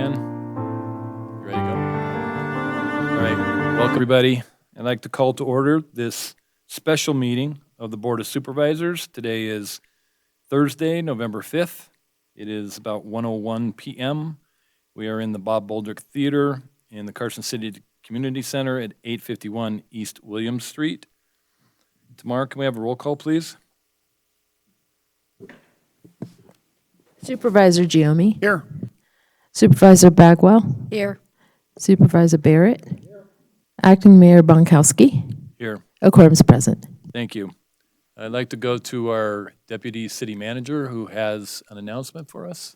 Stan? You ready to go? All right. Welcome, everybody. I'd like to call to order this special meeting of the Board of Supervisors. Today is Thursday, November 5th. It is about 1:01 p.m. We are in the Bob Boldrick Theater in the Carson City Community Center at 851 East Williams Street. Tamara, can we have a roll call, please? Supervisor Giomi. Here. Supervisor Bagwell. Here. Supervisor Barrett. Acting Mayor Bonkowski. Here. A quorum is present. Thank you. I'd like to go to our Deputy City Manager, who has an announcement for us.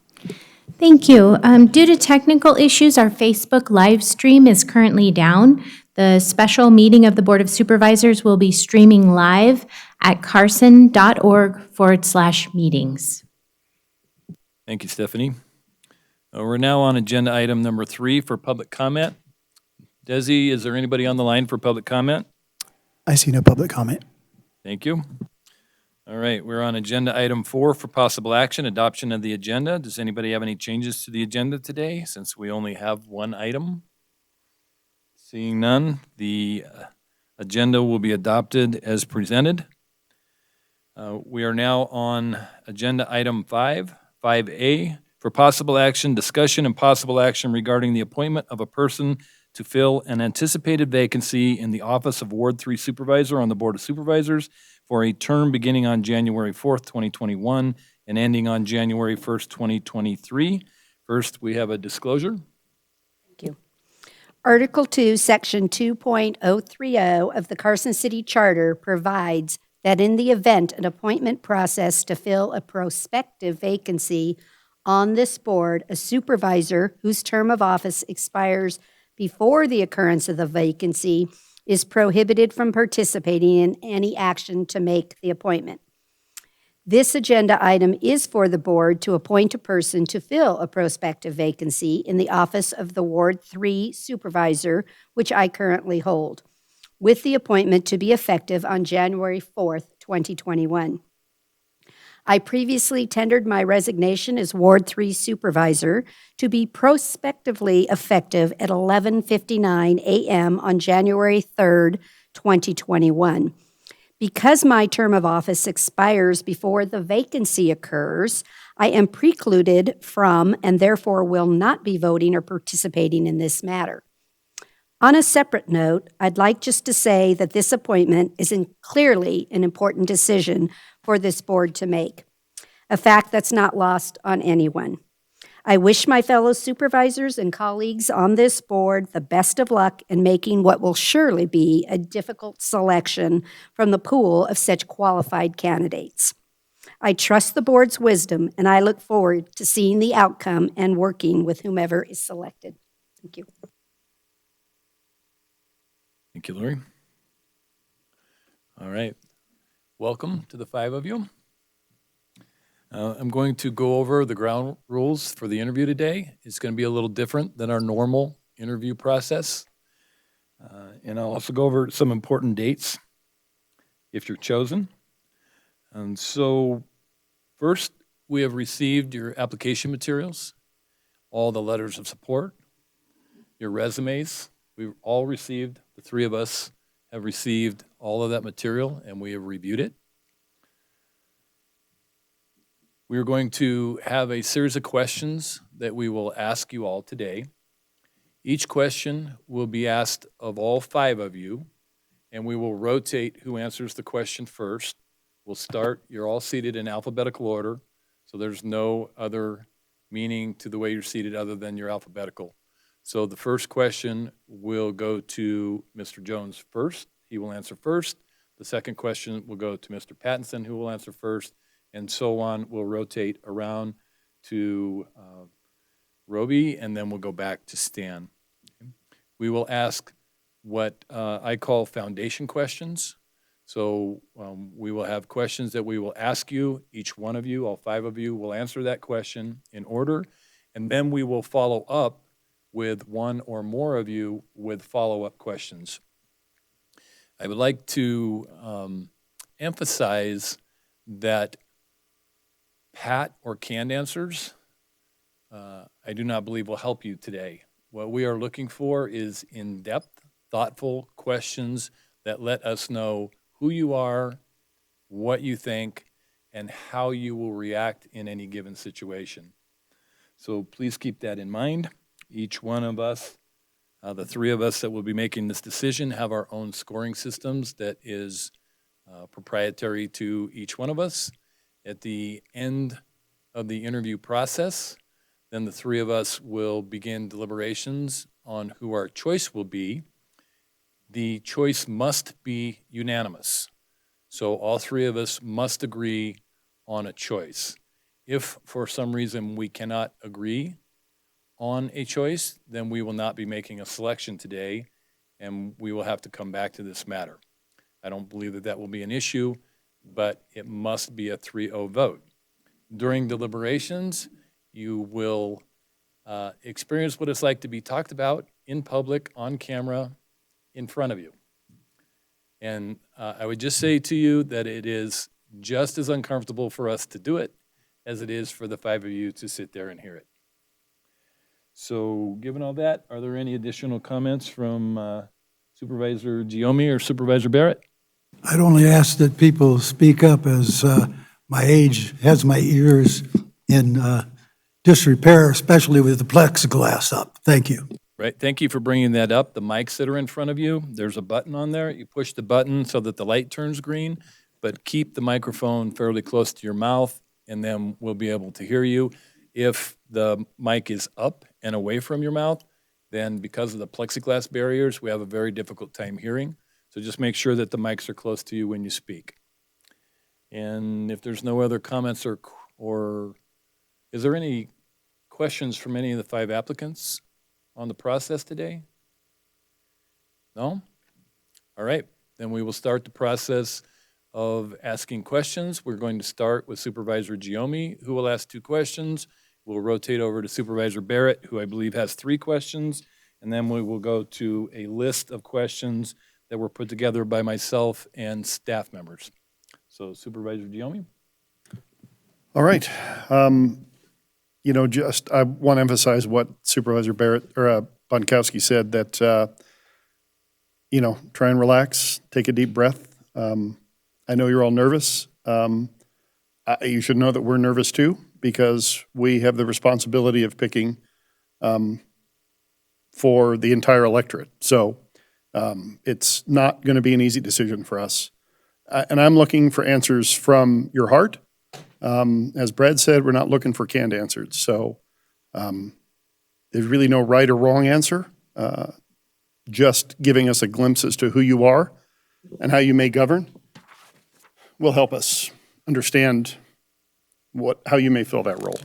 Thank you. Due to technical issues, our Facebook live stream is currently down. The special meeting of the Board of Supervisors will be streaming live at carson.org/meetings. Thank you, Stephanie. We're now on agenda item number 3 for public comment. Desi, is there anybody on the line for public comment? I see no public comment. Thank you. All right, we're on agenda item 4 for possible action, adoption of the agenda. Does anybody have any changes to the agenda today, since we only have one item? Seeing none, the agenda will be adopted as presented. We are now on agenda item 5A, for possible action, discussion and possible action regarding the appointment of a person to fill an anticipated vacancy in the office of Ward 3 Supervisor on the Board of Supervisors for a term beginning on January 4th, 2021 and ending on January 1st, 2023. First, we have a disclosure. Thank you. Article 2, Section 2.030 of the Carson City Charter provides that in the event an appointment process to fill a prospective vacancy on this board, a supervisor whose term of office expires before the occurrence of the vacancy is prohibited from participating in any action to make the appointment. This agenda item is for the board to appoint a person to fill a prospective vacancy in the office of the Ward 3 Supervisor, which I currently hold, with the appointment to be effective on January 4th, 2021. I previously tendered my resignation as Ward 3 Supervisor to be prospectively effective at 11:59 a.m. on January 3rd, 2021. Because my term of office expires before the vacancy occurs, I am precluded from and therefore will not be voting or participating in this matter. On a separate note, I'd like just to say that this appointment is clearly an important decision for this board to make, a fact that's not lost on anyone. I wish my fellow supervisors and colleagues on this board the best of luck in making what will surely be a difficult selection from the pool of such qualified candidates. I trust the board's wisdom, and I look forward to seeing the outcome and working with whomever is selected. Thank you. Thank you, Lori. All right. Welcome to the 5 of you. I'm going to go over the ground rules for the interview today. It's going to be a little different than our normal interview process. And I'll also go over some important dates if you're chosen. And so first, we have received your application materials, all the letters of support, your resumes. We've all received, the 3 of us have received all of that material, and we have reviewed it. We are going to have a series of questions that we will ask you all today. Each question will be asked of all 5 of you, and we will rotate who answers the question first. We'll start, you're all seated in alphabetical order, so there's no other meaning to the way you're seated other than your alphabetical. So the first question will go to Mr. Jones first. He will answer first. The second question will go to Mr. Pattinson, who will answer first, and so on. We'll rotate around to Roby, and then we'll go back to Stan. We will ask what I call foundation questions. So we will have questions that we will ask you. Each one of you, all 5 of you, will answer that question in order, and then we will follow up with one or more of you with follow-up questions. I would like to emphasize that pat or canned answers I do not believe will help you today. What we are looking for is in-depth, thoughtful questions that let us know who you are, what you think, and how you will react in any given situation. So please keep that in mind. Each one of us, the three of us that will be making this decision, have our own scoring systems that is proprietary to each one of us. At the end of the interview process, then the three of us will begin deliberations on who our choice will be. The choice must be unanimous. So all three of us must agree on a choice. If for some reason we cannot agree on a choice, then we will not be making a selection today, and we will have to come back to this matter. I don't believe that that will be an issue, but it must be a 3-0 vote. During deliberations, you will experience what it's like to be talked about in public, on camera, in front of you. And I would just say to you that it is just as uncomfortable for us to do it as it is for the five of you to sit there and hear it. So given all that, are there any additional comments from Supervisor Giomi or Supervisor Barrett? I'd only ask that people speak up as my age has my ears in disrepair, especially with the plexiglass up. Thank you. Right, thank you for bringing that up. The mics that are in front of you, there's a button on there. You push the button so that the light turns green, but keep the microphone fairly close to your mouth, and then we'll be able to hear you. If the mic is up and away from your mouth, then because of the plexiglass barriers, we have a very difficult time hearing. So just make sure that the mics are close to you when you speak. And if there's no other comments or is there any questions from any of the five applicants on the process today? No? All right, then we will start the process of asking questions. We're going to start with Supervisor Giomi, who will ask 2 questions. We'll rotate over to Supervisor Barrett, who I believe has 3 questions, and then we will go to a list of questions that were put together by myself and staff members. So Supervisor Giomi? All right. Just I want to emphasize what Supervisor Barrett or Bonkowski said that, try and relax, take a deep breath. I know you're all nervous. You should know that we're nervous too, because we have the responsibility of picking for the entire electorate. So it's not going to be an easy decision for us. And I'm looking for answers from your heart. As Brad said, we're not looking for canned answers. So there's really no right or wrong answer. Just giving us a glimpse as to who you are and how you may govern will help us understand how you may fill that role.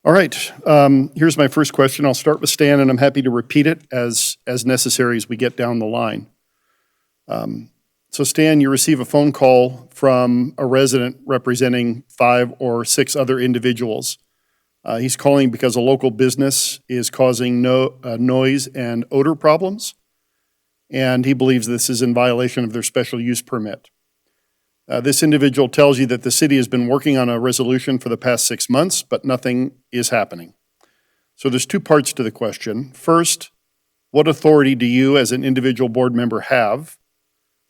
All right, here's my first question. I'll start with Stan, and I'm happy to repeat it as necessary as we get down the line. So Stan, you receive a phone call from a resident representing 5 or 6 other individuals. He's calling because a local business is causing noise and odor problems, and he believes this is in violation of their special use permit. This individual tells you that the city has been working on a resolution for the past 6 months, but nothing is happening. So there's 2 parts to the question. First, what authority do you as an individual board member have?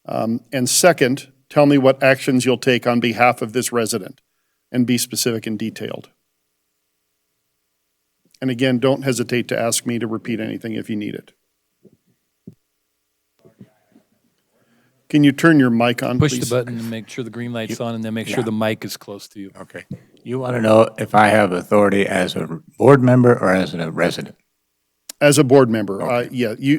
And second, tell me what actions you'll take on behalf of this resident, and be specific and detailed. And again, don't hesitate to ask me to repeat anything if you need it. Can you turn your mic on, Push please? the button and make sure the green light's on, and then make sure the mic is close to you. Okay. You want to know if I have authority as a board member or as a resident? As a board member, Okay.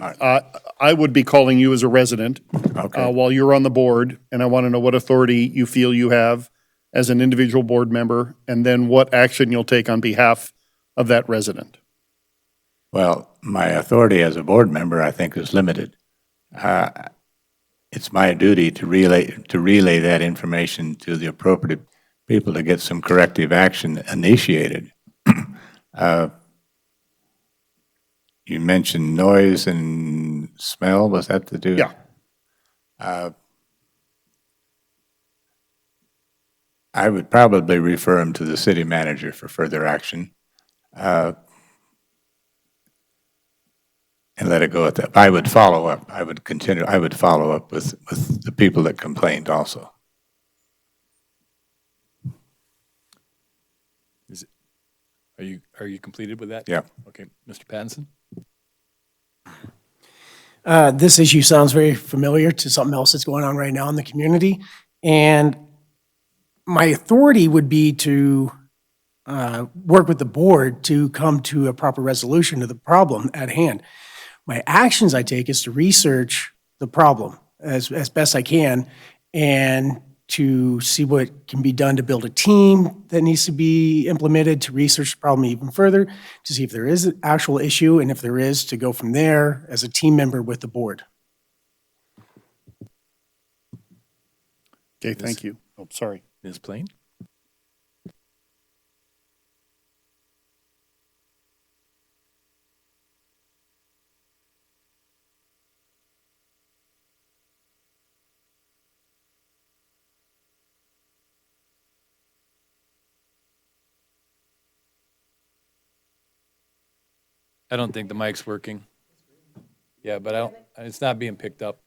I would be calling you as a resident Okay. while you're on the board, and I want to know what authority you feel you have as an individual board member, and then what action you'll take on behalf of that resident. Well, my authority as a board member, I think, is limited. It's my duty to relay that information to the appropriate people to get some corrective action initiated. You mentioned noise and smell. Was that to do? Yeah. I would probably refer him to the city manager for further action. and let it go at that. I would follow up. I would follow up with the people that complained also. Are you completed with that? Yeah. Okay, Mr. Pattinson? This issue sounds very familiar to something else that's going on right now in the community. And my authority would be to work with the board to come to a proper resolution to the problem at hand. My actions I take is to research the problem as best I can and to see what can be done to build a team that needs to be implemented to research the problem even further, to see if there is an actual issue, and if there is, to go from there as a team member with the board. Okay, thank you. Oh, sorry. Ms. Plain? I don't think the mic's working. Yeah, but it's not being picked up.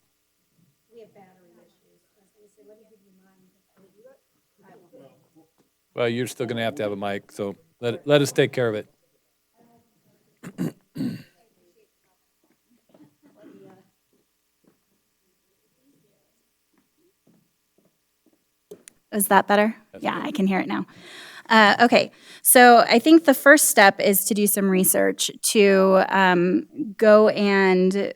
Well, you're still gonna have to have a mic, so let us take care of it. Is that better? Yeah, I can hear it now. Okay, so I think the first step is to do some research, to go and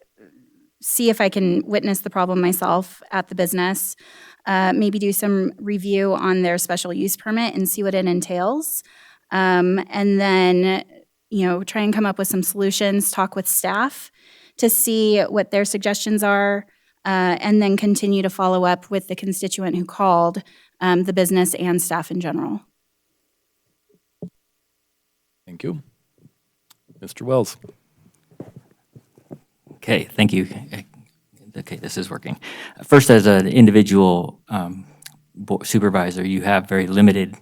see if I can witness the problem myself at the business, maybe do some review on their special use permit and see what it entails. And then, try and come up with some solutions, talk with staff to see what their suggestions are, and then continue to follow up with the constituent who called, the business and staff in general. Thank you. Mr. Wells? Okay, thank you. Okay, this is working. First, as an individual supervisor, you have very limited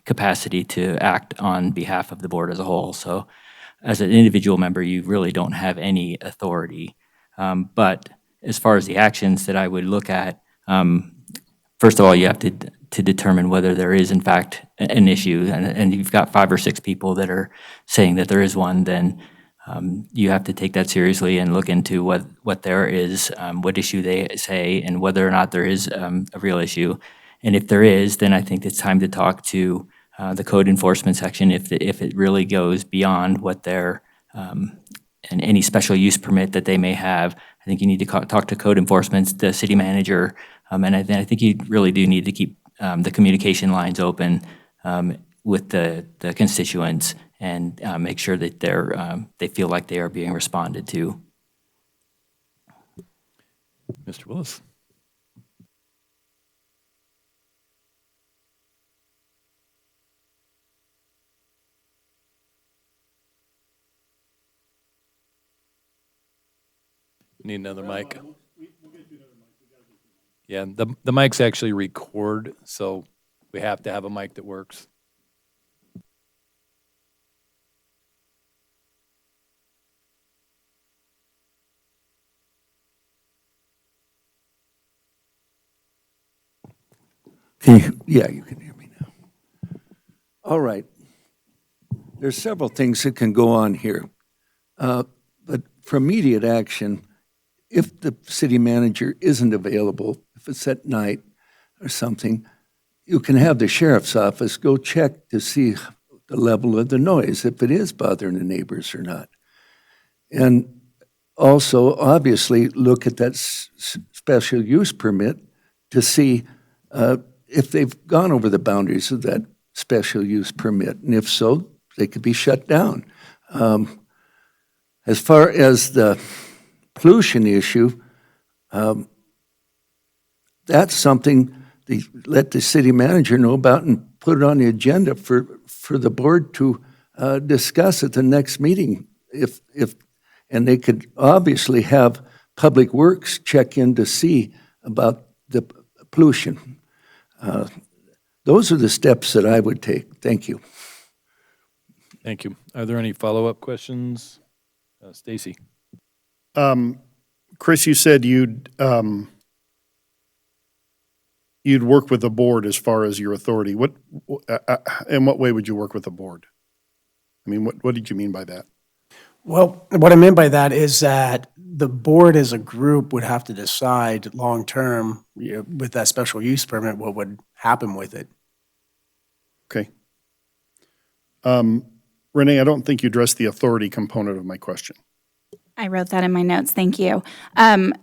capacity to act on behalf of the board as a whole. So as an individual member, you really don't have any authority. But as far as the actions that I would look at, first of all, you have to determine whether there is, in fact, an issue. And you've got 5 or 6 people that are saying that there is one, then you have to take that seriously and look into what there is, what issue they say, and whether or not there is a real issue. And if there is, then I think it's time to talk to the code enforcement section if it really goes beyond what their and any special use permit that they may have. I think you need to talk to code enforcement, the city manager, and I think you really do need to keep the communication lines open with the constituents and make sure that they feel like they are being responded to. Mr. Willis? Need another mic? Yeah, the mics actually record, so we have to have a mic that works. Yeah, you can hear me now. All right. There's several things that can go on here. But for immediate action, if the city manager isn't available, if it's at night or something, you can have the sheriff's office go check to see the level of the noise, if it is bothering the neighbors or not. And also, obviously, look at that special use permit to see if they've gone over the boundaries of that special use permit. And if so, they could be shut down. As far as the pollution issue, that's something they let the city manager know about and put it on the agenda for the board to discuss at the next meeting. And they could obviously have Public Works check in to see about the pollution. Those are the steps that I would take. Thank you. Thank you. Are there any follow-up questions? Stacy? Chris, you said you'd work with the board as far as your authority. In what way would you work with the board? I mean, what did you mean by that? Well, what I meant by that is that the board as a group would have to decide long-term, with that special use permit, what would happen with it. Okay. Renee, I don't think you addressed the authority component of my question. I wrote that in my notes, thank you.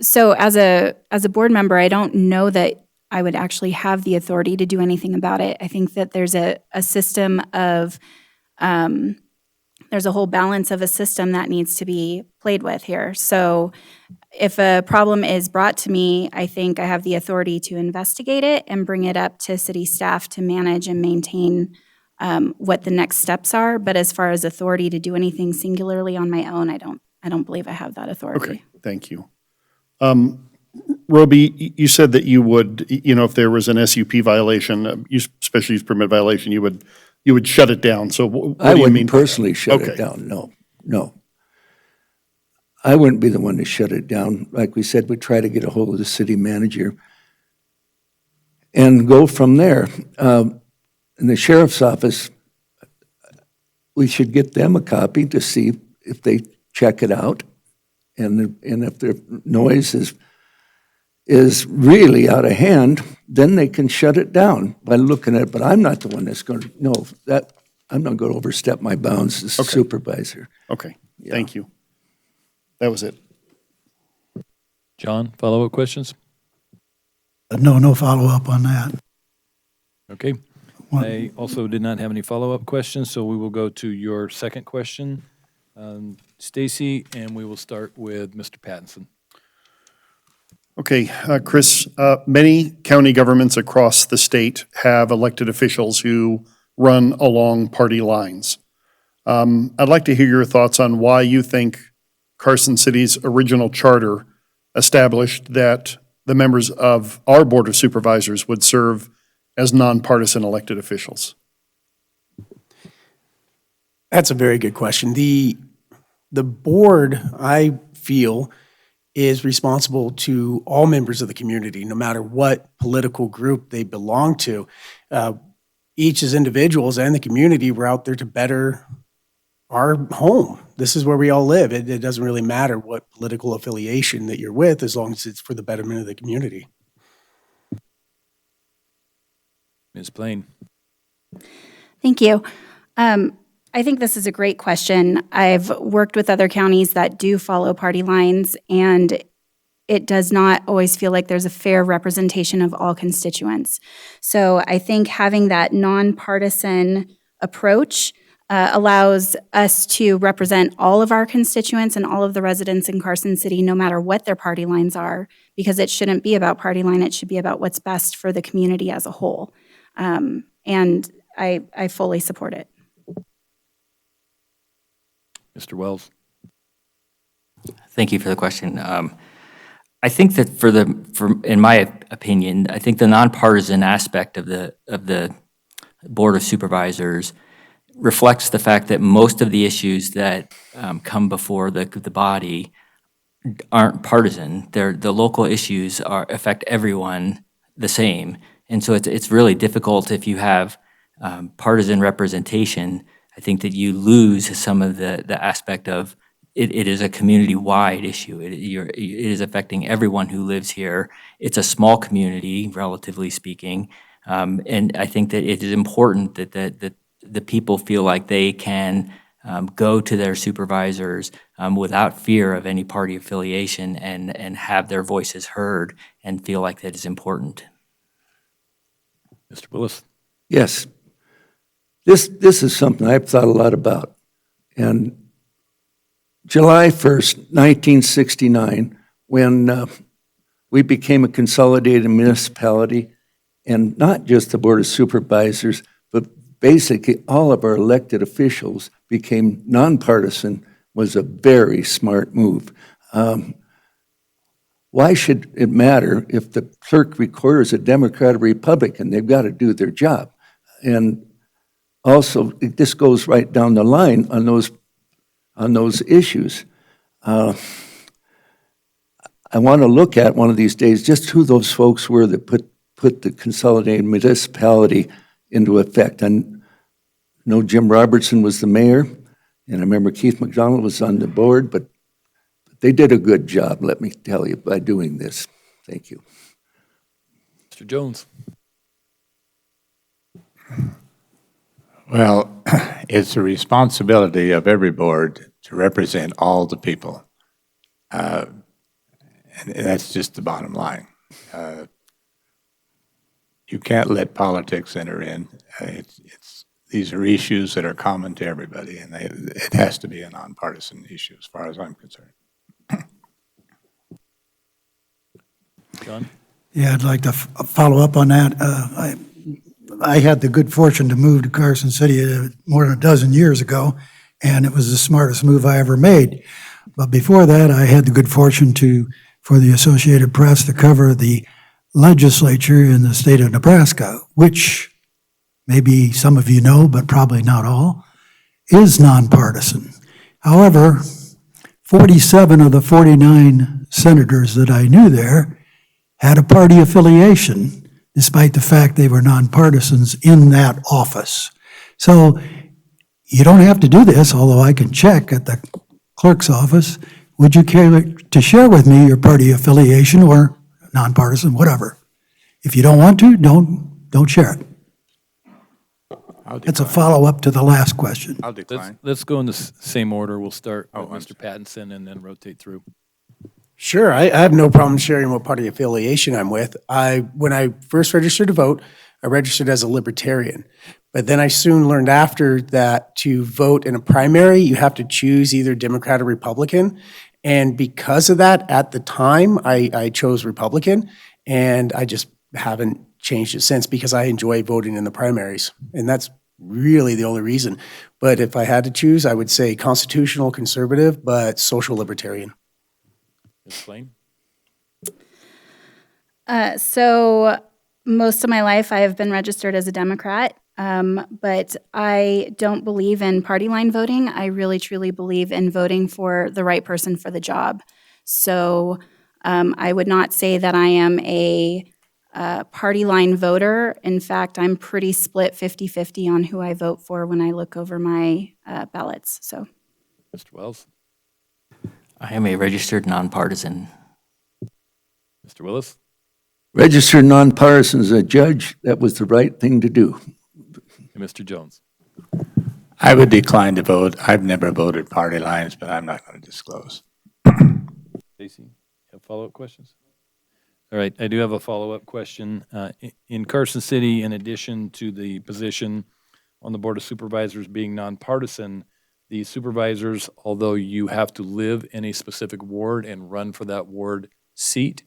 So as a board member, I don't know that I would actually have the authority to do anything about it. I think that there's a system of, there's a whole balance of a system that needs to be played with here. So if a problem is brought to me, I think I have the authority to investigate it and bring it up to city staff to manage and maintain what the next steps are. But as far as authority to do anything singularly on my own, I don't believe I have that authority. Okay, thank you. Roby, you said that you would, if there was an SUP violation, special use permit violation, you would shut it down. So what I do you wouldn't mean? personally shut Okay. it down, no. I wouldn't be the one to shut it down. Like we said, we'd try to get a hold of the city manager and go from there. In the sheriff's office, we should get them a copy to see if they check it out. And if their noise is really out of hand, then they can shut it down by looking at it. But I'm not the one that's going to, I'm not going to overstep my bounds as a supervisor. Okay, thank you. That was it. John, follow-up questions? No follow-up on that. Okay. I also did not have any follow-up questions, so we will go to your second question, Stacy, and we will start with Mr. Pattinson. Okay, Chris, many county governments across the state have elected officials who run along party lines. I'd like to hear your thoughts on why you think Carson City's original charter established that the members of our Board of Supervisors would serve as nonpartisan elected officials. That's a very good question. The board, I feel, is responsible to all members of the community, no matter what political group they belong to. Each as individuals and the community, we're out there to better our home. This is where we all live. It doesn't really matter what political affiliation that you're with, as long as it's for the betterment of the community. Ms. Blaine. Thank you. I think this is a great question. I've worked with other counties that do follow party lines, and it does not always feel like there's a fair representation of all constituents. So I think having that nonpartisan approach allows us to represent all of our constituents and all of the residents in Carson City, no matter what their party lines are, because it shouldn't be about party line, it should be about what's best for the community as a whole. And I fully support it. Mr. Wells. Thank you for the question. I think that in my opinion, I think the nonpartisan aspect of the Board of Supervisors reflects the fact that most of the issues that come before the body aren't partisan. The local issues affect everyone the same, and so it's really difficult if you have partisan representation. I think that you lose some of the aspect of it is a community-wide issue. It is affecting everyone who lives here. It's a small community, relatively speaking, and I think that it is important that the people feel like they can go to their supervisors without fear of any party affiliation and have their voices heard and feel like that is important. Mr. Willis. Yes. This is something I've thought a lot about. And July 1st, 1969, when we became a consolidated municipality, and not just the Board of Supervisors, but basically all of our elected officials became nonpartisan, was a very smart move. Why should it matter if the clerk recorder is a Democrat or Republican? They've got to do their job. And also, this goes right down the line on those issues. I want to look at one of these days just who those folks were that put the consolidated municipality into effect. I know Jim Robertson was the mayor, and I remember Keith McDonald was on the board, but they did a good job, let me tell you, by doing this. Thank you. Mr. Jones? Well, it's the responsibility of every board to represent all the people. And that's just the bottom line. You can't let politics enter in. These are issues that are common to everybody, and it has to be a nonpartisan issue as far as I'm concerned. John? Yeah, I'd like to follow up on that. I had the good fortune to move to Carson City more than a dozen years ago, and it was the smartest move I ever made. But before that, I had the good fortune for the Associated Press to cover the legislature in the state of Nebraska, which maybe some of you know, but probably not all, is nonpartisan. However, 47 of the 49 senators that I knew there had a party affiliation, despite the fact they were nonpartisans in that office. So you don't have to do this, although I can check at the clerk's office. Would you care to share with me your party affiliation or nonpartisan, whatever? If you don't want to, don't share it. It's a follow-up to the last question. I'll decline. Let's go in the same order. We'll start with I'm Mr. Pattinson and then rotate through. Sure, I have no problem sharing what party affiliation I'm with. When I first registered to vote, I registered as a libertarian. But then I soon learned after that to vote in a primary, you have to choose either Democrat or Republican. And because of that, at the time, I chose Republican, and I just haven't changed it since because I enjoy voting in the primaries. And that's really the only reason. But if I had to choose, I would say constitutional conservative, but social libertarian. Ms. Blaine? So most of my life, I have been registered as a Democrat, but I don't believe in party line voting. I really, truly believe in voting for the right person for the job. So I would not say that I am a party line voter. In fact, I'm pretty split 50-50 on who I vote for when I look over my ballots. So, Mr. Wells? I am a registered nonpartisan. Mr. Willis? Registered nonpartisan as a judge, that was the right thing to do. And Mr. Jones? I would decline to vote. I've never voted party lines, but I'm not going to disclose. Stacy, you have follow-up questions? All right, I do have a follow-up question. In Carson City, in addition to the position on the Board of Supervisors being nonpartisan, the supervisors, although you have to live in a specific ward and run for that ward seat,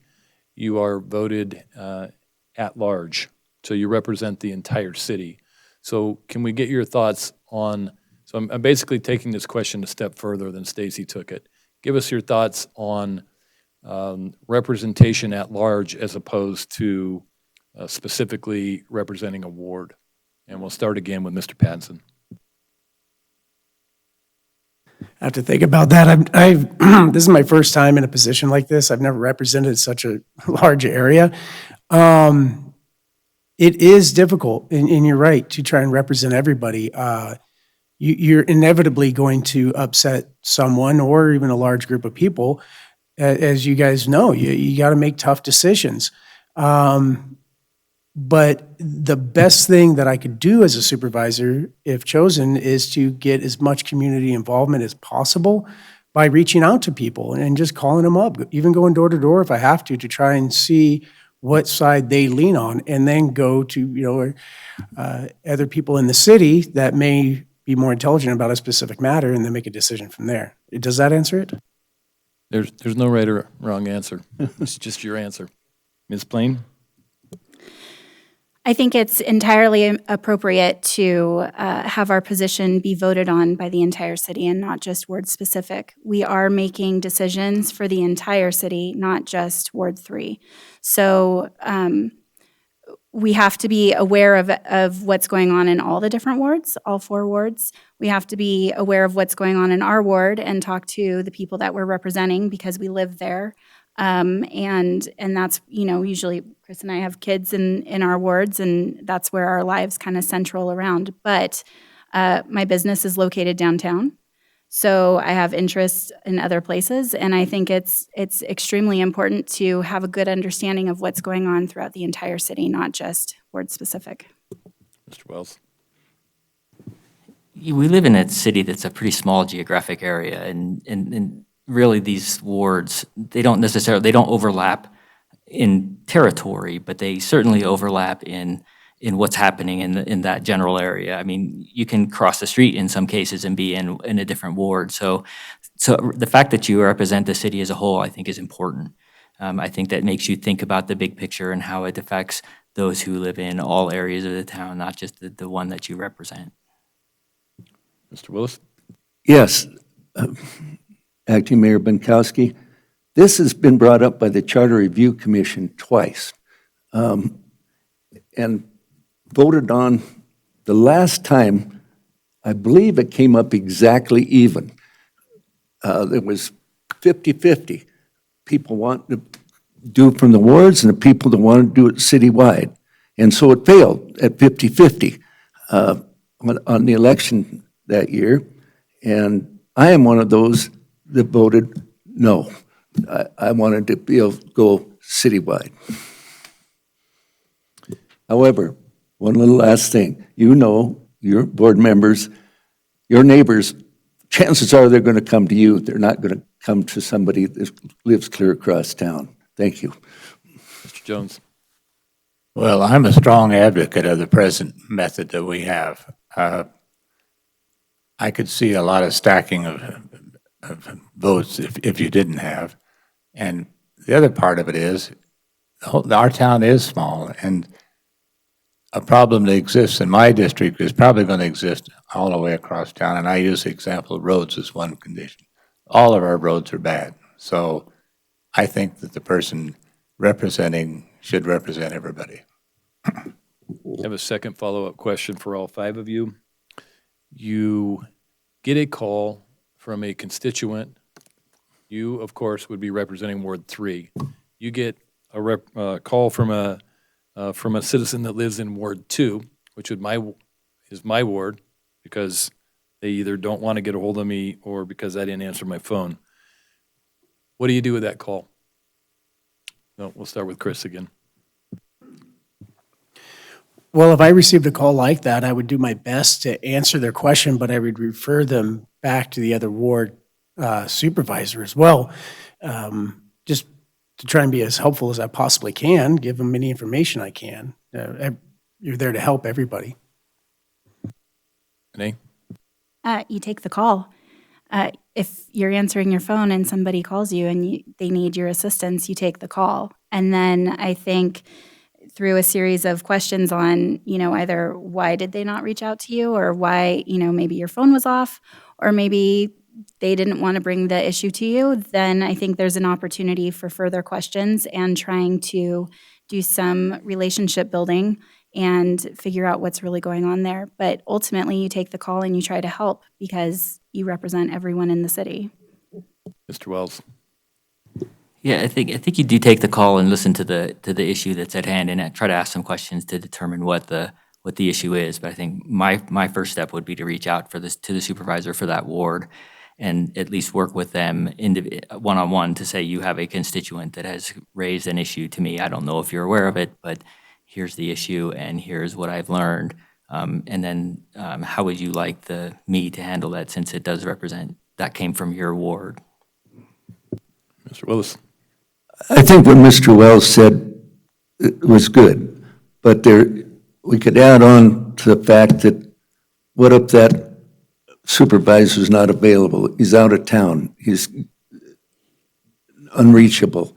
you are voted at large. So you represent the entire city. So can we get your thoughts on, so I'm basically taking this question a step further than Stacy took it. Give us your thoughts on representation at large as opposed to specifically representing a ward. And we'll start again with Mr. Pattinson. I have to think about that. This is my first time in a position like this. I've never represented such a large area. It is difficult, and you're right, to try and represent everybody. You're inevitably going to upset someone or even a large group of people. As you guys know, you got to make tough decisions. But the best thing that I could do as a supervisor, if chosen, is to get as much community involvement as possible by reaching out to people and just calling them up, even going door to door if I have to try and see what side they lean on, and then go to other people in the city that may be more intelligent about a specific matter, and then make a decision from there. Does that answer it? There's no right or wrong answer. It's just your answer. Ms. Blaine? I think it's entirely appropriate to have our position be voted on by the entire city and not just ward specific. We are making decisions for the entire city, not just Ward 3. So we have to be aware of what's going on in all the different wards, all 4 wards. We have to be aware of what's going on in our ward and talk to the people that we're representing because we live there. And that's, usually Chris and I have kids in our wards, and that's where our lives kind of central around. But my business is located downtown, so I have interests in other places, and I think it's extremely important to have a good understanding of what's going on throughout the entire city, not just ward specific. Mr. Wells? We live in a city that's a pretty small geographic area, and really these wards, they don't overlap in territory, but they certainly overlap in what's happening in that general area. I mean, you can cross the street in some cases and be in a different ward. So the fact that you represent the city as a whole, I think, is important. I think that makes you think about the big picture and how it affects those who live in all areas of the town, not just the one that you represent. Mr. Willis? Yes, Acting Mayor Bankowski, this has been brought up by the Charter Review Commission twice and voted on the last time. I believe it came up exactly even. It was 50-50. People want to do it from the wards and the people that want to do it citywide. And so it failed at 50-50 on the election that year. And I am one of those that voted no. I wanted to be able to go citywide. However, one little last thing. Your board members, your neighbors, chances are they're going to come to you. They're not going to come to somebody that lives clear across town. Thank you. Mr. Jones? Well, I'm a strong advocate of the present method that we have. I could see a lot of stacking of votes if you didn't have. And the other part of it is, our town is small, and a problem that exists in my district is probably going to exist all the way across town. And I use the example of roads as one condition. All of our roads are bad. So I think that the person representing should represent everybody. I have a second follow-up question for all 5 of you. You get a call from a constituent. You, of course, would be representing Ward 3. You get a call from a citizen that lives in Ward 2, which is my ward, because they either don't want to get a hold of me or because I didn't answer my phone. What do you do with that call? No, we'll start with Chris again. Well, if I received a call like that, I would do my best to answer their question, but I would refer them back to the other ward supervisor as well, just to try and be as helpful as I possibly can, give them any information I can. You're there to help everybody. Renee? You take the call. If you're answering your phone and somebody calls you and they need your assistance, you take the call. And then I think through a series of questions on, either why did they not reach out to you, or why, maybe your phone was off, or maybe they didn't want to bring the issue to you, then I think there's an opportunity for further questions and trying to do some relationship building and figure out what's really going on there. But ultimately, you take the call and you try to help because you represent everyone in the city. Mr. Wells? Yeah, I think you do take the call and listen to the issue that's at hand and try to ask some questions to determine what the issue is. But I think my first step would be to reach out to the supervisor for that ward and at least work with them one-on-one to say, you have a constituent that has raised an issue to me. I don't know if you're aware of it, but here's the issue and here's what I've learned. And then how would you like me to handle that, since it does represent, that came from your ward? Mr. Willis? I think what Mr. Wells said was good, but we could add on to the fact that what if that supervisor's not available? He's out of town. He's unreachable.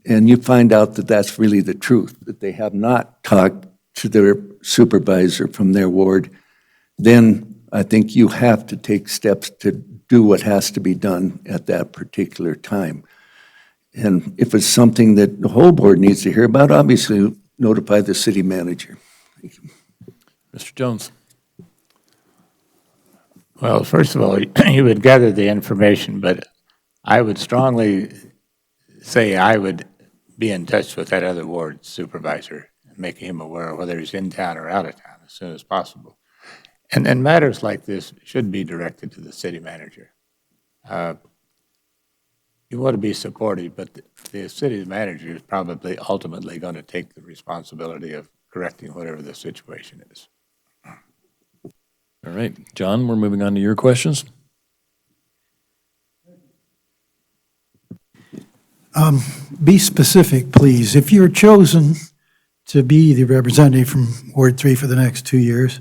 And you find out that that's really the truth, that they have not talked to their supervisor from their ward. Then I think you have to take steps to do what has to be done at that particular time. And if it's something that the whole board needs to hear about, obviously notify the city manager. Mr. Jones? Well, first of all, you would gather the information, but I would strongly say I would be in touch with that other ward supervisor, making him aware of whether he's in town or out of town as soon as possible. And matters like this should be directed to the city manager. You want to be supportive, but the city manager is probably ultimately going to take the responsibility of correcting whatever the situation is. All right, John, we're moving on to your questions. Be specific, please. If you're chosen to be the representative from Ward 3 for the next 2 years,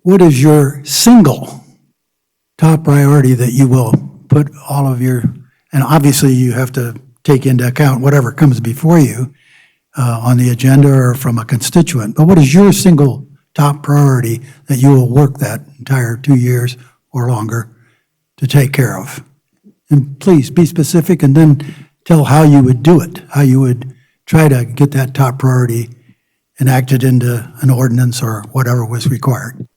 what is your single top priority that you will put all of your, and obviously you have to take into account whatever comes before you on the agenda or from a constituent, but what is your single top priority that you will work that entire 2 years or longer to take care of? And please be specific and then tell how you would do it, how you would try to get that top priority enacted into an ordinance or whatever was required.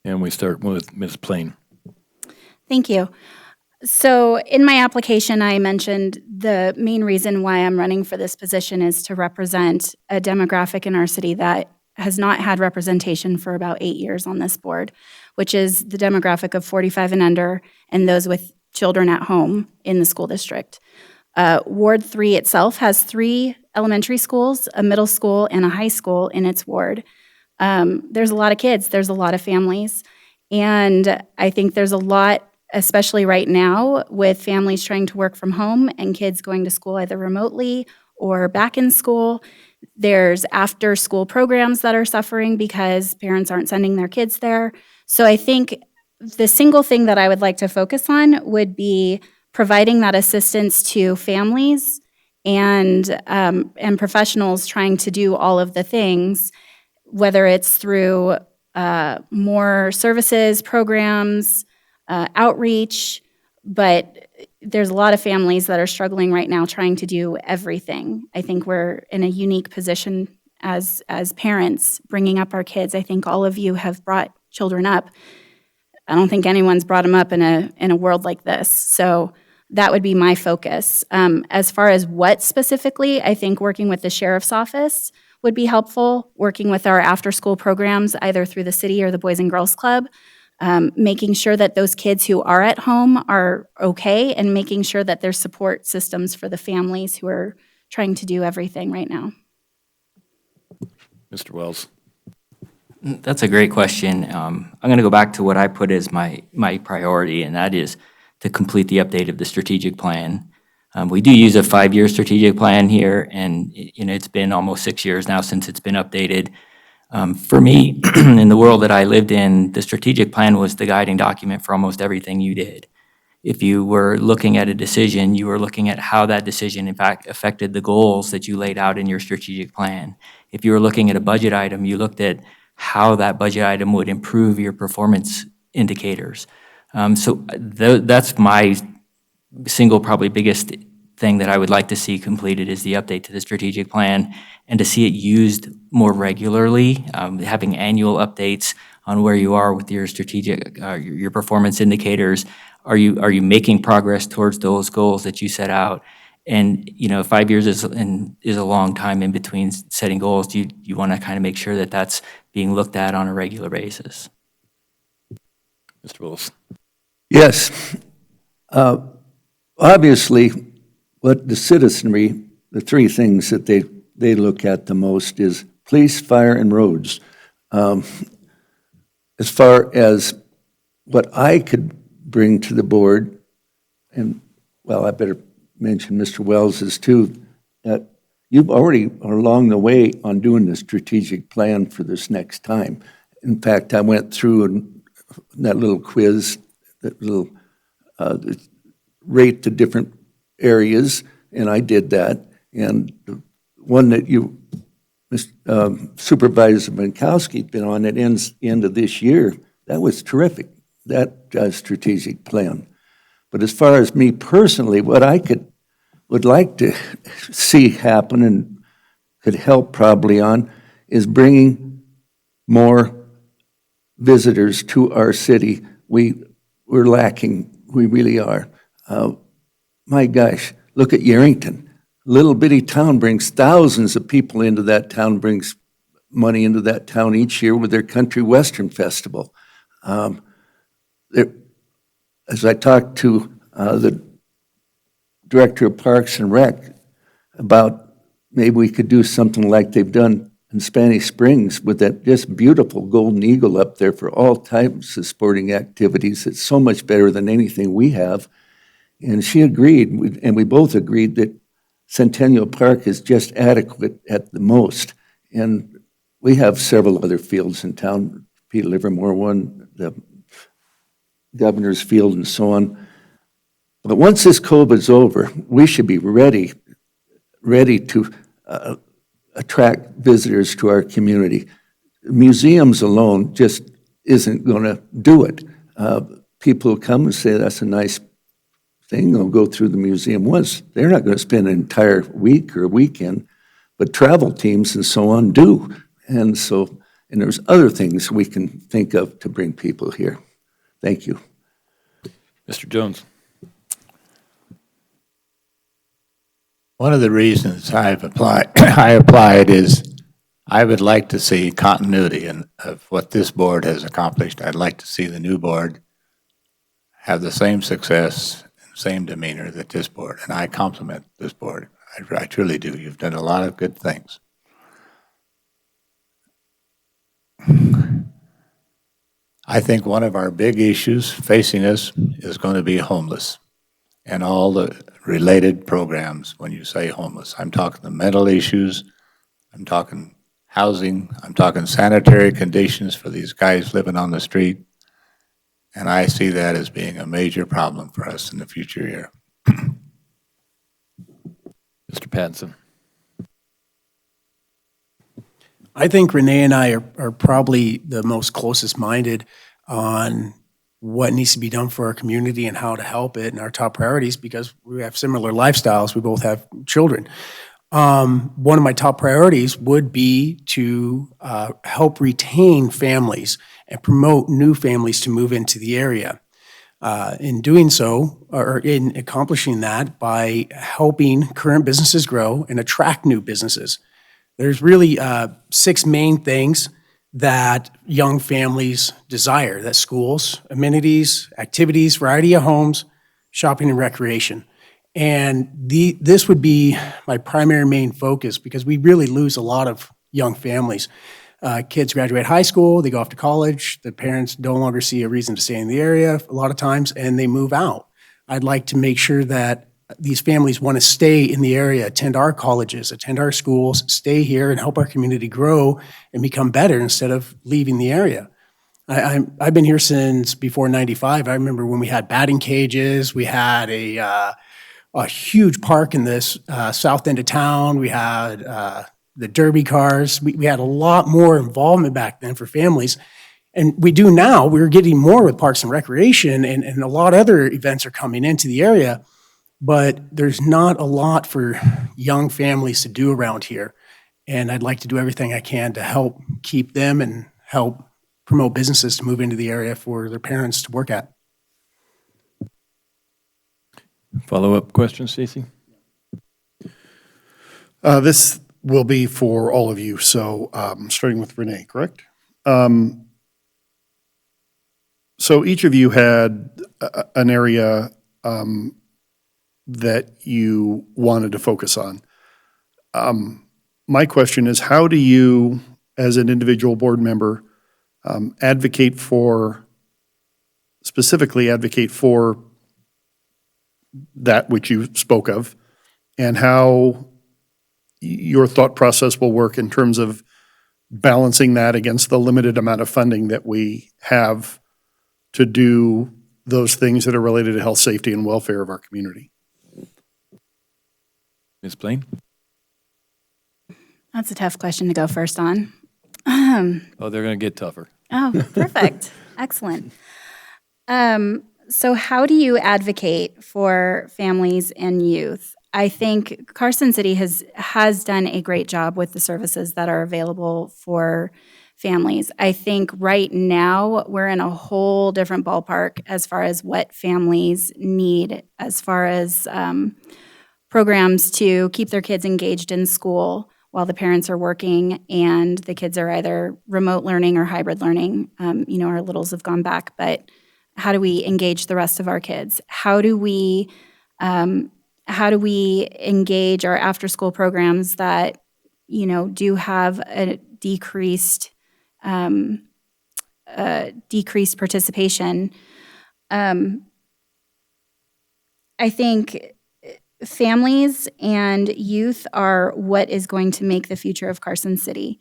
And we start with Ms. Plain. Thank you. So in my application, I mentioned the main reason why I'm running for this position is to represent a demographic in our city that has not had representation for about 8 years on this board, which is the demographic of 45 and under and those with children at home in the school district. Ward 3 itself has 3 elementary schools, a middle school, and a high school in its ward. There's a lot of kids, there's a lot of families, and I think there's a lot, especially right now, with families trying to work from home and kids going to school either remotely or back in school. There's after-school programs that are suffering because parents aren't sending their kids there. So I think the single thing that I would like to focus on would be providing that assistance to families and professionals trying to do all of the things, whether it's through more services, programs, outreach, but there's a lot of families that are struggling right now trying to do everything. I think we're in a unique position as parents bringing up our kids. I think all of you have brought children up. I don't think anyone's brought them up in a world like this. So that would be my focus. As far as what specifically, I think working with the sheriff's office would be helpful, working with our after-school programs, either through the city or the Boys and Girls Club, making sure that those kids who are at home are okay, and making sure that there's support systems for the families who are trying to do everything right now. Mr. Wells. That's a great question. I'm going to go back to what I put as my priority, and that is to complete the update of the strategic plan. We do use a 5-year strategic plan here, and it's been almost 6 years now since it's been updated. For me, in the world that I lived in, the strategic plan was the guiding document for almost everything you did. If you were looking at a decision, you were looking at how that decision, in fact, affected the goals that you laid out in your strategic plan. If you were looking at a budget item, you looked at how that budget item would improve your performance indicators. So that's my single, probably biggest thing that I would like to see completed is the update to the strategic plan, and to see it used more regularly, having annual updates on where you are with your strategic, your performance indicators. Are you making progress towards those goals that you set out? And 5 years is a long time in between setting goals. You want to kind of make sure that that's being looked at on a regular basis. Mr. Willis. Yes. Obviously, what the citizenry, the 3 things that they look at the most is police, fire, and roads. As far as what I could bring to the board, and, well, I better mention Mr. Wells's too, that you've already are along the way on doing the strategic plan for this next time. In fact, I went through that little quiz, that little rate the different areas, and I did that. And the one that you, Supervisor Minkowski's been on at end of this year, that was terrific, that strategic plan. But as far as me personally, what I would like to see happen, and could help probably on is bringing more visitors to our city. We're lacking, we really are. My gosh, look at Yerington. Little bitty town brings thousands of people into that town, brings money into that town each year with their country western festival. As I talked to the director of Parks and Rec about maybe we could do something like they've done in Spanish Springs with that just beautiful golden eagle up there for all types of sporting activities. It's so much better than anything we have. And she agreed, and we both agreed that Centennial Park is just adequate at the most. And we have several other fields in town, Peter Livermore one, the Governor's Field and so on. But once this COVID's over, we should be ready to attract visitors to our community. Museums alone just isn't going to do it. People who come and say that's a nice thing, they'll go through the museum once. They're not going to spend an entire week or weekend, but travel teams and so on do. And there's other things we can think of to bring people here. Thank you. Mr. Jones. One of the reasons I applied is I would like to see continuity of what this board has accomplished. I'd like to see the new board have the same success and same demeanor that this board, and I compliment this board. I truly do. You've done a lot of good things. I think one of our big issues facing us is going to be homeless and all the related programs. When you say homeless, I'm talking the mental issues, I'm talking housing, I'm talking sanitary conditions for these guys living on the street. And I see that as being a major problem for us in the future here. Mr. Pattinson. I think Renee and I are probably the most closest minded on what needs to be done for our community and how to help it and our top priorities because we have similar lifestyles. We both have children. One of my top priorities would be to help retain families and promote new families to move into the area. In doing so, or in accomplishing that by helping current businesses grow and attract new businesses. There's really 6 main things that young families desire, that schools, amenities, activities, variety of homes, shopping and recreation. And this would be my primary main focus because we really lose a lot of young families. Kids graduate high school, they go off to college, the parents no longer see a reason to stay in the area a lot of times, and they move out. I'd like to make sure that these families want to stay in the area, attend our colleges, attend our schools, stay here and help our community grow and become better instead of leaving the area. I've been here since before '95. I remember when we had batting cages, we had a huge park in this south end of town. We had the derby cars. We had a lot more involvement back then for families. And we do now. We're getting more with Parks and Recreation, and a lot of other events are coming into the area. But there's not a lot for young families to do around here. And I'd like to do everything I can to help keep them and help promote businesses to move into the area for their parents to work at. Follow-up question, Stacy? This will be for all of you, so starting with Renee, correct? So each of you had an area that you wanted to focus on. My question is, how do you, as an individual board member, specifically advocate for that which you spoke of, and how your thought process will work in terms of balancing that against the limited amount of funding that we have to do those things that are related to health, safety, and welfare of our community? Ms. Blaine? That's a tough question to go first on. Oh, they're going to get tougher. Oh, perfect. Excellent. So how do you advocate for families and youth? I think Carson City has done a great job with the services that are available for families. I think right now we're in a whole different ballpark as far as what families need, as far as programs to keep their kids engaged in school while the parents are working and the kids are either remote learning or hybrid learning. Our littles have gone back, but how do we engage the rest of our kids? How do we engage our after-school programs that, do have a decreased participation? I think families and youth are what is going to make the future of Carson City.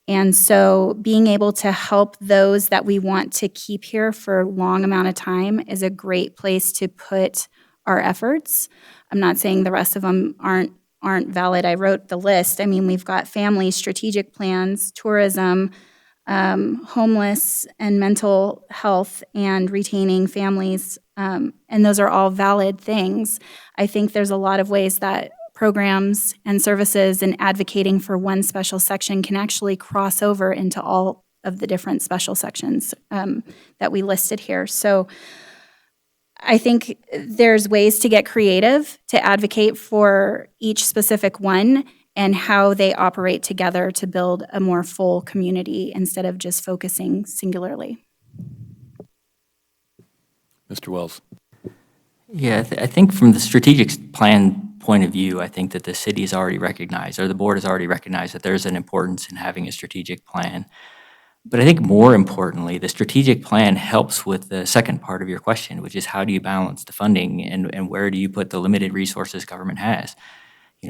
And so being able to help those that we want to keep here for a long amount of time is a great place to put our efforts. I'm not saying the rest of them aren't valid. I wrote the list. I mean, we've got family strategic plans, tourism, homeless and mental health, and retaining families. And those are all valid things. I think there's a lot of ways that programs and services and advocating for one special section can actually cross over into all of the different special sections that we listed here. So I think there's ways to get creative to advocate for each specific one and how they operate together to build a more full community instead of just focusing singularly. Mr. Wells. Yeah, I think from the strategic plan point of view, I think that the city has already recognized, or the board has already recognized, that there's an importance in having a strategic plan. But I think more importantly, the strategic plan helps with the second part of your question, which is how do you balance the funding and where do you put the limited resources government has?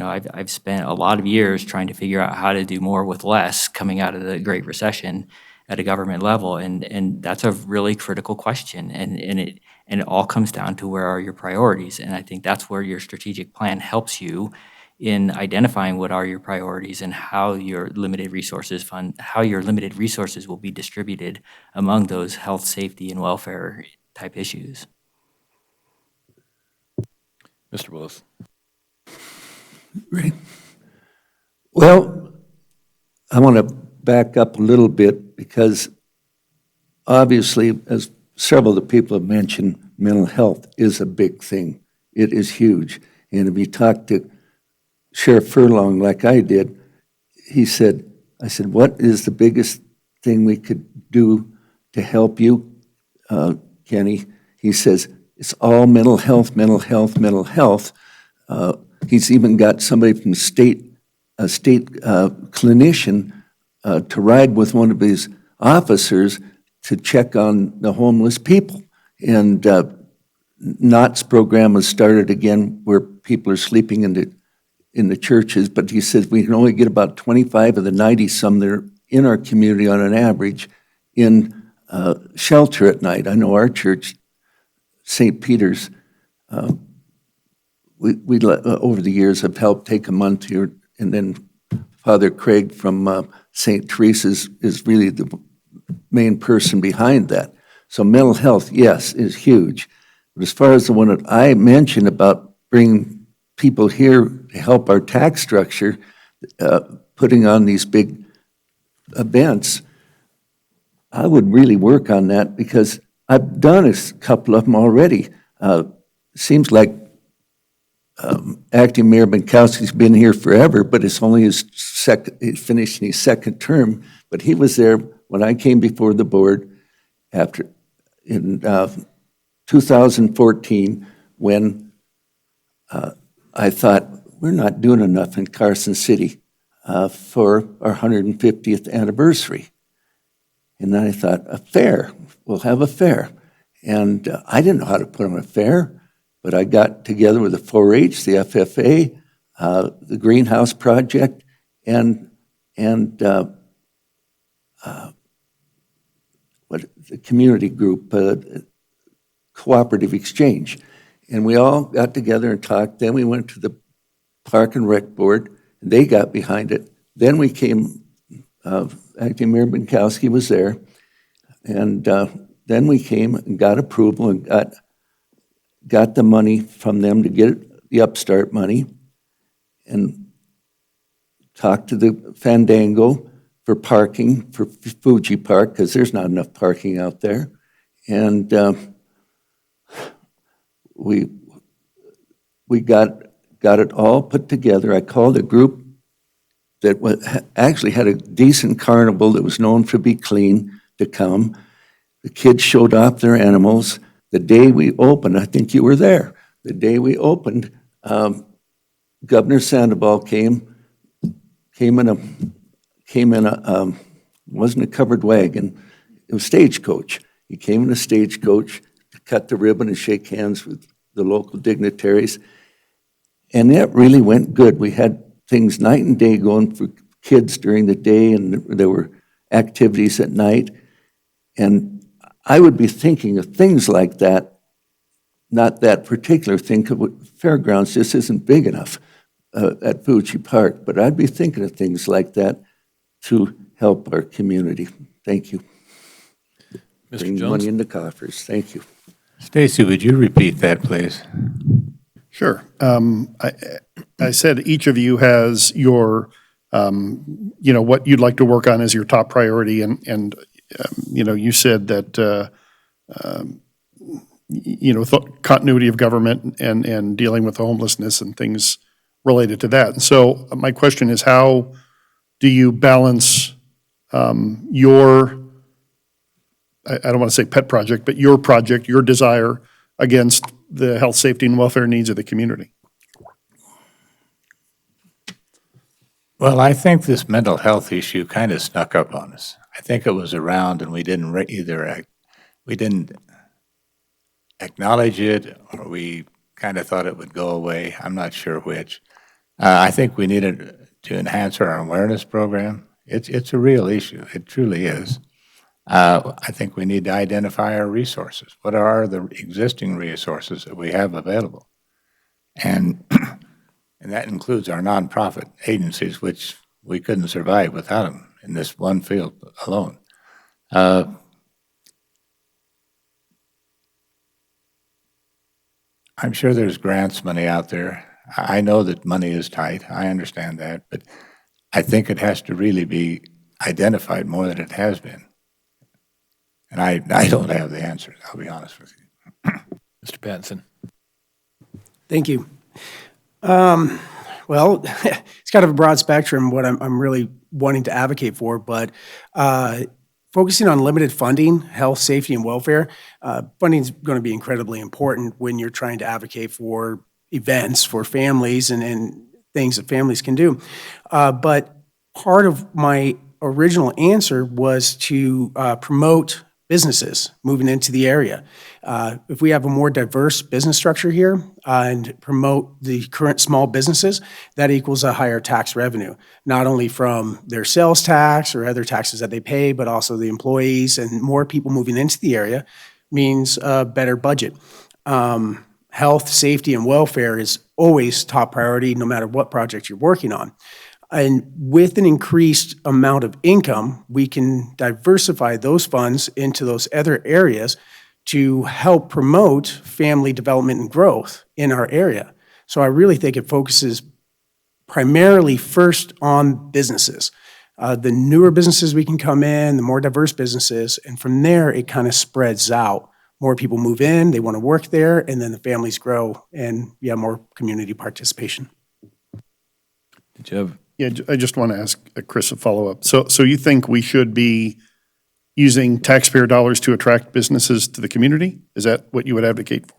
I've spent a lot of years trying to figure out how to do more with less coming out of the Great Recession at a government level, and that's a really critical question, and it all comes down to where are your priorities, and I think that's where your strategic plan helps you in identifying what are your priorities and how your limited resources will be distributed among those health, safety, and welfare type issues. Mr. Willis. Great. Well, I want to back up a little bit because obviously, as several of the people have mentioned, mental health is a big thing. It is huge. And if you talk to Sheriff Furlong like I did, I said, what is the biggest thing we could do to help you, Kenny? He says, it's all mental health, mental health, mental health. He's even got somebody from a state clinician to ride with one of his officers to check on the homeless people. And Knott's program was started again where people are sleeping in the churches, but he says we can only get about 25 of the 90-some that are in our community on an average in shelter at night. I know our church, St. Peter's, we over the years have helped take a month here, and then Father Craig from St. Teresa's is really the main person behind that. So mental health, yes, is huge. But as far as the one that I mentioned about bringing people here to help our tax structure, putting on these big events, I would really work on that because I've done a couple of them already. Seems like Acting Mayor Binkowski's been here forever, but it's only finishing his second term. But he was there when I came before the board in 2014 when I thought, we're not doing enough in Carson City for our 150th anniversary. And then I thought, a fair, we'll have a fair. And I didn't know how to put on a fair, but I got together with the 4-H, the FFA, the Greenhouse Project, and the community group, Cooperative Exchange. And we all got together and talked. Then we went to the Park and Rec Board, and they got behind it. Then we came, Acting Mayor Binkowski was there, and then we came and got approval and got the money from them to get the Upstart money. and talked to the Fandango for parking for Fuji Park, because there's not enough parking out there. And we got it all put together. I called a group that actually had a decent carnival that was known to be clean to come. The kids showed off their animals. The day we opened, I think you were there, the day we opened, Governor Sandoval came in a wasn't a covered wagon, it was stagecoach. He came in a stagecoach to cut the ribbon and shake hands with the local dignitaries. And that really went good. We had things night and day going for kids during the day, and there were activities at night. And I would be thinking of things like that, not that particular thing, because fairgrounds just isn't big enough at Fuji Park, but I'd be thinking of things like that to help our community. Thank you. Mr. Bring Jones? money in the coffers. Thank you. Stacy, would you repeat that, please? Sure. I said each of you has your, what you'd like to work on as your top priority, and you said that, continuity of government and dealing with homelessness and things related to that. And so my question is, how do you balance your, I don't want to say pet project, but your project, your desire against the health, safety, and welfare needs of the community? Well, I think this mental health issue kind of snuck up on us. I think it was around and we didn't we didn't acknowledge it, or we kind of thought it would go away. I'm not sure which. I think we needed to enhance our awareness program. It's a real issue. It truly is. I think we need to identify our resources. What are the existing resources that we have available? And and that includes our nonprofit agencies, which we couldn't survive without them in this one field alone. I'm sure there's grants money out there. I know that money is tight. I understand that, but I think it has to really be identified more than it has been. And I don't have the answers, I'll be honest with you. Mr. Pattinson? Thank you. Well, it's kind of a broad spectrum what I'm really wanting to advocate for, but focusing on limited funding, health, safety, and welfare, funding is going to be incredibly important when you're trying to advocate for events for families and things that families can do. But part of my original answer was to promote businesses moving into the area. If we have a more diverse business structure here and promote the current small businesses, that equals a higher tax revenue, not only from their sales tax or other taxes that they pay, but also the employees, and more people moving into the area means a better budget. Health, safety, and welfare is always top priority no matter what project you're working on. And with an increased amount of income, we can diversify those funds into those other areas to help promote family development and growth in our area. So I really think it focuses primarily first on businesses. The newer businesses we can come in, the more diverse businesses, and from there it kind of spreads out. More people move in, they want to work there, and then the families grow, and you have more community participation. Did you have? Yeah, I just want to ask Chris a follow-up. So you think we should be using taxpayer dollars to attract businesses to the community? Is that what you would advocate for?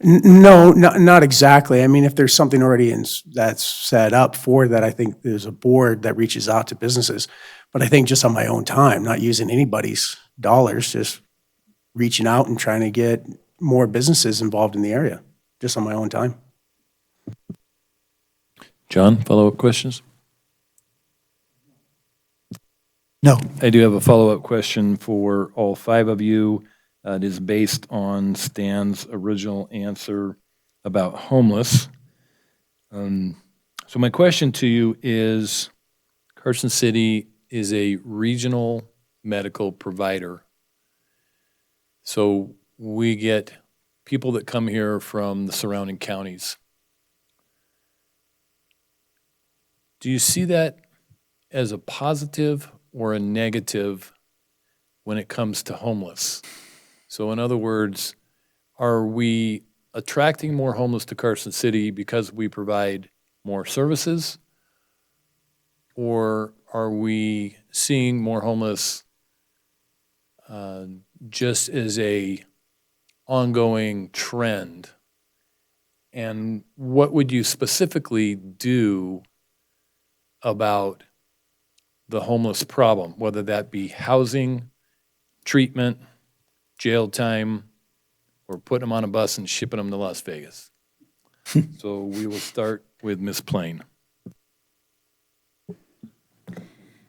No, not exactly. I mean, if there's something already that's set up for that, I think there's a board that reaches out to businesses. But I think just on my own time, not using anybody's dollars, just reaching out and trying to get more businesses involved in the area, just on my own time. John, follow-up questions? No. I do have a follow-up question for all five of you. It is based on Stan's original answer about homeless. So my question to you is, Carson City is a regional medical provider. So we get people that come here from the surrounding counties. Do you see that as a positive or a negative when it comes to homeless? So in other words, are we attracting more homeless to Carson City because we provide more services? Or are we seeing more homeless just as a ongoing trend? And what would you specifically do about the homeless problem, whether that be housing, treatment, jail time, or putting them on a bus and shipping them to Las Vegas? So we will start with Ms. Plain.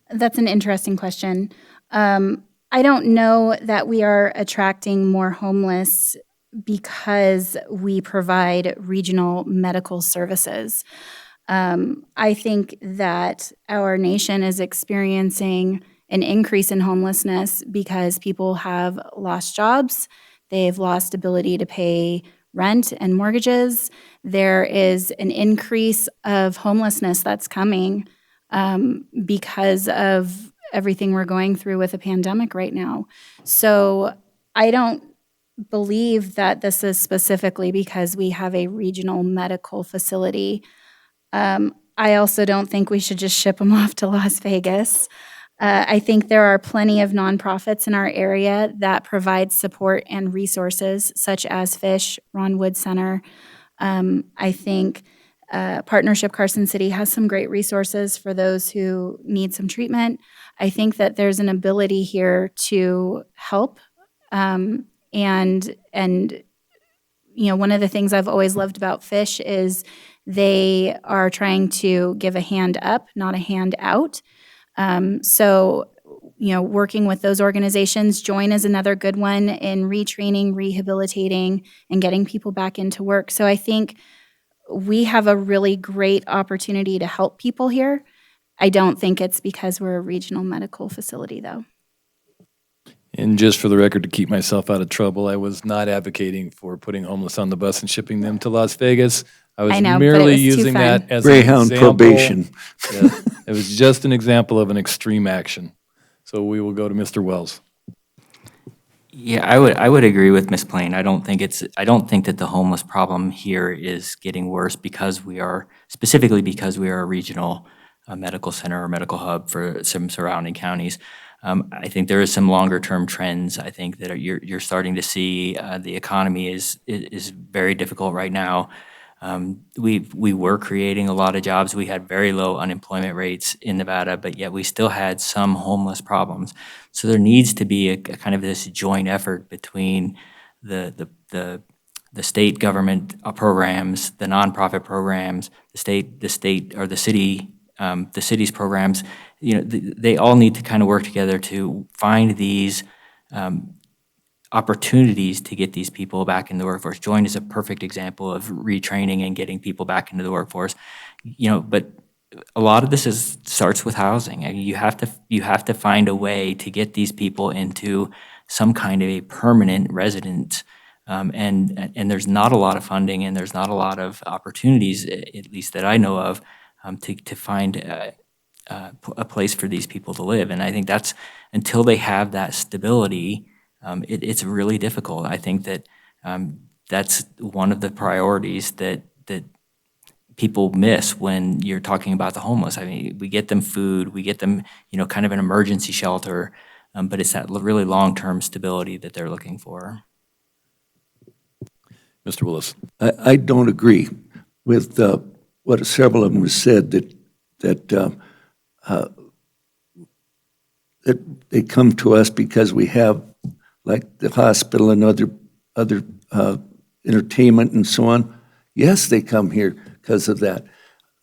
That's an interesting question. I don't know that we are attracting more homeless because we provide regional medical services. I think that our nation is experiencing an increase in homelessness because people have lost jobs, they've lost ability to pay rent and mortgages. There is an increase of homelessness that's coming because of everything we're going through with a pandemic right now. So I don't believe that this is specifically because we have a regional medical facility. I also don't think we should just ship them off to Las Vegas. I think there are plenty of nonprofits in our area that provide support and resources, such as FISH, Ron Wood Center. I think Partnership Carson City has some great resources for those who need some treatment. I think that there's an ability here to help. And you know, one of the things I've always loved about FISH is they are trying to give a hand up, not a hand out. So, you know, working with those organizations, Join is another good one in retraining, rehabilitating, and getting people back into work. So I think we have a really great opportunity to help people here. I don't think it's because we're a regional medical facility, though. And just for the record, to keep myself out of trouble, I was not advocating for putting homeless on the bus and shipping them to Las Vegas. I was I know, but it merely was too using fun. that as an Greyhound example. probation. Yeah, it was just an example of an extreme action. So we will go to Mr. Wells. Yeah, I would agree with Ms. Plain. I don't think that the homeless problem here is getting worse specifically because we are a regional medical center or medical hub for some surrounding counties. I think there is some longer term trends. I think that you're starting to see the economy is very difficult right now. We were creating a lot of jobs. We had very low unemployment rates in Nevada, but yet we still had some homeless problems. So there needs to be a kind of this joint effort between the state government programs, the nonprofit programs, the state or the city's programs. You know, they all need to kind of work together to find these opportunities to get these people back in the workforce. Join is a perfect example of retraining and getting people back into the workforce. You know, but a lot of this starts with housing. I mean, you have to find a way to get these people into some kind of a permanent residence. And there's not a lot of funding and there's not a lot of opportunities, at least that I know of, to find a place for these people to live. And I think that's until they have that stability. It's really difficult. I think that that's one of the priorities that people miss when you're talking about the homeless. I mean, we get them food, we get them, you know, kind of an emergency shelter, but it's that really long-term stability that they're looking for. Mr. Willis. I don't agree with what several of them have said, that they come to us because we have, like the hospital and other entertainment and so on. Yes, they come here because of that.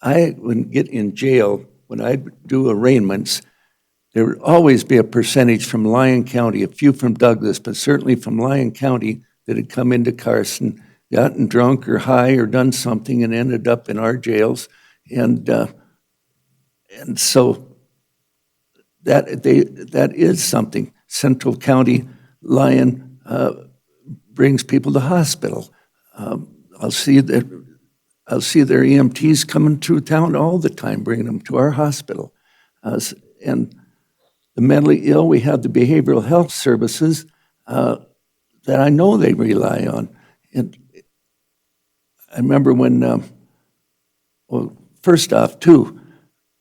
I would get in jail when I do arraignments. There would always be a percentage from Lyon County, a few from Douglas, but certainly from Lyon County that had come into Carson, gotten drunk or high or done something and ended up in our jails. And so that is something. Central County, Lyon brings people to hospital. I'll see that I'll see their EMTs coming through town all the time, bringing them to our hospital. And the mentally ill, we have the behavioral health services that I know they rely on. And I remember when, well, first off, too,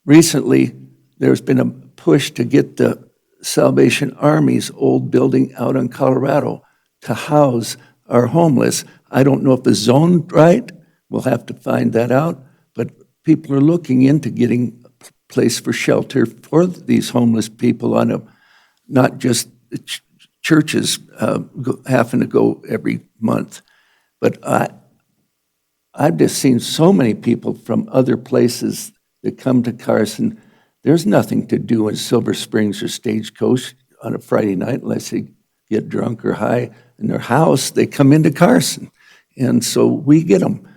recently there's been a push to get the Salvation Army's old building out in Colorado to house our homeless. I don't know if it's zoned right. We'll have to find that out. But people are looking into getting a place for shelter for these homeless people on a, not just churches having to go every month. But I've just seen so many people from other places that come to Carson. There's nothing to do in Silver Springs or Stagecoach on a Friday night unless they get drunk or high in their house. They come into Carson. And so we get them.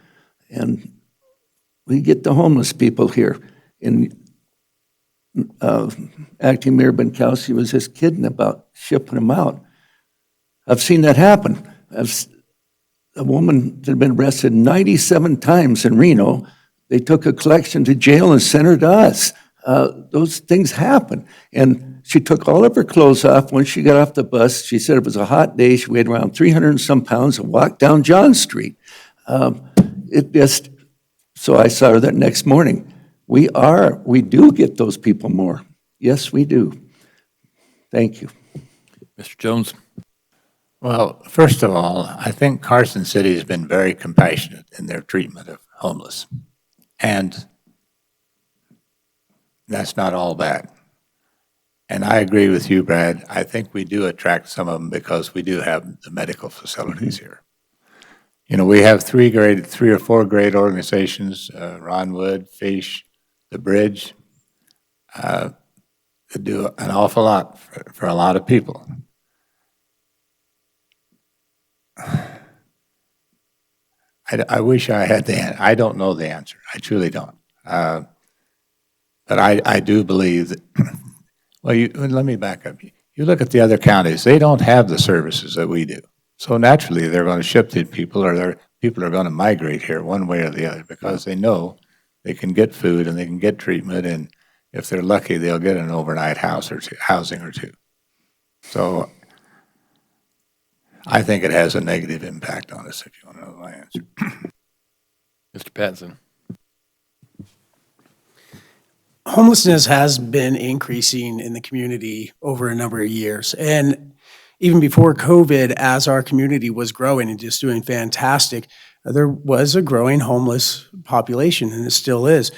And we get the homeless people here. And Acting Mayor Bonkowski was just kidding about shipping them out. I've seen that happen. A woman that had been arrested 97 times in Reno, they took a collection to jail and sent her to us. Those things happen. And she took all of her clothes off when she got off the bus. She said it was a hot day. She weighed around 300 and some pounds and walked down John Street. So I saw her that next morning. We do get those people more. Yes, we do. Thank you. Mr. Jones? Well, first of all, I think Carson City has been very compassionate in their treatment of homeless. And that's not all bad. And I agree with you, Brad. I think we do attract some of them because we do have the medical facilities here. You know, we have three or four great organizations, Ron Wood, Fish, The Bridge, that do an awful lot for a lot of people. I wish I had the answer. I don't know the answer. I truly don't. But I do believe that, well, let me back up. You look at the other counties, they don't have the services that we do. So naturally, they're going to ship these people, or people are going to migrate here one way or the other because they know they can get food and they can get treatment, and if they're lucky, they'll get an overnight housing or two. So I think it has a negative impact on us, if you want to know my answer. Mr. Pattinson? Homelessness has been increasing in the community over a number of years. And even before COVID, as our community was growing and just doing fantastic, there was a growing homeless population, and it still is.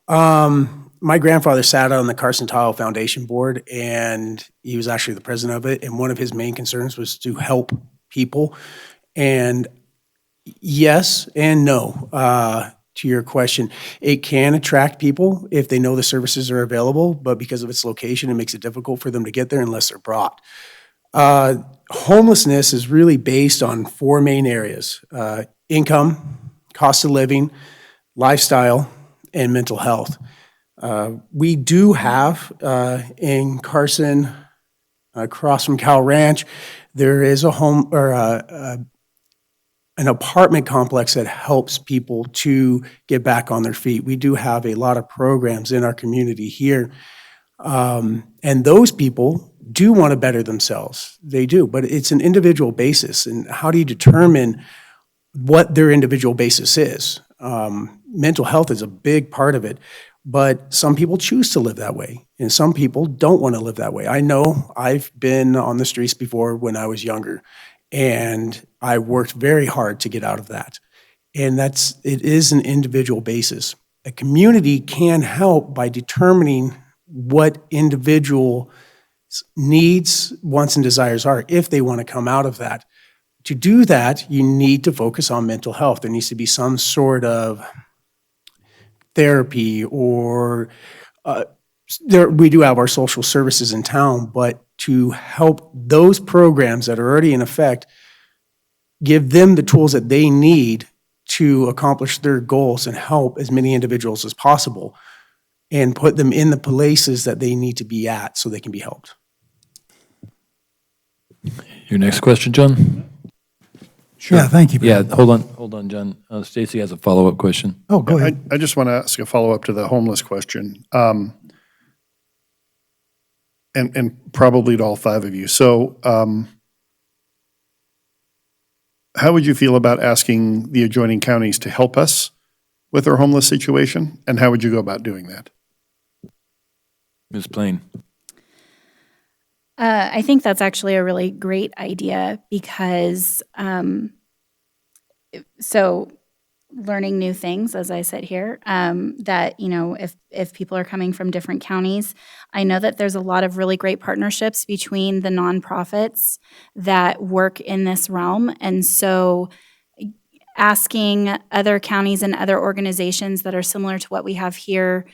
My grandfather sat on the Carson Tile Foundation board, and he was actually the president of it. And one of his main concerns was to help people. And yes and no to your question. It can attract people if they know the services are available, but because of its location, it makes it difficult for them to get there unless they're brought. Homelessness is really based on four main areas: income, cost of living, lifestyle, and mental health. We do have in Carson, across from Cal Ranch, there is a home or an apartment complex that helps people to get back on their feet. We do have a lot of programs in our community here. And those people do want to better themselves. They do, but it's an individual basis. And how do you determine what their individual basis is? Mental health is a big part of it, but some people choose to live that way, and some people don't want to live that way. I know I've been on the streets before when I was younger, and I worked very hard to get out of that. And it is an individual basis. A community can help by determining what individual needs, wants, and desires are if they want to come out of that. To do that, you need to focus on mental health. There needs to be some sort of therapy, or we do have our social services in town, but to help those programs that are already in effect, give them the tools that they need to accomplish their goals and help as many individuals as possible, and put them in the places that they need to be at so they can be helped. Your next question, John? Yeah, thank you. Yeah, Brad. hold on, John. Stacy has a follow-up question. Oh, go ahead. I just want to ask a follow-up to the homeless question. And probably to all five of you. So, how would you feel about asking the adjoining counties to help us with our homeless situation? And how would you go about doing that? Ms. Plain. I think that's actually a really great idea because, so learning new things, as I said here, that, if people are coming from different counties, I know that there's a lot of really great partnerships between the nonprofits that work in this realm. And so asking other counties and other organizations that are similar to what we have here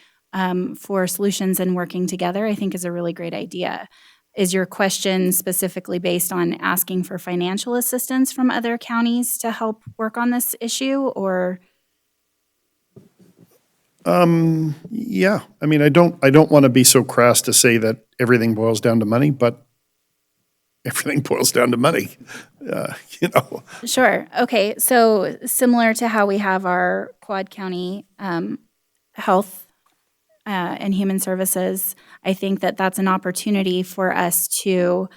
for solutions and working together, I think is a really great idea. Is your question specifically based on asking for financial assistance from other counties to help work on this issue, or? Yeah, I mean, I don't want to be so crass to say that everything boils down to money, but everything boils down to money, Sure. Okay. So similar to how we have our Quad County Health and Human Services, I think that that's an opportunity for us to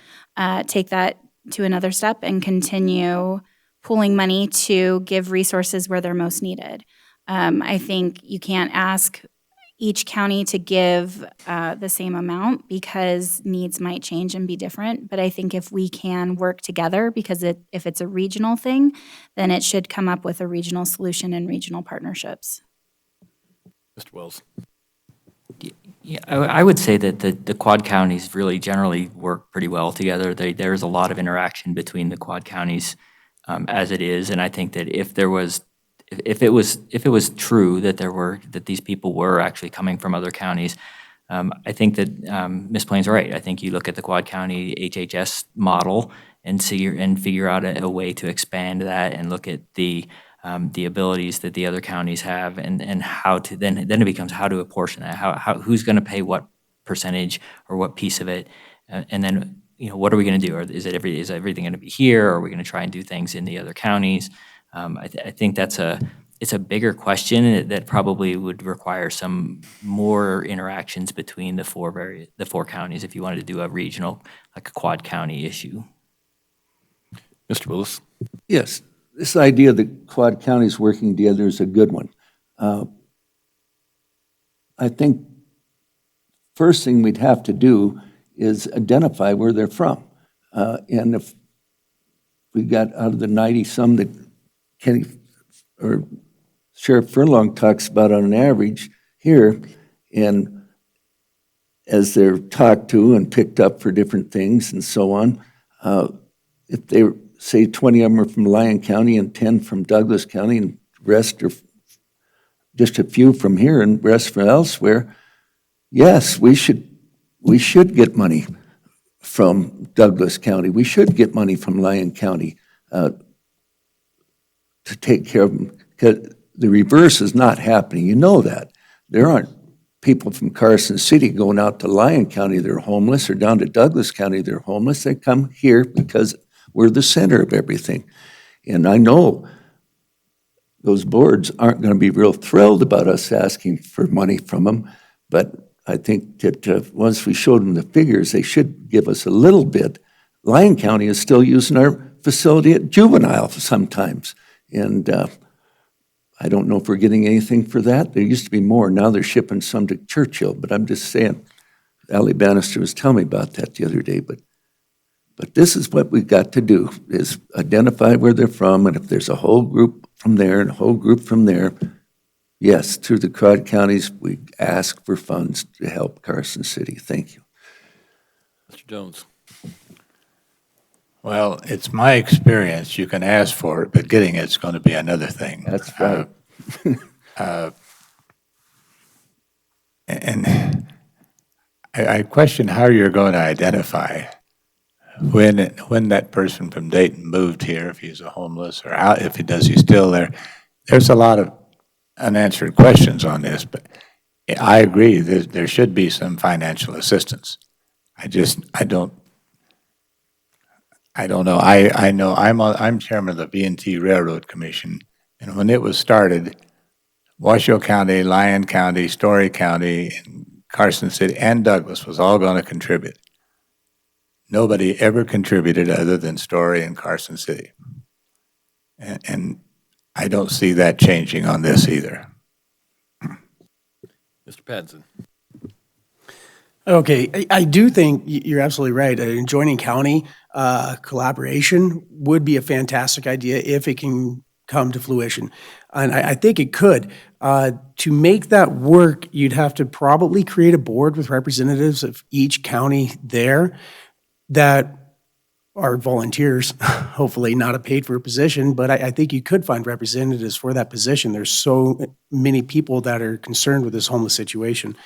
take that to another step and continue pooling money to give resources where they're most needed. I think you can't ask each county to give the same amount because needs might change and be different. But I think if we can work together, because if it's a regional thing, then it should come up with a regional solution and regional partnerships. Mr. Wells. Yeah, I would say that the quad counties really generally work pretty well together. There's a lot of interaction between the quad counties as it is, and I think that if it was true that these people were actually coming from other counties, I think that Ms. Plain's right. I think you look at the Quad County HHS model and figure out a way to expand that and look at the abilities that the other counties have and how to then it becomes how to apportion that, who's going to pay what percentage or what piece of it, and then what are we going to do? Or is everything going to be here? Or are we going to try and do things in the other counties? I think it's a bigger question that probably would require some more interactions between the four counties if you wanted to do a regional, like a quad county issue. Mr. Willis. Yes, this idea that quad counties working together is a good one. I think first thing we'd have to do is identify where they're from. And if we got out of the 90-some that Kenny or Sheriff Furlong talks about on an average here, and as they're talked to and picked up for different things and so on, if they say 20 of them are from Lyon County and 10 from Douglas County and the rest are just a few from here and the rest from elsewhere, yes, we should get money from Douglas County. We should get money from Lyon County to take care of them, because the reverse is not happening. You know that. There aren't people from Carson City going out to Lyon County, they're homeless, or down to Douglas County, they're homeless. They come here because we're the center of everything. And I know those boards aren't going to be real thrilled about us asking for money from them, but I think that once we showed them the figures, they should give us a little bit. Lyon County is still using our facility at juvenile sometimes, and I don't know if we're getting anything for that. There used to be more. Now they're shipping some to Churchill, but I'm just saying, Allie Bannister was telling me about that the other day, but this is what we've got to do, is identify where they're from, and if there's a whole group from there and a whole group from there, yes, through the quad counties, we ask for funds to help Carson City. Thank you. Mr. Jones. Well, it's my experience, you can ask for it, but getting it's going to be another thing. That's right. And I question how you're going to identify when that person from Dayton moved here, if he's a homeless, or out, if he's still there. There's a lot of unanswered questions on this, but I agree that there should be some financial assistance. I don't know. I know I'm chairman of the B&T Railroad Commission, and when it was started, Washoe County, Lyon County, Story County, Carson City, and Douglas was all going to contribute. Nobody ever contributed other than Story and Carson City. And I don't see that changing on this either. Mr. Pattinson. Okay, I do think you're absolutely right. In joining county collaboration would be a fantastic idea if it can come to fruition. And I think it could. To make that work, you'd have to probably create a board with representatives of each county there that are volunteers, hopefully not a paid-for position, but I think you could find representatives for that position. There's so many people that are concerned with this homeless situation.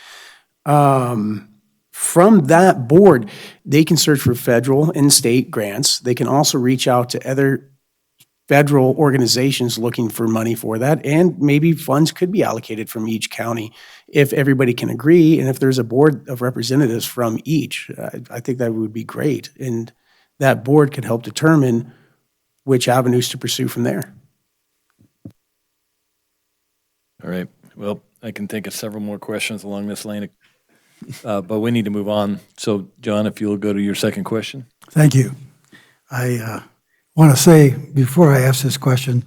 From that board, they can search for federal and state grants. They can also reach out to other federal organizations looking for money for that, and maybe funds could be allocated from each county if everybody can agree, and if there's a board of representatives from each. I think that would be great, and that board could help determine which avenues to pursue from there. All right. Well, I can think of several more questions along this lane, but we need to move on. So, John, if you'll go to your second question. Thank you. I want to say, before I ask this question,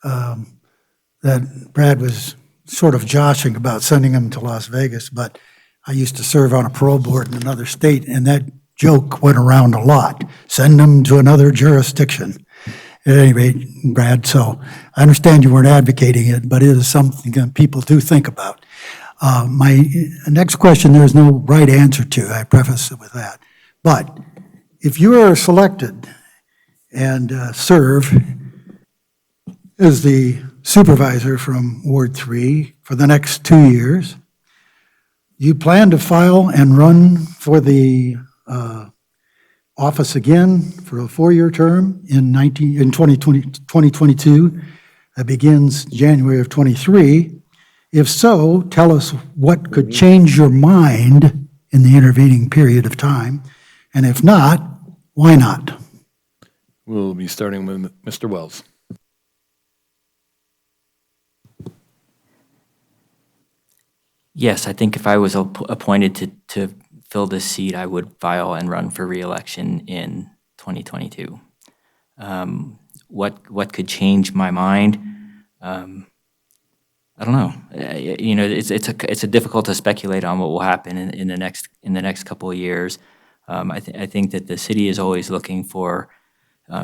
that Brad was sort of joshing about sending him to Las Vegas, but I used to serve on a parole board in another state, and that joke went around a lot. Send them to another jurisdiction. At any rate, Brad, so I understand you weren't advocating it, but it is something that people do think about. My next question, there's no right answer to. I preface it with that. But if you are selected and serve as the supervisor from Ward 3 for the next 2 years, you plan to file and run for the office again for a 4-year term in 2022 that begins January of 23. If so, tell us what could change your mind in the intervening period of time, and if not, why not? We'll be starting with Mr. Wells. Yes, I think if I was appointed to fill this seat, I would file and run for reelection in 2022. What could change my mind? I don't know. It's a difficult to speculate on what will happen in the next couple of years. I think that the city is always looking for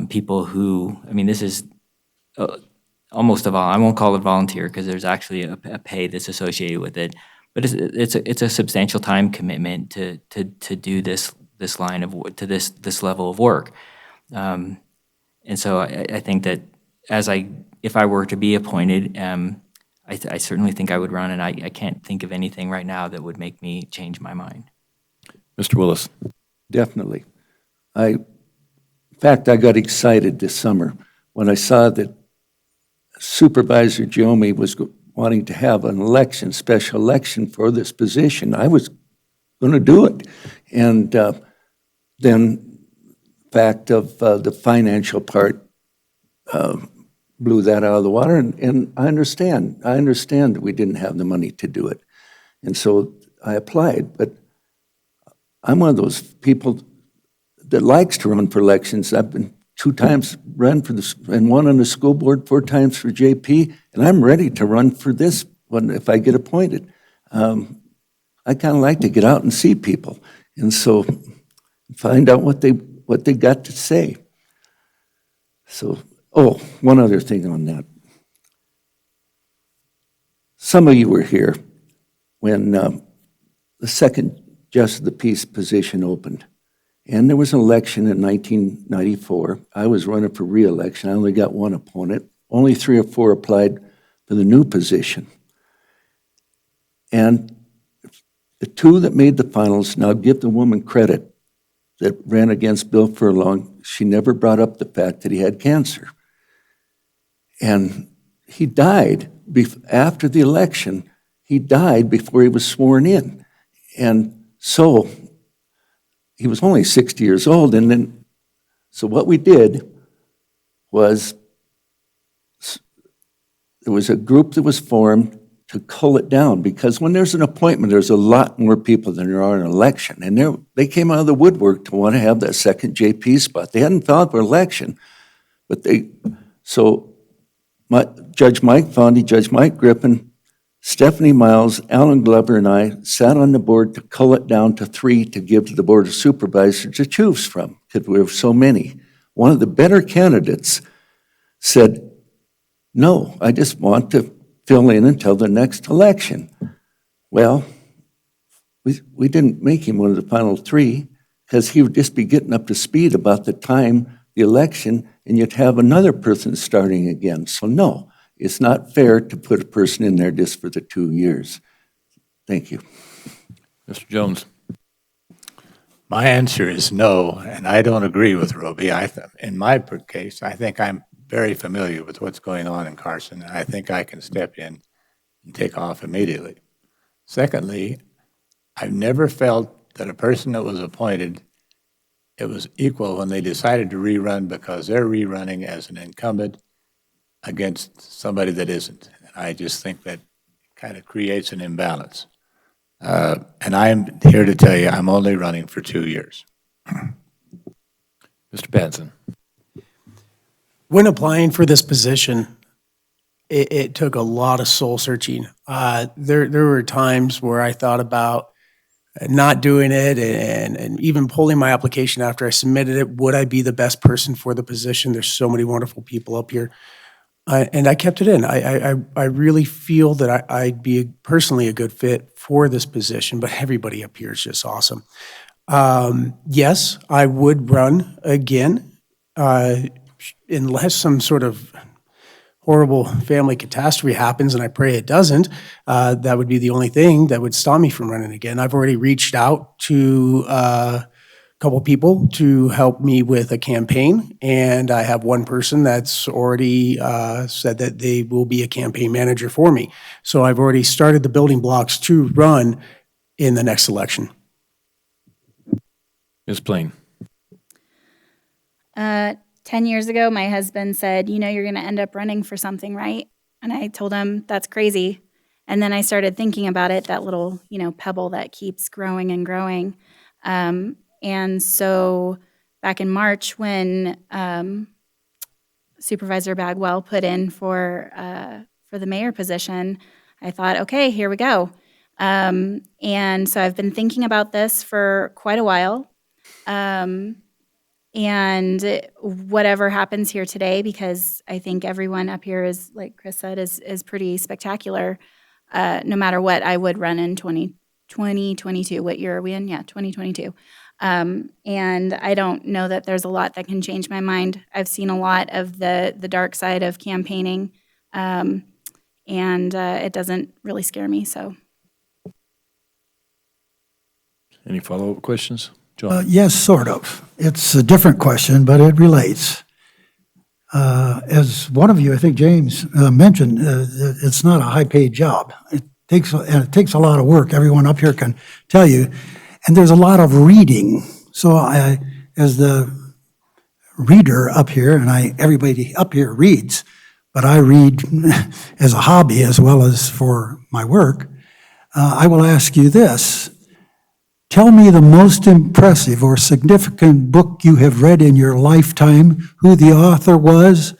people who. I mean, this is almost of all. I won't call it volunteer because there's actually a pay that's associated with it. But it's a substantial time commitment to do this line of to this level of work, and so I think that if I were to be appointed, I certainly think I would run, and I can't think of anything right now that would make me change my mind. Mr. Willis. Definitely. In fact, I got excited this summer when I saw that Supervisor Jomey was wanting to have an election, special election for this position. I was going to do it. And then fact of the financial part blew that out of the water. And I understand that we didn't have the money to do it. And so I applied. But I'm one of those people that likes to run for elections. I've been 2 times run for this and 1 on the school board, 4 times for JP, and I'm ready to run for this one if I get appointed. I kind of like to get out and see people, and so find out what they got to say. So, one other thing on that. Some of you were here when the second Justice of the Peace position opened. And there was an election in 1994. I was running for re-election. I only got 1 opponent. Only 3 or 4 applied for the new position. And the 2 that made the finals, now give the woman credit, that ran against Bill Furlong. She never brought up the fact that he had cancer. And he died after the election. He died before he was sworn in. And so he was only 60 years old, and then So what we did was, there was a group that was formed to cull it down, because when there's an appointment, there's a lot more people than there are in an election. And they came out of the woodwork to want to have that second JP spot. They hadn't filed for election, but Judge Mike Fondy, Judge Mike Griffin, Stephanie Miles, Alan Glover, and I sat on the board to cull it down to 3 to give to the Board of Supervisors to choose from, because we have so many. One of the better candidates said, no, I just want to fill in until the next election. Well, we didn't make him one of the final 3, because he would just be getting up to speed about the time, the election, and you'd have another person starting again. So no, it's not fair to put a person in there just for the 2 years. Thank you. Mr. Jones? My answer is no, and I don't agree with Roby. In my case, I think I'm very familiar with what's going on in Carson, and I think I can step in and take off immediately. Secondly, I've never felt that a person that was appointed, it was equal when they decided to rerun, because they're rerunning as an incumbent against somebody that isn't. And I just think that kind of creates an imbalance. And I'm here to tell you, I'm only running for 2 years. Mr. Patson? When applying for this position, it took a lot of soul searching. There were times where I thought about not doing it and even pulling my application after I submitted it. Would I be the best person for the position? There's so many wonderful people up here. And I kept it in. I really feel that I'd be personally a good fit for this position, but everybody up here is just awesome. Yes, I would run again, unless some sort of horrible family catastrophe happens, and I pray it doesn't. That would be the only thing that would stop me from running again. I've already reached out to a couple people to help me with a campaign, and I have one person that's already said that they will be a campaign manager for me. So I've already started the building blocks to run in the next election. Ms. Plain? 10 years ago, my husband said, you know, you're going to end up running for something, right? And I told him, that's crazy. And then I started thinking about it, that little, pebble that keeps growing and growing. And so back in March, when Supervisor Bagwell put in for the mayor position, I thought, okay, here we go. And so I've been thinking about this for quite a while. And whatever happens here today, because I think everyone up here is, like Chris said, is pretty spectacular. No matter what, I would run in 2022. What year are we in? Yeah, 2022. And I don't know that there's a lot that can change my mind. I've seen a lot of the dark side of campaigning, and it doesn't really scare me. So, Any follow-up questions? John? Yes, sort of. It's a different question, but it relates. As one of you, I think James, mentioned, it's not a high-paid job. It takes a lot of work. Everyone up here can tell you. And there's a lot of reading. So as the reader up here, and everybody up here reads, but I read as a hobby as well as for my work, I will ask you this. Tell me the most impressive or significant book you have read in your lifetime, who the author was,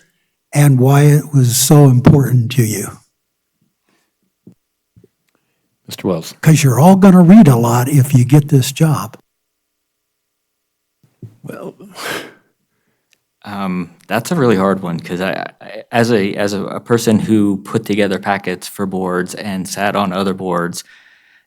and why it was so important to you. Mr. Wells? Because you're all going to read a lot if you get this job. Well, That's a really hard one, because as a person who put together packets for boards and sat on other boards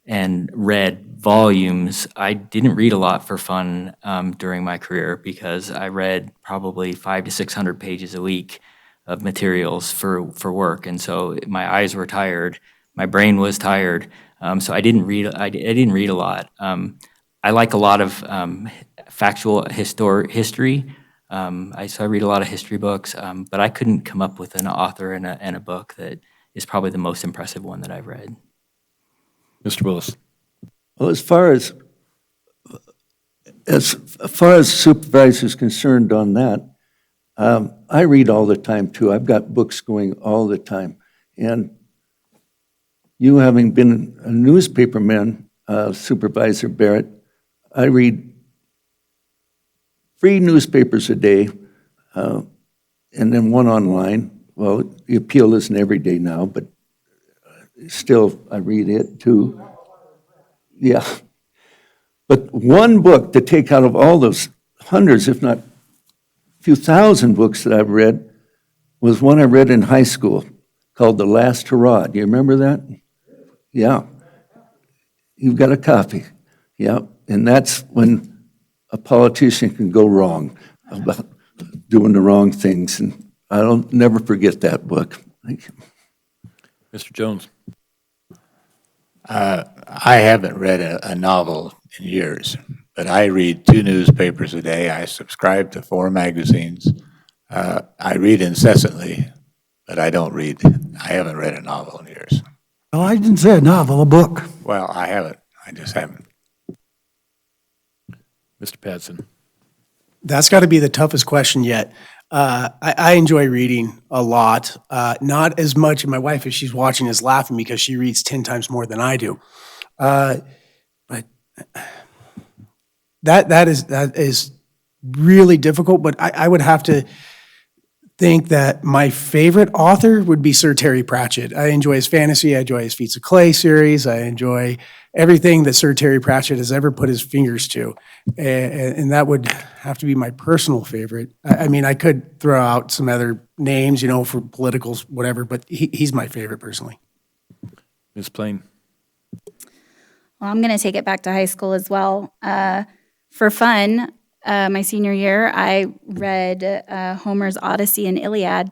and read volumes, I didn't read a lot for fun during my career, because I read probably 500 to 600 pages a week of materials for work, and so my eyes were tired, my brain was tired, so I didn't read. I didn't read a lot. I like a lot of factual history. So I read a lot of history books, but I couldn't come up with an author and a book that is probably the most impressive one that I've read. Mr. Willis? well, as far as as far as supervisors concerned on that, I read all the time too. I've got books going all the time. And you having been a newspaperman, Supervisor Barrett, I read 3 newspapers a day, and then 1 online. Well, the Appeal isn't every day now, but still, I read it too. Yeah. But 1 book to take out of all those hundreds, if not a few thousand books that I've read, was one I read in high school called The Last Hurrah. Do you remember that? Yeah. You've got a copy. Yeah. And that's when a politician can go wrong about doing the wrong things. And I'll never forget that book. Thank you. Mr. Jones? I haven't read a novel in years, but I read 2 newspapers a day. I subscribe to 4 magazines. I read incessantly, but I haven't read a novel in years. Well, I didn't say a novel, a book. Well, I haven't. I just haven't. Mr. Patson? That's got to be the toughest question yet. I enjoy reading a lot, not as much. And my wife, if she's watching, is laughing because she reads 10 times more than I do. But that is really difficult. But I would have to think that my favorite author would be Sir Terry Pratchett. I enjoy his fantasy. I enjoy his Feats of Clay series. I enjoy everything that Sir Terry Pratchett has ever put his fingers to. And that would have to be my personal favorite. I mean, I could throw out some other names, for politicals, whatever, but he's my favorite personally. Ms. Plain? Well, I'm going to take it back to high school as well. For fun, my senior year, I read Homer's Odyssey and Iliad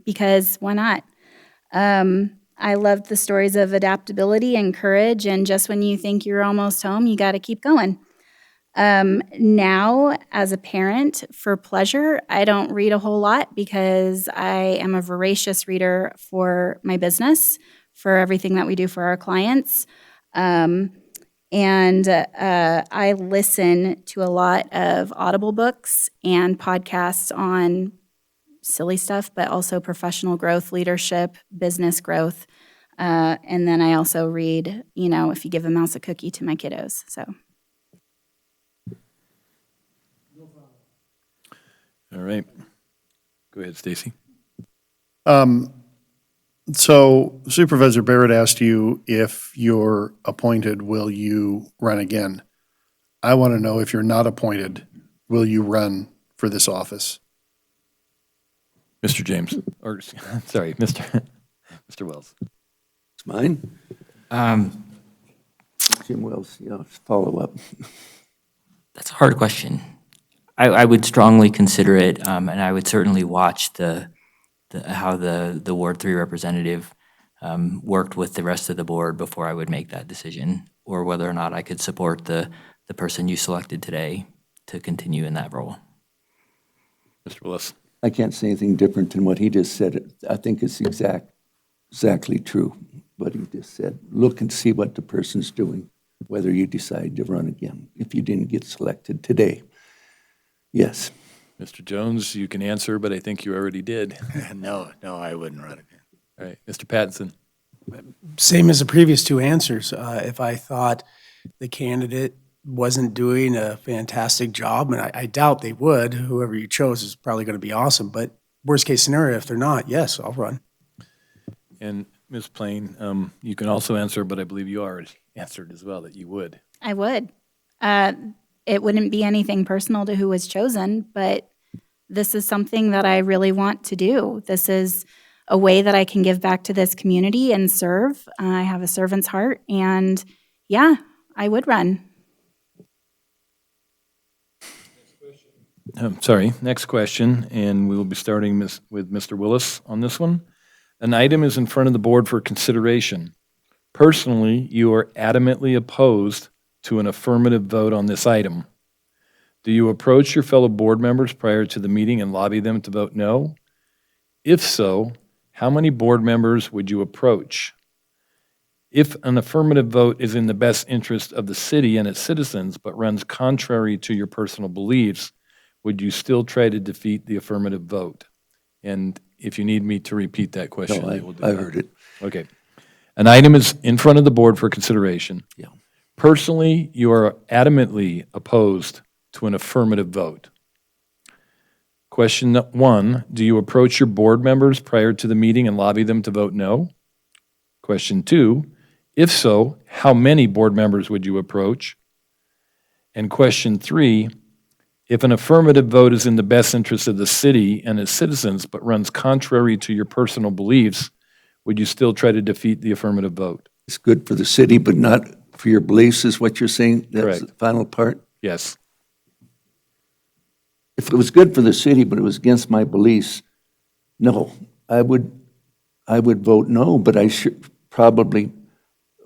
because why not? I loved the stories of adaptability and courage, and just when you think you're almost home, you got to keep going. Now, as a parent, for pleasure, I don't read a whole lot because I am a voracious reader for my business, for everything that we do for our clients. And I listen to a lot of Audible books and podcasts on silly stuff, but also professional growth, leadership, business growth. And then I also read, if you give a mouse a cookie to my kiddos. So. All right. Go ahead, Stacy. So Supervisor Barrett asked you, if you're appointed, will you run again? I want to know, if you're not appointed, will you run for this office? Mr. James, or, sorry, Mr. Wells. It's mine. Jim Wells, follow up. That's a hard question. I would strongly consider it, and I would certainly watch how the Ward 3 representative worked with the rest of the board before I would make that decision, or whether or not I could support the person you selected today to continue in that role. Mr. Willis. I can't say anything different than what he just said. I think it's exactly true, what he just said. Look and see what the person's doing, whether you decide to run again, if you didn't get selected today. Yes. Mr. Jones, you can answer, but I think you already did. No, I wouldn't run again. All right, Mr. Pattinson. Same as the previous 2 answers. If I thought the candidate wasn't doing a fantastic job, and I doubt they would, whoever you chose is probably going to be awesome, but worst case scenario, if they're not, yes, I'll run. And Ms. Plain, you can also answer, but I believe you already answered as well that you would. I would. It wouldn't be anything personal to who was chosen, but this is something that I really want to do. This is a way that I can give back to this community and serve. I have a servant's heart, and yeah, I would run. Sorry, next question, and we will be starting with Mr. Willis on this one. An item is in front of the board for consideration. Personally, you are adamantly opposed to an affirmative vote on this item. Do you approach your fellow board members prior to the meeting and lobby them to vote no? If so, how many board members would you approach? If an affirmative vote is in the best interest of the city and its citizens, but runs contrary to your personal beliefs, would you still try to defeat the affirmative vote? And if you need me to repeat that question, I will do I that. heard it. Okay. An item is in front of the board for consideration. Yeah. Personally, you are adamantly opposed to an affirmative vote. Question 1, do you approach your board members prior to the meeting and lobby them to vote no? Question 2, if so, how many board members would you approach? And question 3, if an affirmative vote is in the best interest of the city and its citizens but runs contrary to your personal beliefs, would you still try to defeat the affirmative vote? It's good for the city, but not for your beliefs, is what you're saying? That's Correct. the final part? Yes. If it was good for the city, but it was against my beliefs, no. I would vote no, but I probably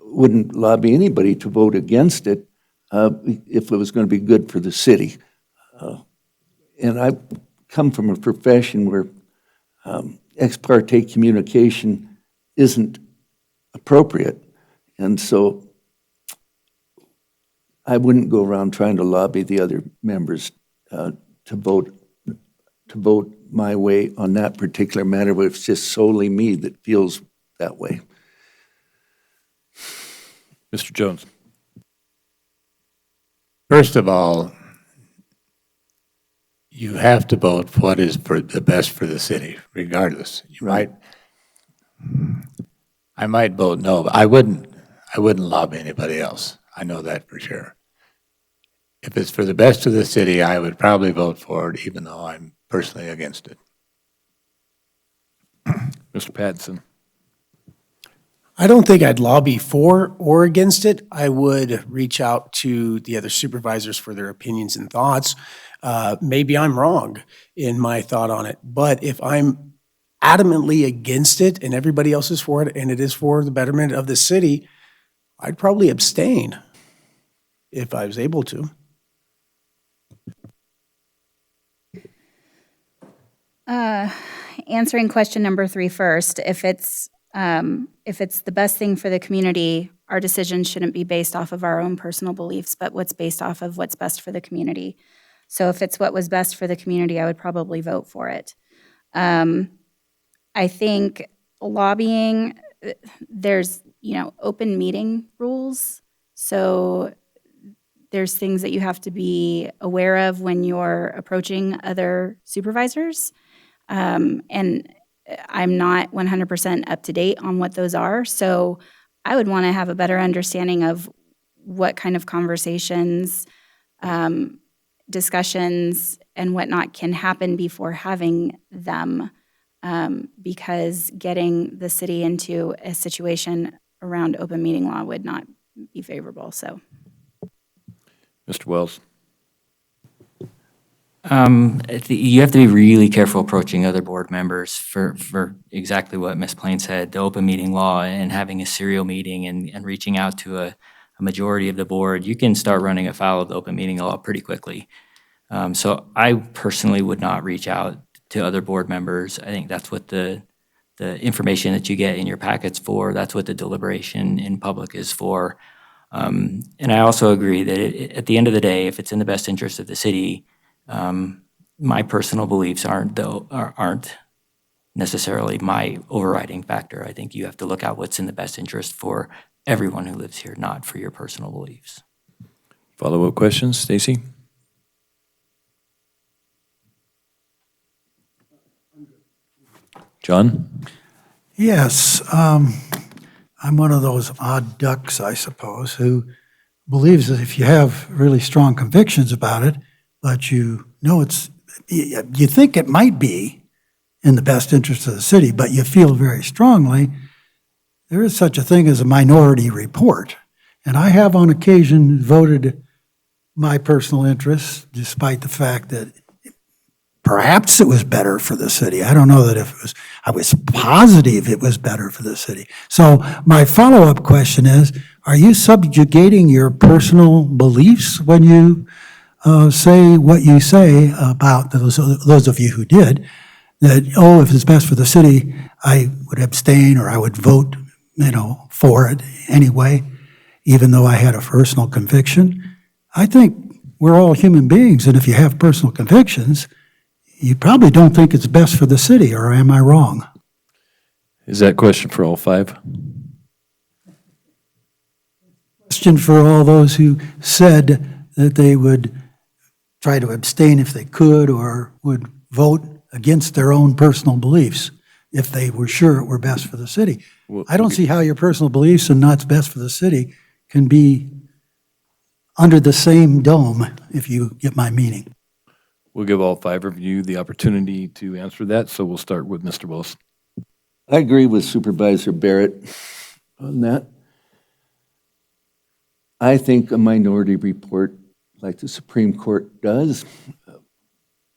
wouldn't lobby anybody to vote against it if it was going to be good for the city. And I come from a profession where ex parte communication isn't appropriate. And so I wouldn't go around trying to lobby the other members to vote my way on that particular matter, but it's just solely me that feels that way. Mr. Jones. First of all, you have to vote for what is for the best for the city, regardless. I might vote no, but I wouldn't lobby anybody else. I know that for sure. If it's for the best of the city, I would probably vote for it, even though I'm personally against it. Mr. Pattinson. I don't think I'd lobby for or against it. I would reach out to the other supervisors for their opinions and thoughts. Maybe I'm wrong in my thought on it, but if I'm adamantly against it and everybody else is for it and it is for the betterment of the city, I'd probably abstain if I was able to. Answering question number 3 first, if it's the best thing for the community, our decisions shouldn't be based off of our own personal beliefs, but what's based off of what's best for the community. So if it's what was best for the community, I would probably vote for it. I think lobbying, there's, open meeting rules. So there's things that you have to be aware of when you're approaching other supervisors. And I'm not 100% up to date on what those are. So I would want to have a better understanding of what kind of conversations, discussions, and whatnot can happen before having them, because getting the city into a situation around open meeting law would not be favorable. So, Mr. Wells. You have to be really careful approaching other board members for exactly what Ms. Plain said, the open meeting law and having a serial meeting and reaching out to a majority of the board. You can start running afoul of the open meeting law pretty quickly. So I personally would not reach out to other board members. I think that's what the information that you get in your packets for. That's what the deliberation in public is for. And I also agree that at the end of the day, if it's in the best interest of the city, my personal beliefs aren't necessarily my overriding factor. I think you have to look at what's in the best interest for everyone who lives here, not for your personal beliefs. Follow-up questions, Stacy? John? Yes, I'm one of those odd ducks, I suppose, who believes that if you have really strong convictions about it, but you think it might be in the best interest of the city, but you feel very strongly, there is such a thing as a minority report. And I have on occasion voted my personal interests, despite the fact that perhaps it was better for the city. I don't know that I was positive it was better for the city. So my follow-up question is, are you subjugating your personal beliefs when you say what you say about those of you who did, that, if it's best for the city, I would abstain or I would vote, for it anyway, even though I had a personal conviction. I think we're all human beings, and if you have personal convictions, you probably don't think it's best for the city, or am I wrong? Is that question for all five? Question for all those who said that they would try to abstain if they could, or would vote against their own personal beliefs if they were sure it were best for the city. I don't see how your personal beliefs and what's best for the city can be under the same dome, if you get my meaning. We'll give all five of you the opportunity to answer that, so we'll start with Mr. Willis. I agree with Supervisor Barrett on that. I think a minority report, like the Supreme Court does,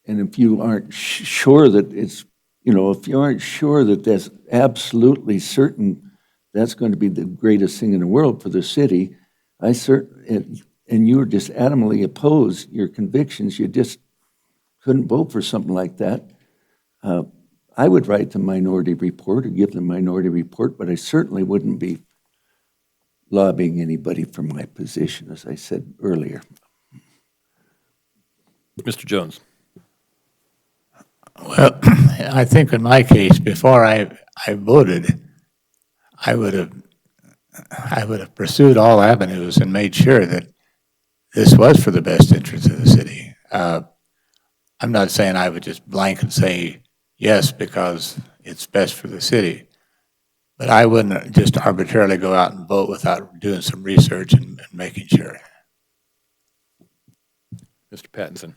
and if you aren't sure that it's, if you aren't sure that that's absolutely certain, that's going to be the greatest thing in the world for the city, and you were just adamantly opposed your convictions, you just couldn't vote for something like that. I would write the minority report or give the minority report, but I certainly wouldn't be lobbying anybody from my position, as I said earlier. Mr. Jones. Well, I think in my case, before I voted, I would have pursued all avenues and made sure that this was for the best interest of the city. I'm not saying I would just blanket say yes because it's best for the city, but I wouldn't just arbitrarily go out and vote without doing some research and making sure. Mr. Pattinson.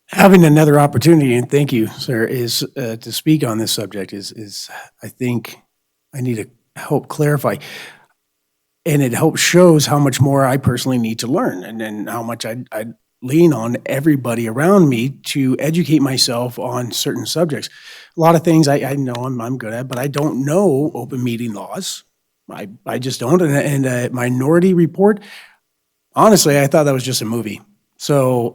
Having another opportunity, and thank you, sir, is to speak on this subject is I think I need to help clarify. And it helps shows how much more I personally need to learn, and how much I lean on everybody around me to educate myself on certain subjects. A lot of things I know I'm good at, but I don't know open meeting laws. I just don't. And a minority report, honestly, I thought that was just a movie. So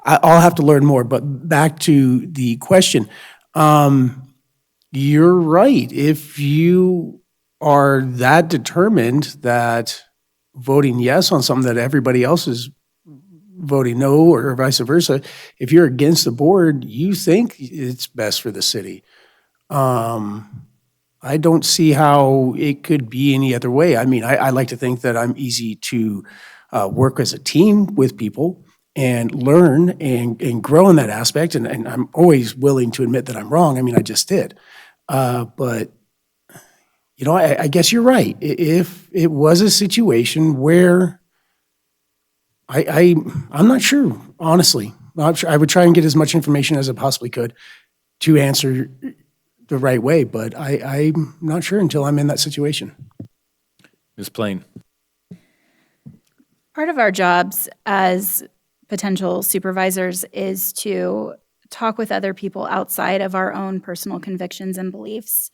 I'll have to learn more. But back to the question, you're right. If you are that determined that voting yes on something that everybody else is voting no, or vice versa, if you're against the board, you think it's best for the city. I don't see how it could be any other way. I mean, I like to think that I'm easy to work as a team with people and learn and grow in that aspect, and I'm always willing to admit that I'm wrong. I mean, I just did. But I guess you're right. If it was a situation where I'm not sure, honestly. Not sure. I would try and get as much information as I possibly could to answer the right way, but I'm not sure until I'm in that situation. Ms. Plain. Part of our jobs as potential supervisors is to talk with other people outside of our own personal convictions and beliefs.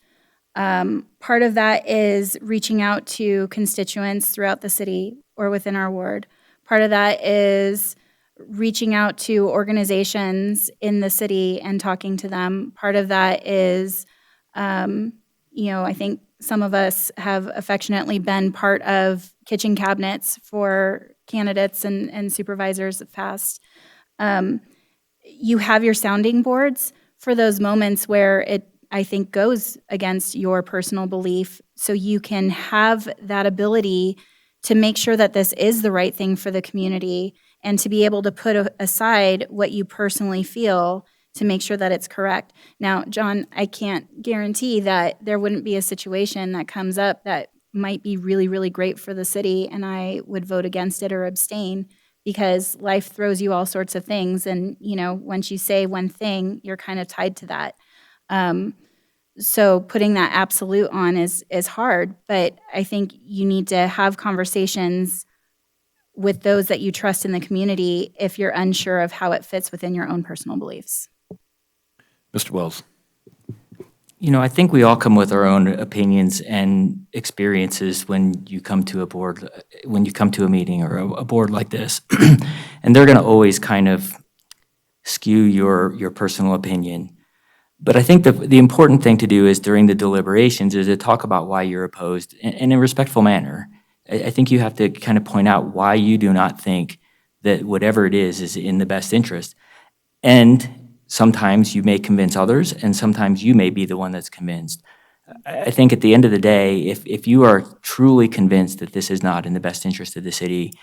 Part of that is reaching out to constituents throughout the city or within our ward. Part of that is reaching out to organizations in the city and talking to them. Part of that is, I think some of us have affectionately been part of kitchen cabinets for candidates and supervisors past. You have your sounding boards for those moments where it, I think, goes against your personal belief, so you can have that ability to make sure that this is the right thing for the community and to be able to put aside what you personally feel to make sure that it's correct. Now, John, I can't guarantee that there wouldn't be a situation that comes up that might be really, really great for the city, and I would vote against it or abstain, because life throws you all sorts of things. And, once you say one thing, you're kind of tied to that. So putting that absolute on is hard, but I think you need to have conversations with those that you trust in the community if you're unsure of how it fits within your own personal beliefs. Mr. Wells. I think we all come with our own opinions and experiences when you come to a board, when you come to a meeting or a board like this, and they're going to always kind of skew your personal opinion. But I think the important thing to do is during the deliberations is to talk about why you're opposed in a respectful manner. I think you have to kind of point out why you do not think that whatever it is in the best interest. And sometimes you may convince others, and sometimes you may be the one that's convinced. I think at the end of the day, if you are truly convinced that this is not in the best interest of the city,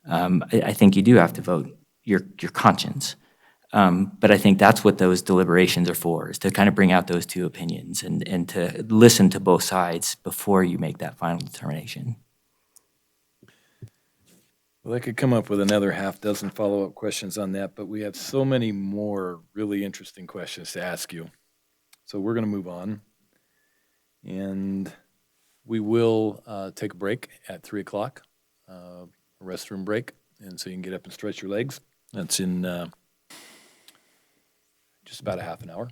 I think you do have to vote your conscience. But I think that's what those deliberations are for, is to kind of bring out those two opinions and to listen to both sides before you make that final determination. Well, I could come up with another half dozen follow-up questions on that, but we have so many more really interesting questions to ask you. So we're going to move on. And we will take a break at 3 o'clock, a restroom break, and so you can get up and stretch your legs. That's in just about a half an hour.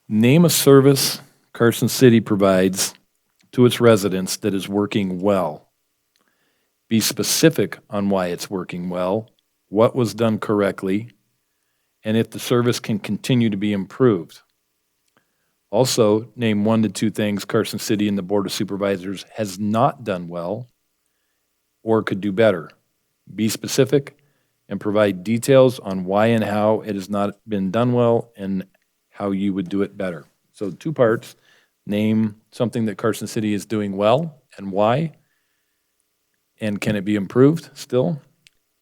Name a service Carson City provides to its residents that is working well. Be specific on why it's working well, what was done correctly, and if the service can continue to be improved. Also, name 1 to 2 things Carson City and the Board of Supervisors has not done well or could do better. Be specific and provide details on why and how it has not been done well and how you would do it better. So 2 parts. Name something that Carson City is doing well and why, and can it be improved still?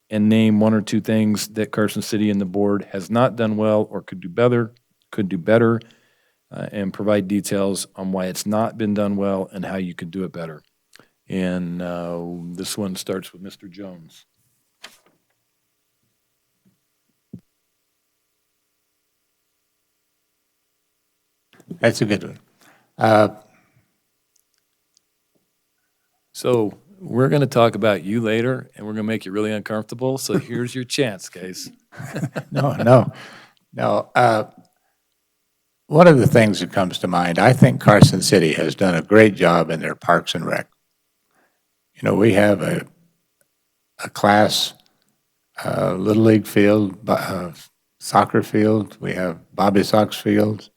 And name 1 or 2 things that Carson City and the board has not done well or could do better, and provide details on why it's not been done well and how you could do it better. And this one starts with Mr. Jones. That's a good one. So we're going to talk about you later, and we're going to make you really uncomfortable. So here's your chance, guys. No. One of the things that comes to mind, I think Carson City has done a great job in their Parks and Rec. You know, we have a class Little League field, soccer field. We have Bobby Sox fields.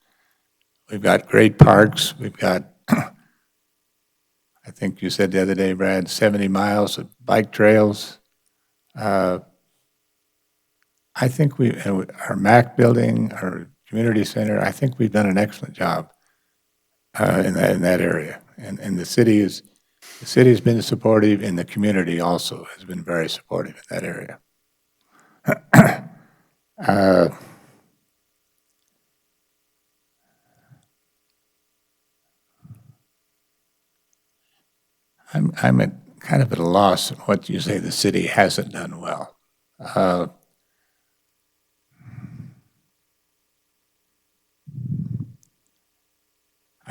We've got great parks. We've got, I think you said the other day, Brad, 70 miles of bike trails. I think our MAC building, our community center, I think we've done an excellent job in that area. And the city's been supportive, and the community also has been very supportive in that area. I'm kind of at a loss at what you say the city hasn't done well. I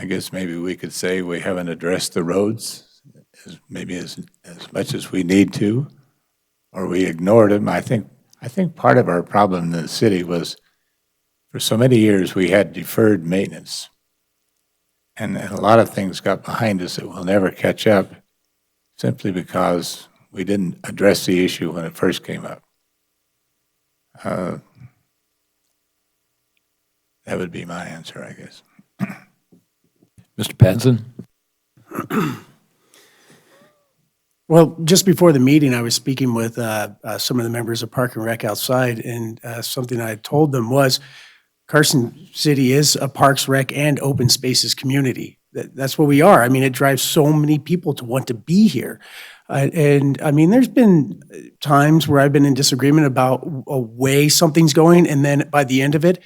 guess maybe we could say we haven't addressed the roads as much as we need to, or we ignored them. I think part of our problem in the city was for so many years we had deferred maintenance. And a lot of things got behind us that will never catch up simply because we didn't address the issue when it first came up. That would be my answer, I guess. Mr. Pattinson? Well, just before the meeting, I was speaking with some of the members of Park and Rec outside, and something I told them was Carson City is a Parks, Rec, and open spaces community. That's what we are. I mean, it drives so many people to want to be here. And I mean, there's been times where I've been in disagreement about a way something's going, and then by the end of it,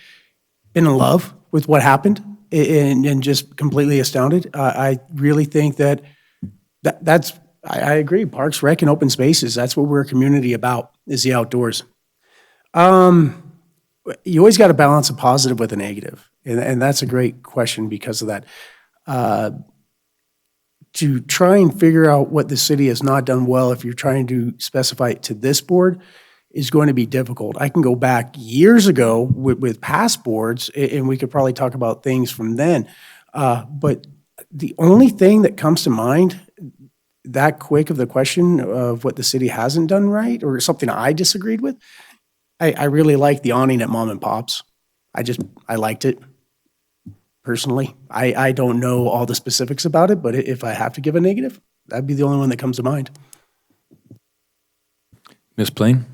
been in love with what happened and just completely astounded. I really think that's I agree. Parks, Rec, and open spaces, that's what we're a community about, is the outdoors. You always got to balance a positive with a negative. And that's a great question because of that. To try and figure out what the city has not done well, if you're trying to specify it to this board, is going to be difficult. I can go back years ago with past boards, and we could probably talk about things from then. But the only thing that comes to mind that quick of the question of what the city hasn't done right, or something I disagreed with, I really like the awning at Mom and Pop's. I liked it personally. I don't know all the specifics about it, but if I have to give a negative, that'd be the only one that comes to mind. Ms. Plain?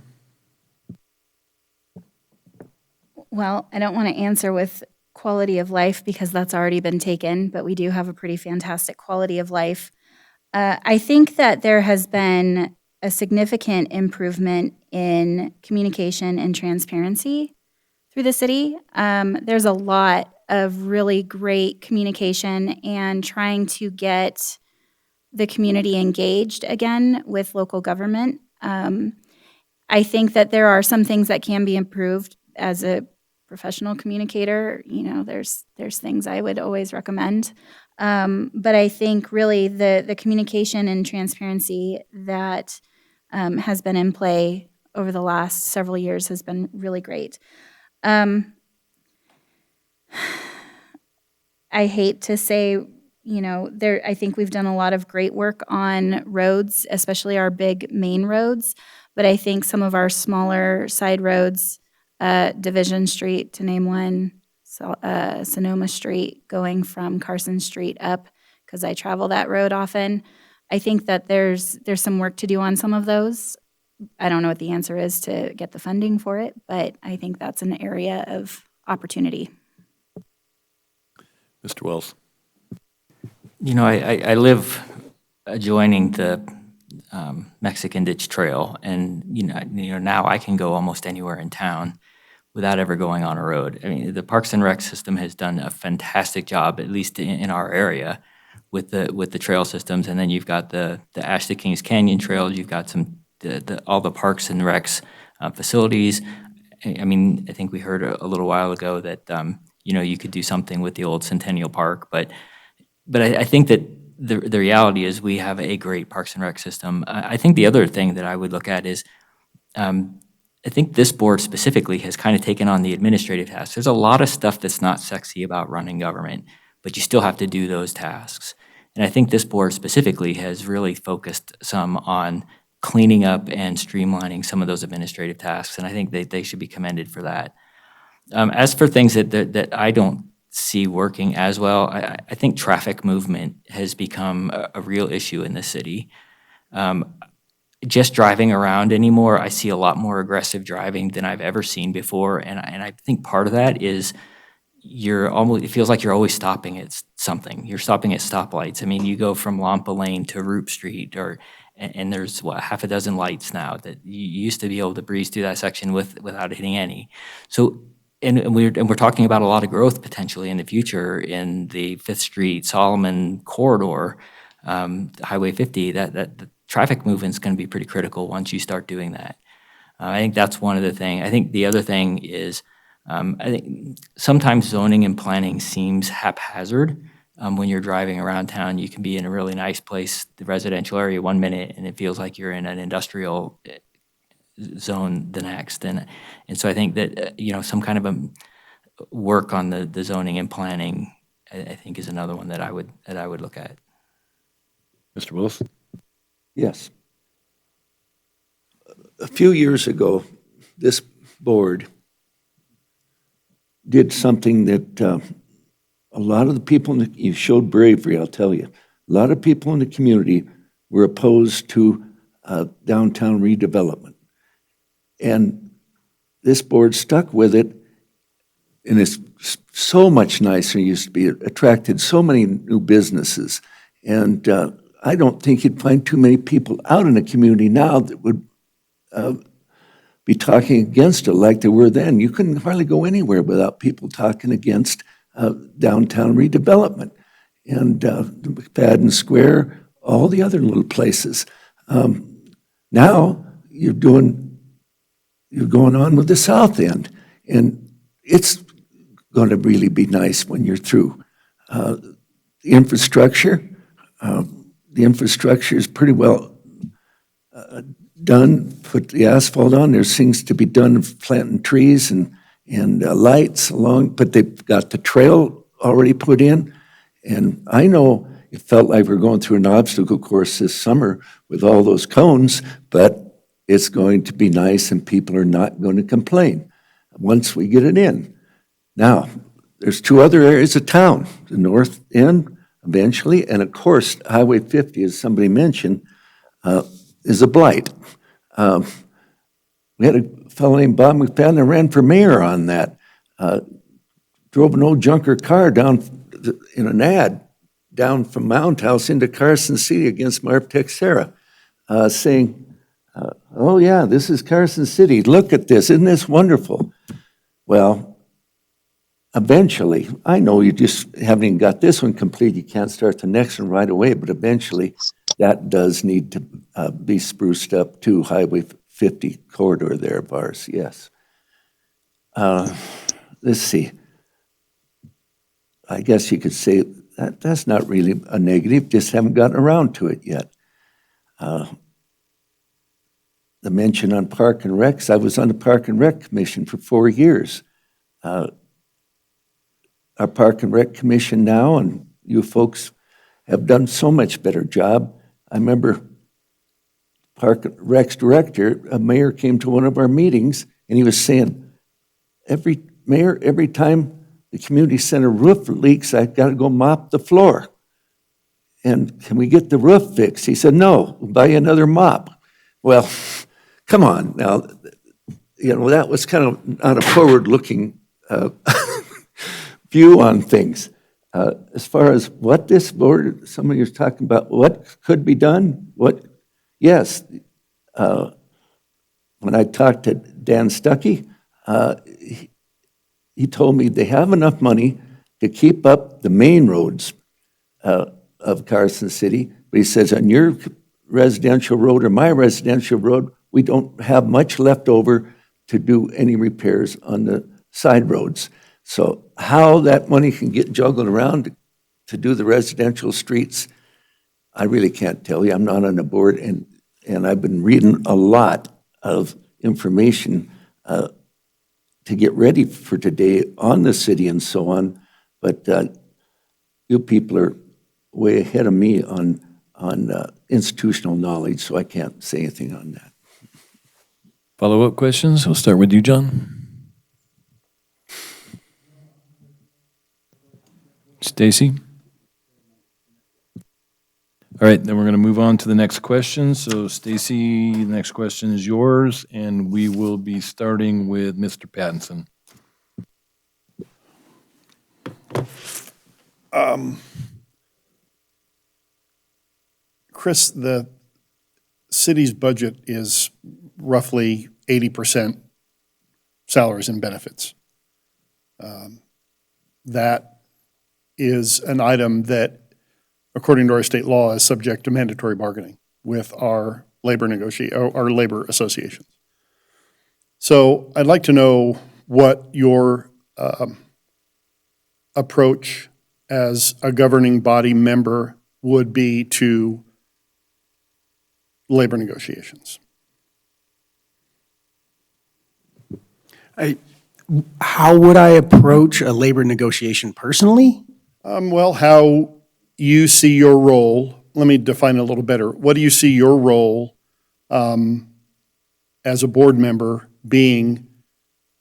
Well, I don't want to answer with quality of life because that's already been taken, but we do have a pretty fantastic quality of life. I think that there has been a significant improvement in communication and transparency through the city. There's a lot of really great communication and trying to get the community engaged again with local government. I think that there are some things that can be improved as a professional communicator. You know, there's things I would always recommend. But I think really the communication and transparency that has been in play over the last several years has been really great. I hate to say, you know, I think we've done a lot of great work on roads, especially our big main roads, but I think some of our smaller side roads, Division Street to name one, Sonoma Street going from Carson Street up, because I travel that road often. I think that there's some work to do on some of those. I don't know what the answer is to get the funding for it, but I think that's an area of opportunity. Mr. Wells? You know, I live adjoining the Mexican Ditch Trail, and you know now I can go almost anywhere in town without ever going on a road. I mean, the Parks and Rec system has done a fantastic job, at least in our area, with the trail systems. And then you've got the Ash to Kings Canyon Trail. You've got all the Parks and Recs facilities. I mean, I think we heard a little while ago that you know, you could do something with the old Centennial Park, but I think that the reality is we have a great Parks and Rec system. I think the other thing that I would look at is I think this board specifically has kind of taken on the administrative tasks. There's a lot of stuff that's not sexy about running government, but you still have to do those tasks. And I think this board specifically has really focused some on cleaning up and streamlining some of those administrative tasks, and I think they should be commended for that. As for things that I don't see working as well, I think traffic movement has become a real issue in the city. Just driving around anymore, I see a lot more aggressive driving than I've ever seen before, and I think part of that is it feels like you're always stopping at something. You're stopping at stoplights. I mean, you go from Lampa Lane to Roop Street, and there's half a dozen lights now that you used to be able to breeze through that section without hitting any. So, and we're talking about a lot of growth potentially in the future in the 5th Street Solomon corridor, Highway 50. That the traffic movement is going to be pretty critical once you start doing that. I think that's one of the things. I think the other thing is, I think sometimes zoning and planning seems haphazard. When you're driving around town, you can be in a really nice place, the residential area 1 minute, and it feels like you're in an industrial zone the next. And so I think that, you know, some kind of a work on the zoning and planning, I think is another one that I would look at. Mr. Willis? Yes. A few years ago, this board did something that a lot of the people, you showed bravery, I'll tell you. A lot of people in the community were opposed to downtown redevelopment. And this board stuck with it, and it's so much nicer. It used to be, it attracted so many new businesses. And I don't think you'd find too many people out in the community now that would be talking against it like they were then. You couldn't hardly go anywhere without people talking against downtown redevelopment. And McFadden Square, all the other little places. Now you're going on with the South End, and it's going to really be nice when you're through. The infrastructure is pretty well done. Put the asphalt on. There's things to be done, planting trees and lights along, but they've got the trail already put in. And I know it felt like we're going through an obstacle course this summer with all those cones, but it's going to be nice and people are not going to complain once we get it in. Now, there's two other areas of town, the north end eventually, and of course, Highway 50, as somebody mentioned, is a blight. We had a fellow named Bob McFadden that ran for mayor on that. Drove an old junker car down in an ad down from Mound House into Carson City against Marv Texera, saying, oh yeah, this is Carson City. Look at this. Isn't this wonderful? Well, eventually, I know you just haven't even got this one complete. You can't start the next one right away, but eventually that does need to be spruced up too. Highway 50 corridor there of ours, yes. Let's see. I guess you could say that's not really a negative, just haven't gotten around to it yet. The mention on Park and Recs, I was on the Park and Rec Commission for 4 years. Our Park and Rec Commission now, and you folks have done so much better job. I remember Park and Rec's director, a mayor, came to one of our meetings, and he was saying, every time the community center roof leaks, I've got to go mop the floor. And can we get the roof fixed? He said, no, we'll buy you another mop. Well, come on. Now, that was kind of not a forward-looking view on things. As far as what this board, somebody was talking about, what could be done? Yes. When I talked to Dan Stuckey, he told me they have enough money to keep up the main roads of Carson City. But he says, on your residential road or my residential road, we don't have much left over to do any repairs on the side roads. So how that money can get juggled around to do the residential streets, I really can't tell you. I'm not on the board, and I've been reading a lot of information to get ready for today on the city and so on, but you people are way ahead of me on institutional knowledge, so I can't say anything on that. Follow-up questions? We'll start with you, John. Stacy? All right, then we're going to move on to the next question. So Stacy, the next question is yours, and we will be starting with Mr. Pattinson. Chris, the city's budget is roughly 80% salaries and benefits. That is an item that, according to our state law, is subject to mandatory bargaining with our labor associations. So I'd like to know what your approach as a governing body member would be to labor negotiations. How would I approach a labor negotiation personally? Well, how you see your role. Let me define it a little better. What do you see your role as a board member being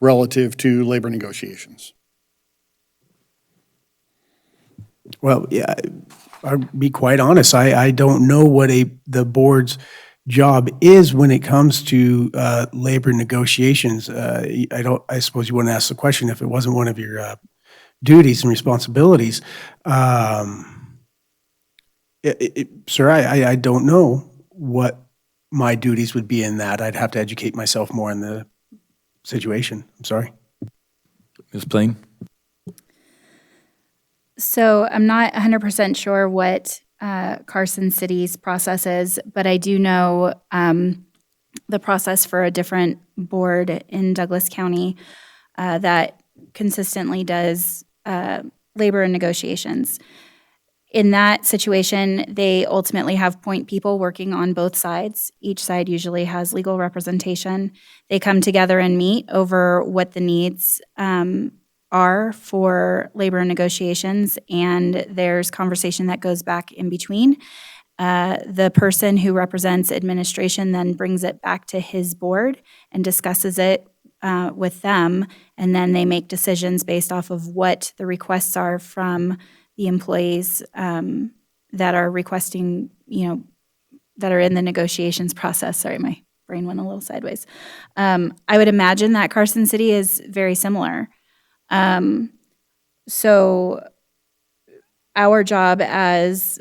relative to labor negotiations? Well, yeah, I'll be quite honest. I don't know what the board's job is when it comes to labor negotiations. I suppose you wouldn't ask the question if it wasn't one of your duties and responsibilities. Sir, I don't know what my duties would be in that. I'd have to educate myself more in the situation. I'm sorry. Ms. Plain? So I'm not 100% sure what Carson City's process is, but I do know the process for a different board in Douglas County that consistently does labor and negotiations. In that situation, they ultimately have point people working on both sides. Each side usually has legal representation. They come together and meet over what the needs are for labor and negotiations, and there's conversation that goes back in between. The person who represents administration then brings it back to his board and discusses it with them, and then they make decisions based off of what the requests are from the employees that are requesting, that are in the negotiations process. Sorry, my brain went a little sideways. I would imagine that Carson City is very similar. So our job as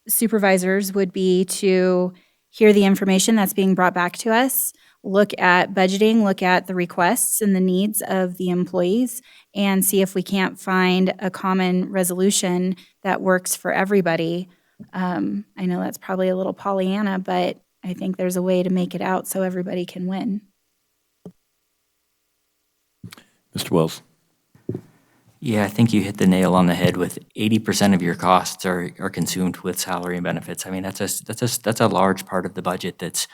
supervisors would be to hear the information that's being brought back to us, look at budgeting, look at the requests and the needs of the employees, and see if we can't find a common resolution that works for everybody. I know that's probably a little Pollyanna, but I think there's a way to make it out so everybody can win. Mr. Wells. Yeah, I think you hit the nail on the head with 80% of your costs are consumed with salary and benefits. I mean, that's a large part of the budget that's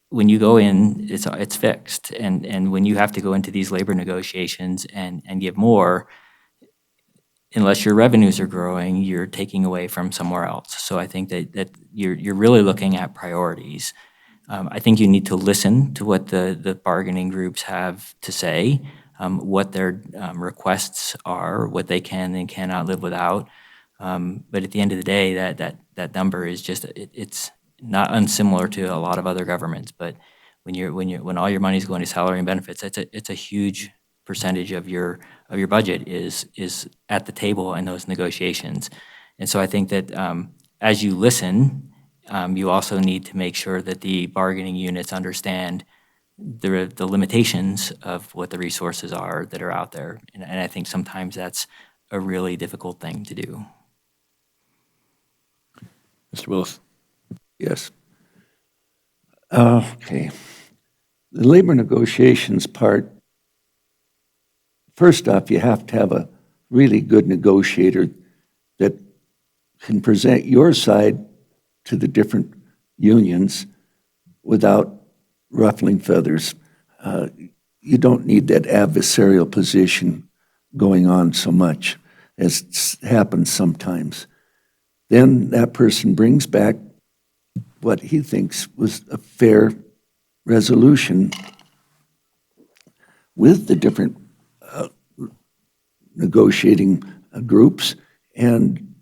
when you go in, it's fixed. And when you have to go into these labor negotiations and give more, unless your revenues are growing, you're taking away from somewhere else. So I think that you're really looking at priorities. I think you need to listen to what the bargaining groups have to say, what their requests are, what they can and cannot live without. But at the end of the day, that number is just it's not unsimilar to a lot of other governments. But when all your money is going to salary and benefits, it's a huge percentage of your budget is at the table in those negotiations. And so I think that as you listen, you also need to make sure that the bargaining units understand the limitations of what the resources are that are out there. And I think sometimes that's a really difficult thing to do. Mr. Willis. Yes. Okay. The labor negotiations part, first off, you have to have a really good negotiator that can present your side to the different unions without ruffling feathers. You don't need that adversarial position going on so much as happens sometimes. Then that person brings back what he thinks was a fair resolution with the different negotiating groups, and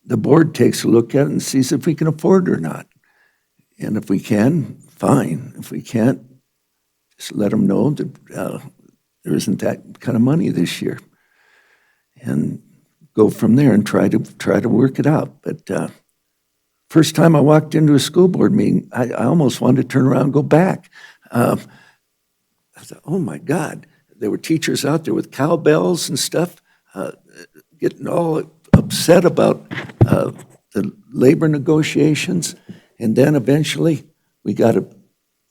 the board takes a look at it and sees if we can afford it or not. And if we can, fine. If we can't, just let them know that there isn't that kind of money this year, and go from there and try to work it out. But first time I walked into a school board meeting, I almost wanted to turn around and go back. I thought, oh my God, there were teachers out there with cowbells and stuff, getting all upset about the labor negotiations. And then eventually we got a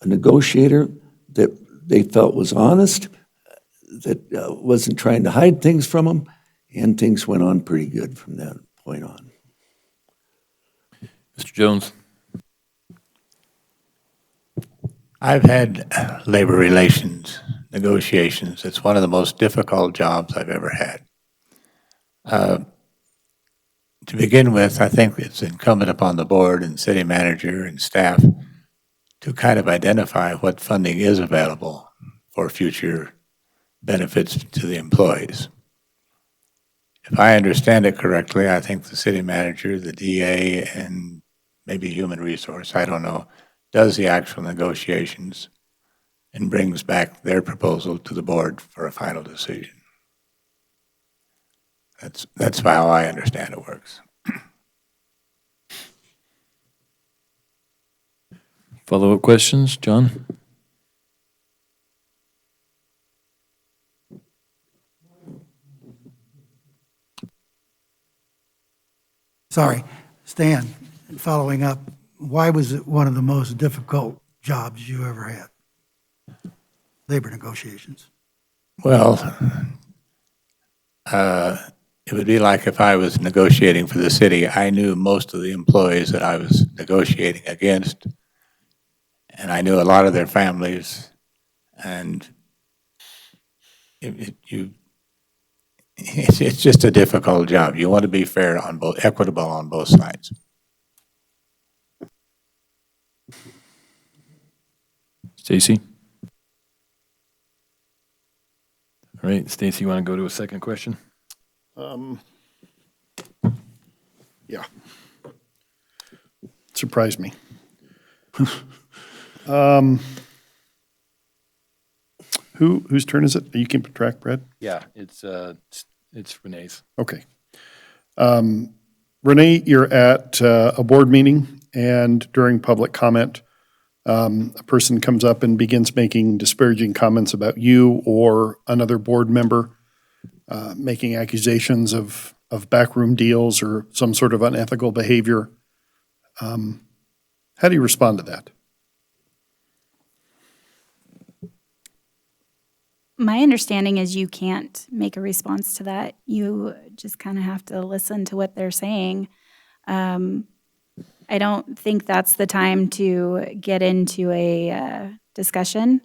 negotiator that they felt was honest, that wasn't trying to hide things from them, and things went on pretty good from that point on. Mr. Jones. I've had labor relations negotiations. It's one of the most difficult jobs I've ever had. To begin with, I think it's incumbent upon the board and city manager and staff to kind of identify what funding is available for future benefits to the employees. If I understand it correctly, I think the city manager, the DA, and maybe human resource, I don't know, does the actual negotiations and brings back their proposal to the board for a final decision. That's how I understand it works. Follow-up questions, John? Sorry, Stan, following up, why was it one of the most difficult jobs you ever had? Labor negotiations. Well, it would be like if I was negotiating for the city. I knew most of the employees that I was negotiating against, and I knew a lot of their families, and it's just a difficult job. You want to be fair on both, equitable on both sides. Stacy? All right, Stacy, you want to go to a second question? Yeah. Surprised me. Whose turn is it? Are you keeping track, Brad? Yeah, it's Renee's. Okay. Renee, you're at a board meeting, and during public comment, a person comes up and begins making disparaging comments about you or another board member, making accusations of backroom deals or some sort of unethical behavior. How do you respond to that? My understanding is you can't make a response to that. You just kind of have to listen to what they're saying. I don't think that's the time to get into a discussion.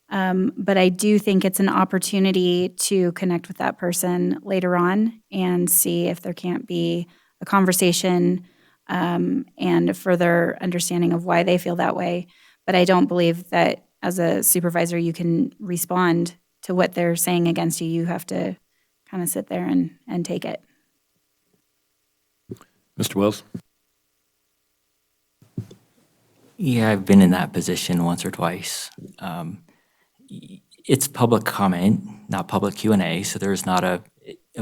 But I do think it's an opportunity to connect with that person later on and see if there can't be a conversation and a further understanding of why they feel that way. But I don't believe that as a supervisor you can respond to what they're saying against you. You have to kind of sit there and take it. Mr. Wells? Yeah, I've been in that position once or twice. It's public comment, not public Q&A, so there's not a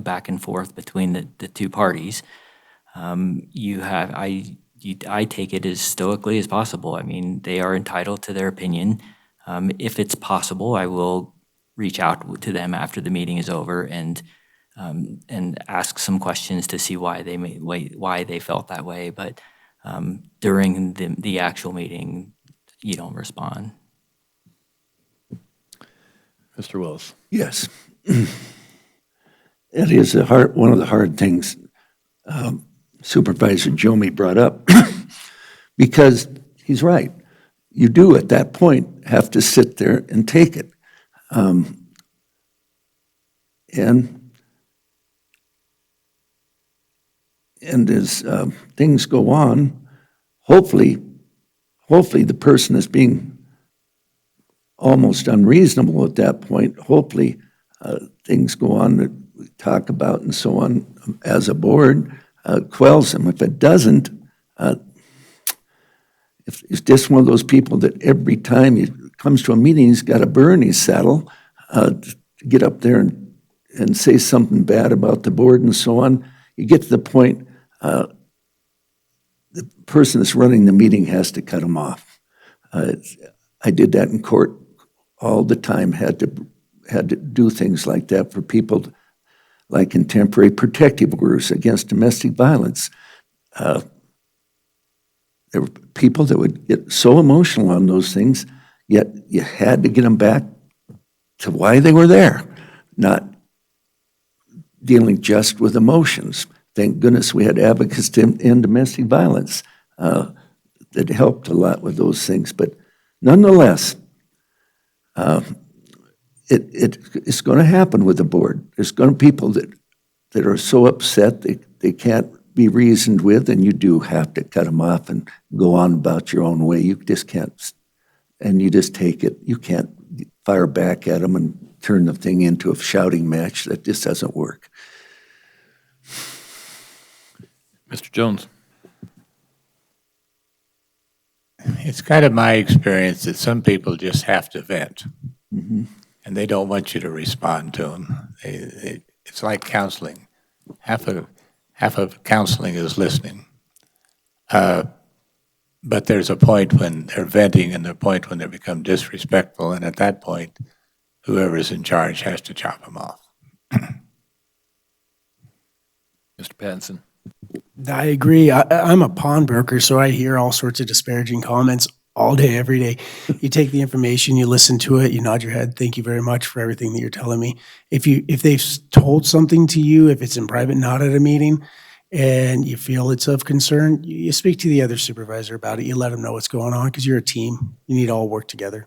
back and forth between the two parties. I take it as stoically as possible. I mean, they are entitled to their opinion. If it's possible, I will reach out to them after the meeting is over and ask some questions to see why they felt that way. But during the actual meeting, you don't respond. Mr. Wells? Yes. It is one of the hard things Supervisor Jomey brought up, because he's right. You do at that point have to sit there and take it. And as things go on, hopefully the person is being almost unreasonable at that point. Hopefully things go on that we talk about and so on as a board quells them. If it doesn't, if it's just one of those people that every time he comes to a meeting, he's got to burn his saddle to get up there and say something bad about the board and so on, you get to the point the person that's running the meeting has to cut him off. I did that in court all the time, had to do things like that for people like contemporary protective orders against domestic violence. There were people that would get so emotional on those things, yet you had to get them back to why they were there, not dealing just with emotions. Thank goodness we had advocates in domestic violence that helped a lot with those things. But nonetheless, it's going to happen with the board. There's going to be people that are so upset they can't be reasoned with, and you do have to cut them off and go on about your own way. You just can't, and you just take it. You can't fire back at them and turn the thing into a shouting match. That just doesn't work. Mr. Jones? It's kind of my experience that some people just have to vent, and they don't want you to respond to them. It's like counseling. Half of counseling is listening. But there's a point when they're venting and a point when they become disrespectful, and at that point, whoever's in charge has to chop them off. Mr. Pattinson? I agree. I'm a pawnbroker, so I hear all sorts of disparaging comments all day, every day. You take the information, you listen to it, you nod your head, thank you very much for everything that you're telling me. If they've told something to you, if it's in private, not at a meeting, and you feel it's of concern, you speak to the other supervisor about it. You let them know what's going on, because you're a team. You need to all work together.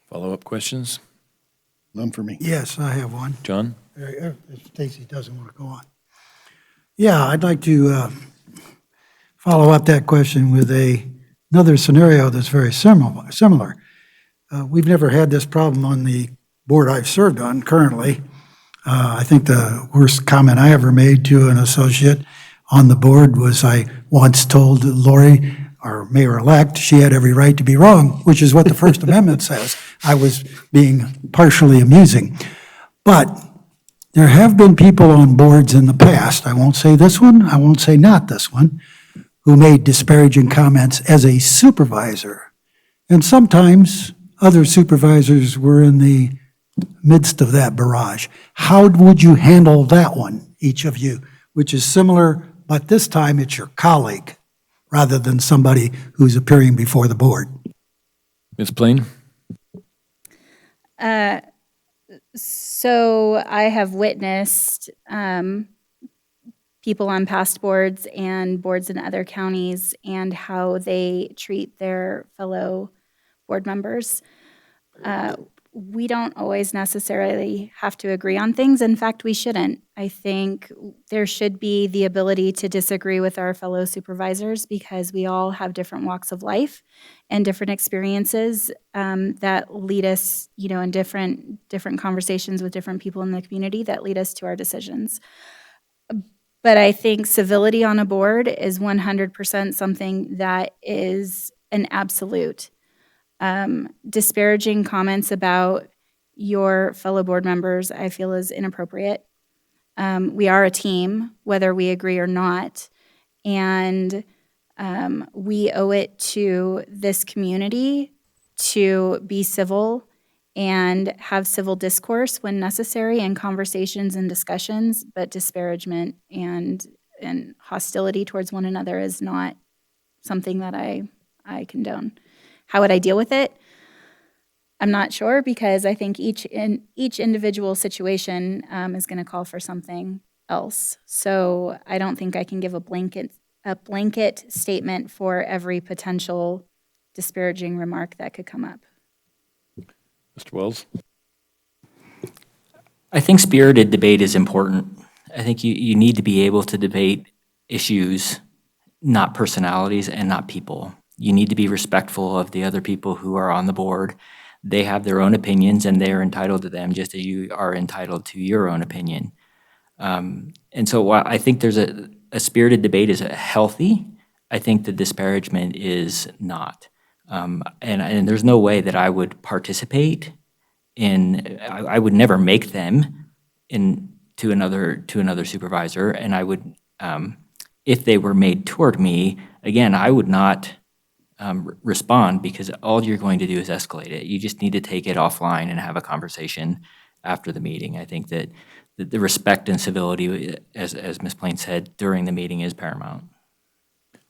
Follow-up questions? None for me. Yes, I have one. John? If Stacy doesn't want to go on. Yeah, I'd like to follow up that question with a another scenario that's very similar. We've never had this problem on the board I've served on currently. I think the worst comment I ever made to an associate on the board was I once told Lori, our mayor-elect, she had every right to be wrong, which is what the First Amendment says. I was being partially amusing. But there have been people on boards in the past, I won't say this one, I won't say not this one, who made disparaging comments as a supervisor. And sometimes other supervisors were in the midst of that barrage. How would you handle that one, each of you, which is similar, but this time it's your colleague rather than somebody who's appearing before the board? Ms. Plain? So I have witnessed people on past boards and boards in other counties and how they treat their fellow board members. We don't always necessarily have to agree on things. In fact, we shouldn't. I think there should be the ability to disagree with our fellow supervisors because we all have different walks of life and different experiences that lead us, in different conversations with different people in the community that lead us to our decisions. But I think civility on a board is 100% something that is an absolute. Disparaging comments about your fellow board members, I feel, is inappropriate. We are a team, whether we agree or not, and we owe it to this community to be civil and have civil discourse when necessary and conversations and discussions, but disparagement and hostility towards one another is not something that I condone. How would I deal with it? I'm not sure because I think each individual situation is going to call for something else. So I don't think I can give a blanket statement for every potential disparaging remark that could come up. Mr. Wells? I think spirited debate is important. I think you need to be able to debate issues, not personalities and not people. You need to be respectful of the other people who are on the board. They have their own opinions and they're entitled to them just as you are entitled to your own opinion. And so while I think there's a spirited debate is healthy, I think the disparagement is not. And there's no way that I would participate in, I would never make them to another supervisor, and I would, if they were made toward me, again, I would not respond because all you're going to do is escalate it. You just need to take it offline and have a conversation after the meeting. I think that the respect and civility, as Ms. Plain said, during the meeting is paramount.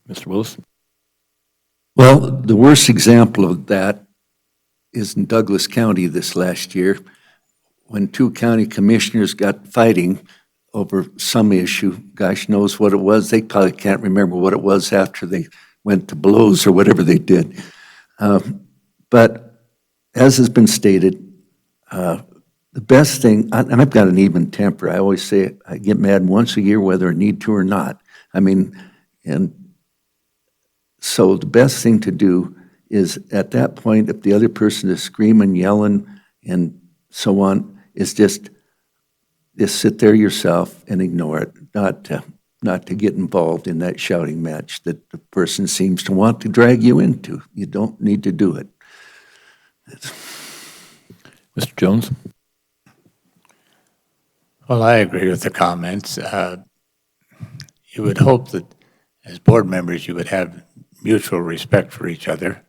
Mr. Willis? Well, the worst example of that is in Douglas County this last year, when two county commissioners got fighting over some issue. Gosh knows what it was. They probably can't remember what it was after they went to blows or whatever they did. But as has been stated, the best thing, and I've got an even temper. I always say I get mad once a year whether I need to or not. I mean, and so the best thing to do is at that point, if the other person is screaming, yelling, and so on, is just sit there yourself and ignore it, not to get involved in that shouting match that the person seems to want to drag you into. You don't need to do it. Mr. Jones? Well, I agree with the comments. You would hope that as board members, you would have mutual respect for each other.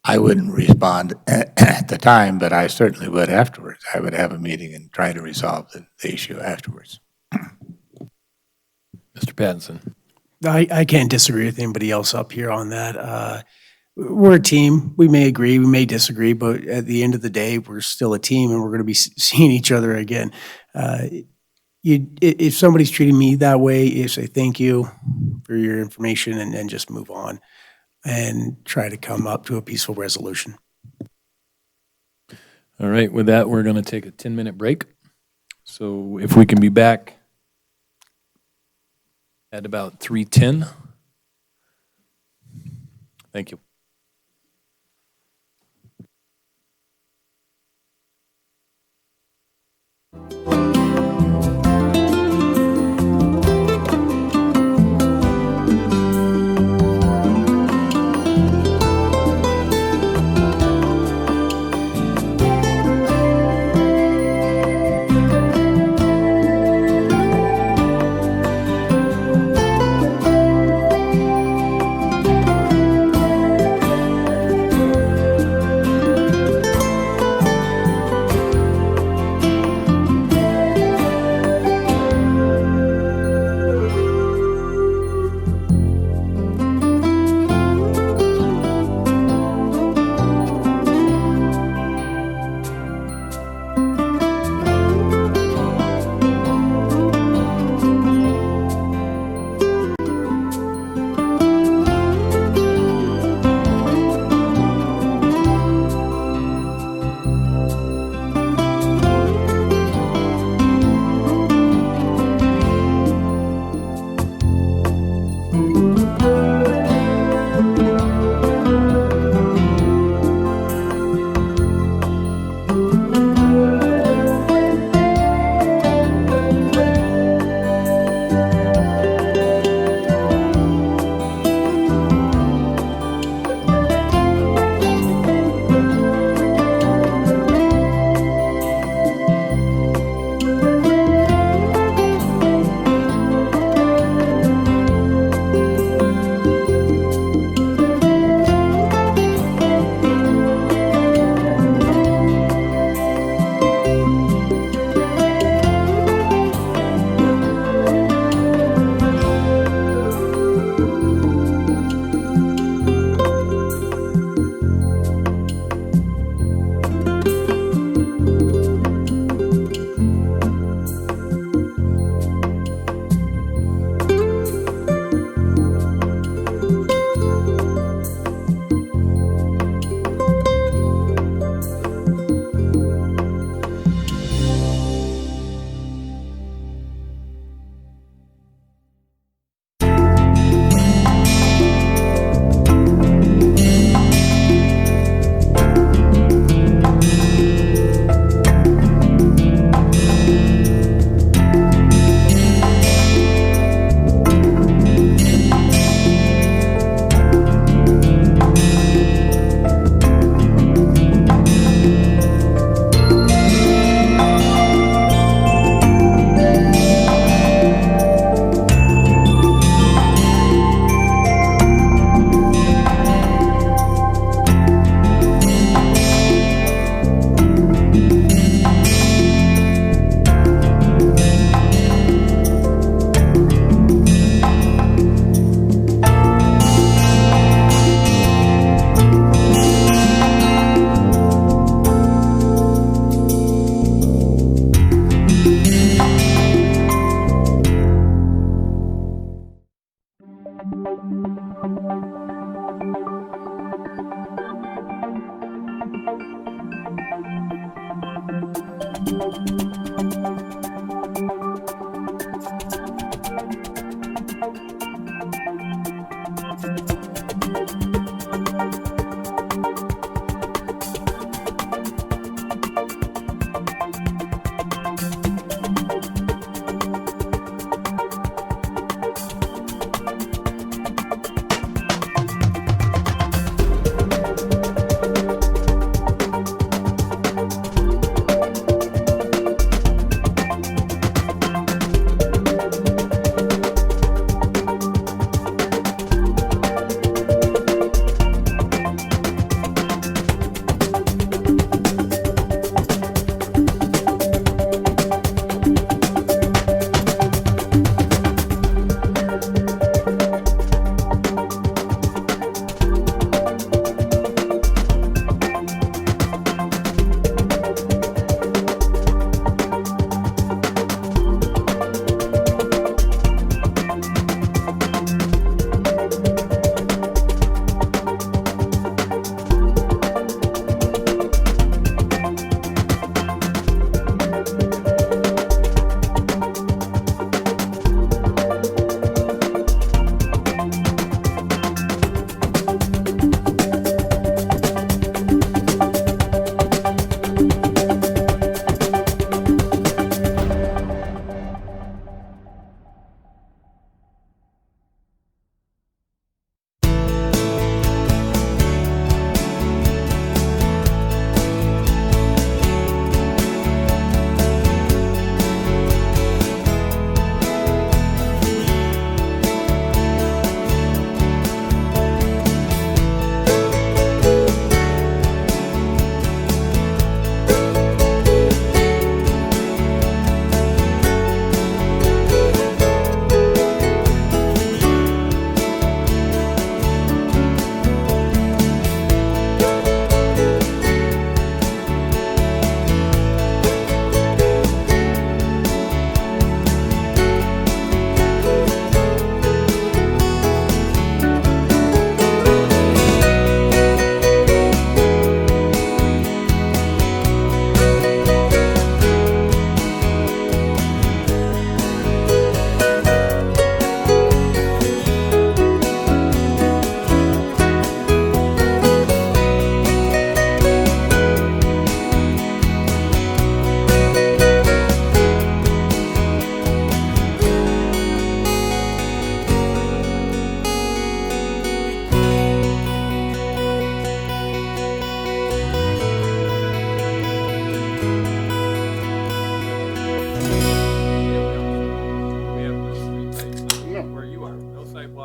I wouldn't respond at the time, but I certainly would afterwards. I would have a meeting and try to resolve the issue afterwards. Mr. Pattinson? I can't disagree with anybody else up here on that. We're a team. We may agree, we may disagree, but at the end of the day, we're still a team and we're going to be seeing each other again. If somebody's treating me that way, you say thank you for your information and just move on and try to come up to a peaceful resolution. All right, with that, we're going to take a 10-minute break. So if we can be back at about 3:10. Thank you.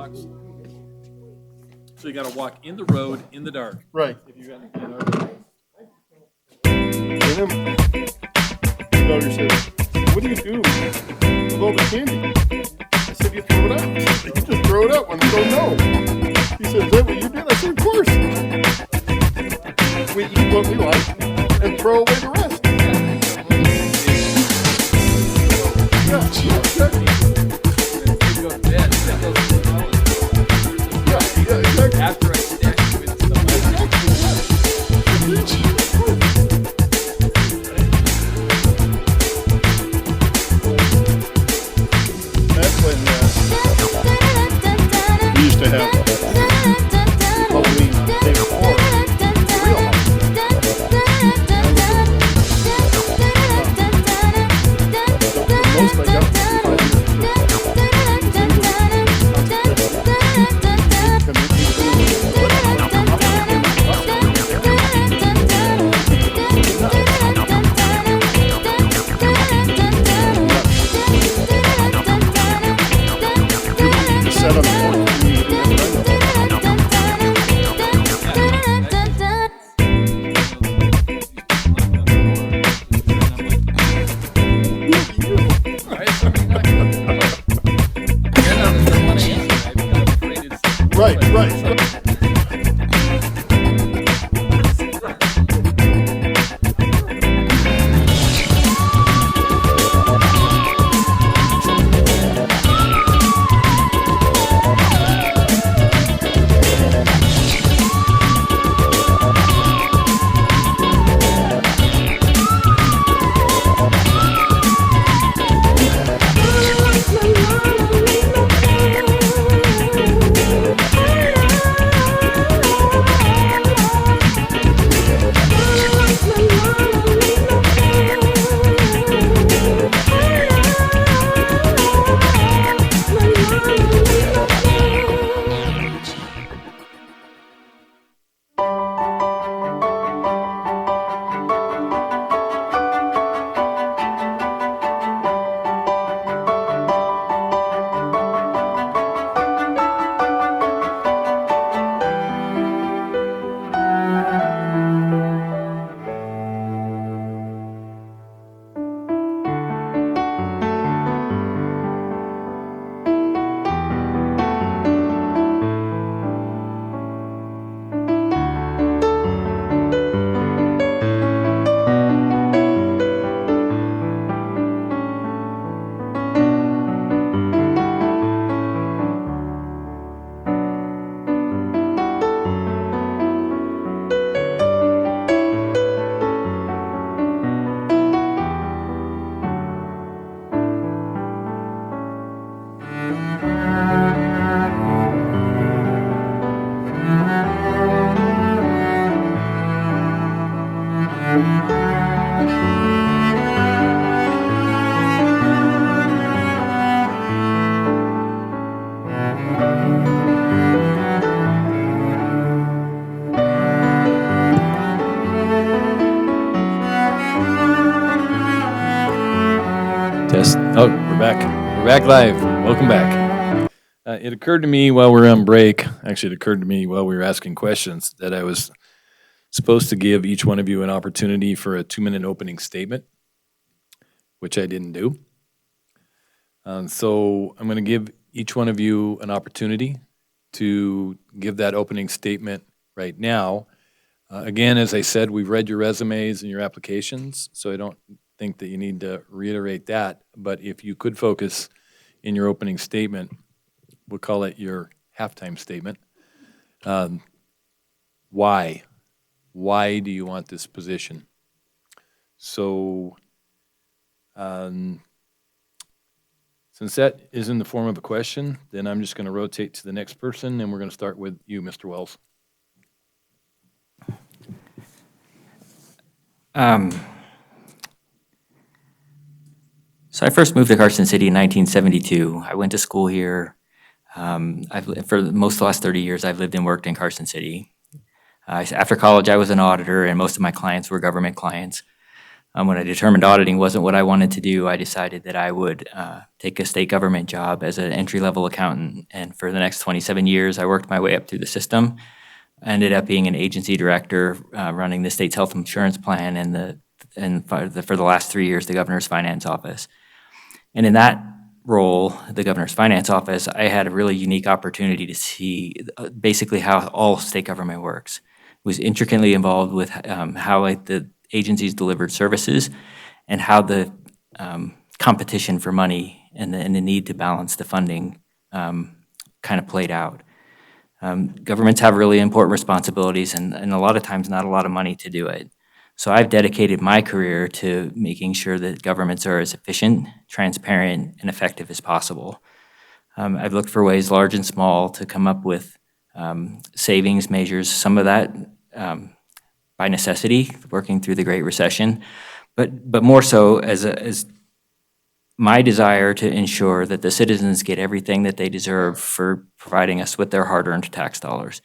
walks. So you got to walk in the road in the dark. Right. If you got to get out. And then the daughter said, what do you do with all the candy? I said, you throw it out. You just throw it out when they go no. He said, is that what you did? I said, of course. We eat what we like and throw away the rest. Yeah, exactly. You go to bed. Yeah, exactly. After I stack it with stuff. That's when we used to have Halloween the day before the real Halloween. The most I got was 5 years. Set up for Right, right. Test. Oh, we're back. We're back live. Welcome back. It occurred to me while we were on break, actually, it occurred to me while we were asking questions, that I was supposed to give each one of you an opportunity for a 2-minute opening statement, which I didn't do. So I'm going to give each one of you an opportunity to give that opening statement right now. Again, as I said, we've read your resumes and your applications, so I don't think that you need to reiterate that. But if you could focus in your opening statement, we'll call it your halftime statement. Why? Why do you want this position? So, since that is in the form of a question, then I'm just going to rotate to the next person, and we're going to start with you, Mr. Wells. So I first moved to Carson City in 1972. I went to school here. For most of the last 30 years, I've lived and worked in Carson City. After college, I was an auditor, and most of my clients were government clients. When I determined auditing wasn't what I wanted to do, I decided that I would take a state government job as an entry-level accountant. And for the next 27 years, I worked my way up through the system. I ended up being an agency director, running the state's health insurance plan and for the last 3 years, the governor's finance office. And in that role, the governor's finance office, I had a really unique opportunity to see basically how all state government works. Was intricately involved with how the agencies delivered services and how the competition for money and the need to balance the funding kind of played out. Governments have really important responsibilities and a lot of times not a lot of money to do it. So I've dedicated my career to making sure that governments are as efficient, transparent, and effective as possible. I've looked for ways, large and small, to come up with savings measures, some of that by necessity, working through the Great Recession, but more so as my desire to ensure that the citizens get everything that they deserve for providing us with their hard-earned tax dollars.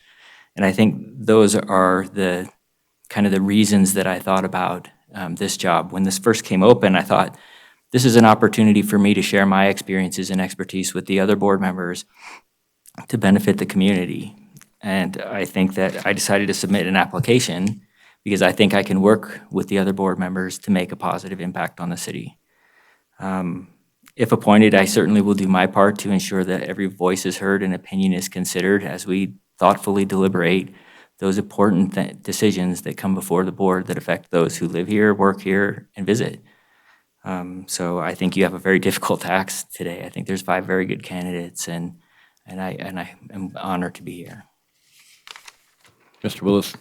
And I think those are the kind of the reasons that I thought about this job. When this first came open, I thought, this is an opportunity for me to share my experiences and expertise with the other board members to benefit the community. And I think that I decided to submit an application because I think I can work with the other board members to make a positive impact on the city. If appointed, I certainly will do my part to ensure that every voice is heard and opinion is considered as we thoughtfully deliberate those important decisions that come before the board that affect those who live here, work here, and visit. So I think you have a very difficult task today. I think there's 5 very good candidates, and I am honored to be here. Mr. Willis.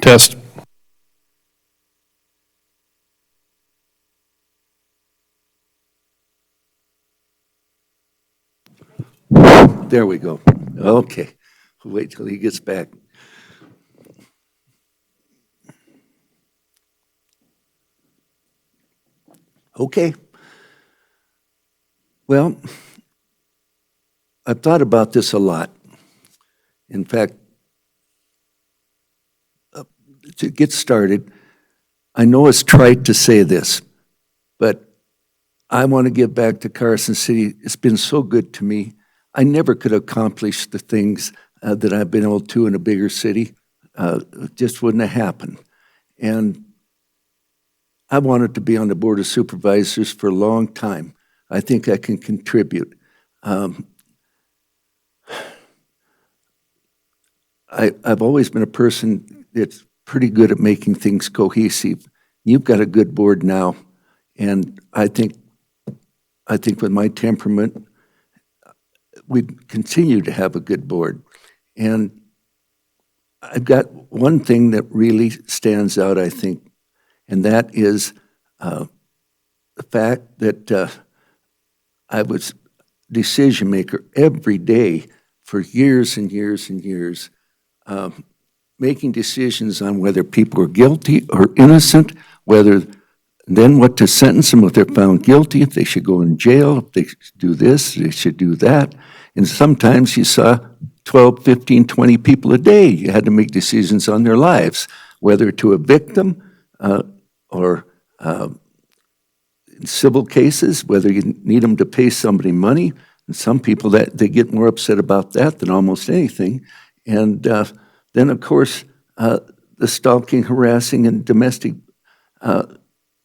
Test. There we go. Okay. Wait till he gets back. Okay. Well, I've thought about this a lot. In fact, to get started, I know it's trite to say this, but I want to give back to Carson City. It's been so good to me. I never could accomplish the things that I've been able to in a bigger city. It just wouldn't have happened. And I wanted to be on the Board of Supervisors for a long time. I think I can contribute. I've always been a person that's pretty good at making things cohesive. You've got a good board now, and I think with my temperament, we continue to have a good board. And I've got one thing that really stands out, I think, and that is the fact that I was decision maker every day for years and years and years, making decisions on whether people were guilty or innocent, then what to sentence them if they're found guilty, if they should go in jail, if they should do this, they should do that. And sometimes you saw 12, 15, 20 people a day. You had to make decisions on their lives, whether to a victim or in civil cases, whether you need them to pay somebody money. And some people, they get more upset about that than almost anything. And then, of course, the stalking, harassing, and domestic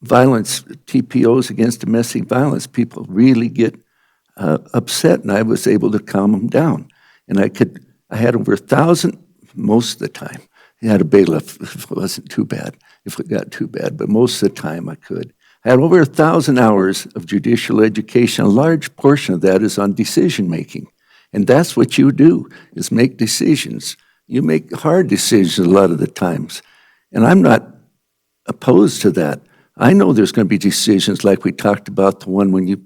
violence, TPOs against domestic violence, people really get upset, and I was able to calm them down. And I had over 1,000 most of the time. I had a bailiff if it wasn't too bad, if it got too bad, but most of the time I could. I had over 1,000 hours of judicial education. A large portion of that is on decision making. And that's what you do, is make decisions. You make hard decisions a lot of the times. And I'm not opposed to that. I know there's going to be decisions like we talked about, the one when you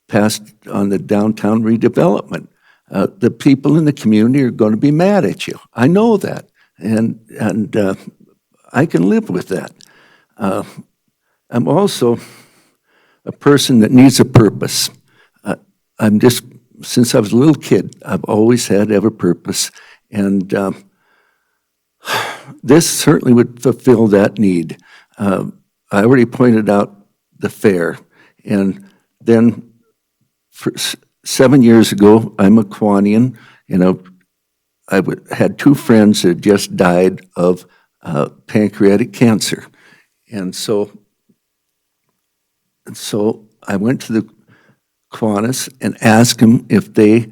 passed on the downtown redevelopment. The people in the community are going to be mad at you. I know that. And I can live with that. I'm also a person that needs a purpose. I'm just, since I was a little kid, I've always had to have a purpose. And this certainly would fulfill that need. I already pointed out the fair. And then for 7 years ago, I'm a Quanian, and had two friends that just died of pancreatic cancer. And so I went to the Kiwanis and asked them if they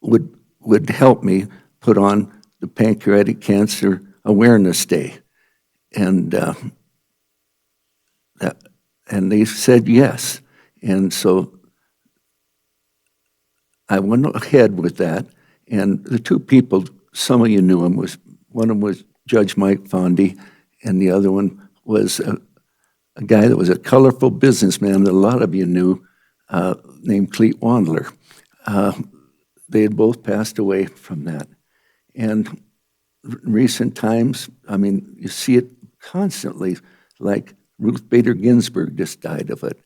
would help me put on the Pancreatic Cancer Awareness Day. And they said yes. And so I went ahead with that. And the two people, some of you knew him, one of them was Judge Mike Fondy, and the other one was a guy that was a colorful businessman that a lot of you knew, named Cleet Wandler. They had both passed away from that. And in recent times, I mean, you see it constantly, like Ruth Bader Ginsburg just died of it,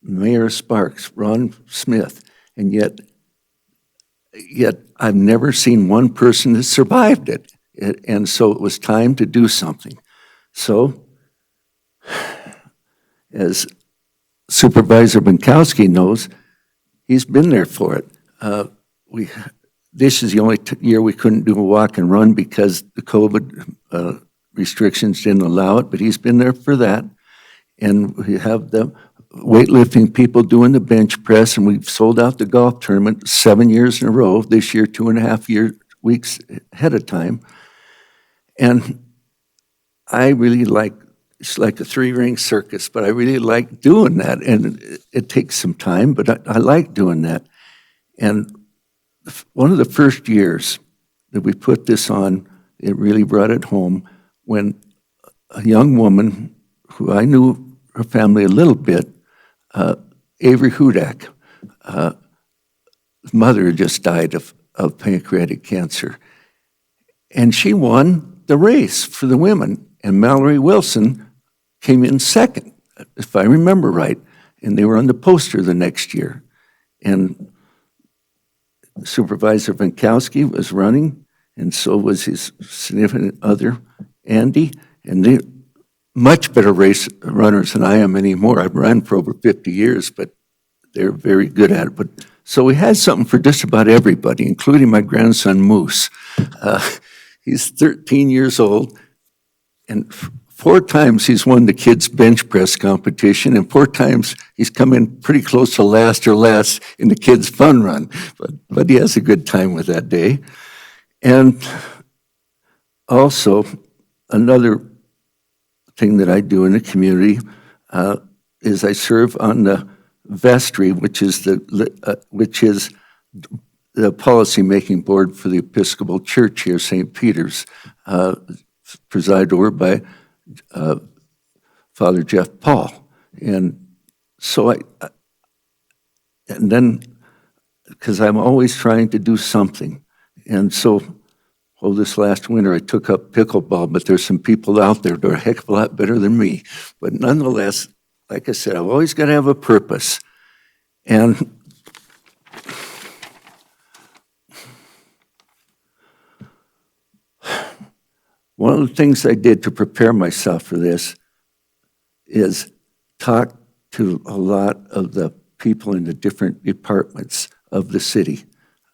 Mayor Sparks, Ron Smith, and yet I've never seen one person that survived it. And so it was time to do something. So, as Supervisor Bankowski knows, he's been there for it. This is the only year we couldn't do a walk and run because the COVID restrictions didn't allow it, but he's been there for that. And we have the weightlifting people doing the bench press, and we've sold out the golf tournament 7 years in a row, this year 2.5 weeks ahead of time. And I really it's like a 3-ring circus, but I really like doing that. And it takes some time, but I like doing that. And one of the first years that we put this on, it really brought it home when a young woman who I knew her family a little bit, Avery Hudak, mother just died of pancreatic cancer. And she won the race for the women. And Mallory Wilson came in second, if I remember right. And they were on the poster the next year. And Supervisor Bankowski was running, and so was his significant other, Andy. And they're much better race runners than I am anymore. I've run for over 50 years, but they're very good at it. So we had something for just about everybody, including my grandson, Moose. He's 13 years old, and 4 times he's won the kids' bench press competition, and 4 times he's come in pretty close to last or last in the kids' fun run. But he has a good time with that day. And also, another thing that I do in the community is I serve on the vestry, which is the policy-making board for the Episcopal Church here, St. Peter's, presided over by Father Jeff Paul. And so and then, because I'm always trying to do something. And so, this last winter I took up pickleball, but there's some people out there that are a heck of a lot better than me. But nonetheless, like I said, I've always got to have a purpose. And one of the things I did to prepare myself for this is talk to a lot of the people in the different departments of the city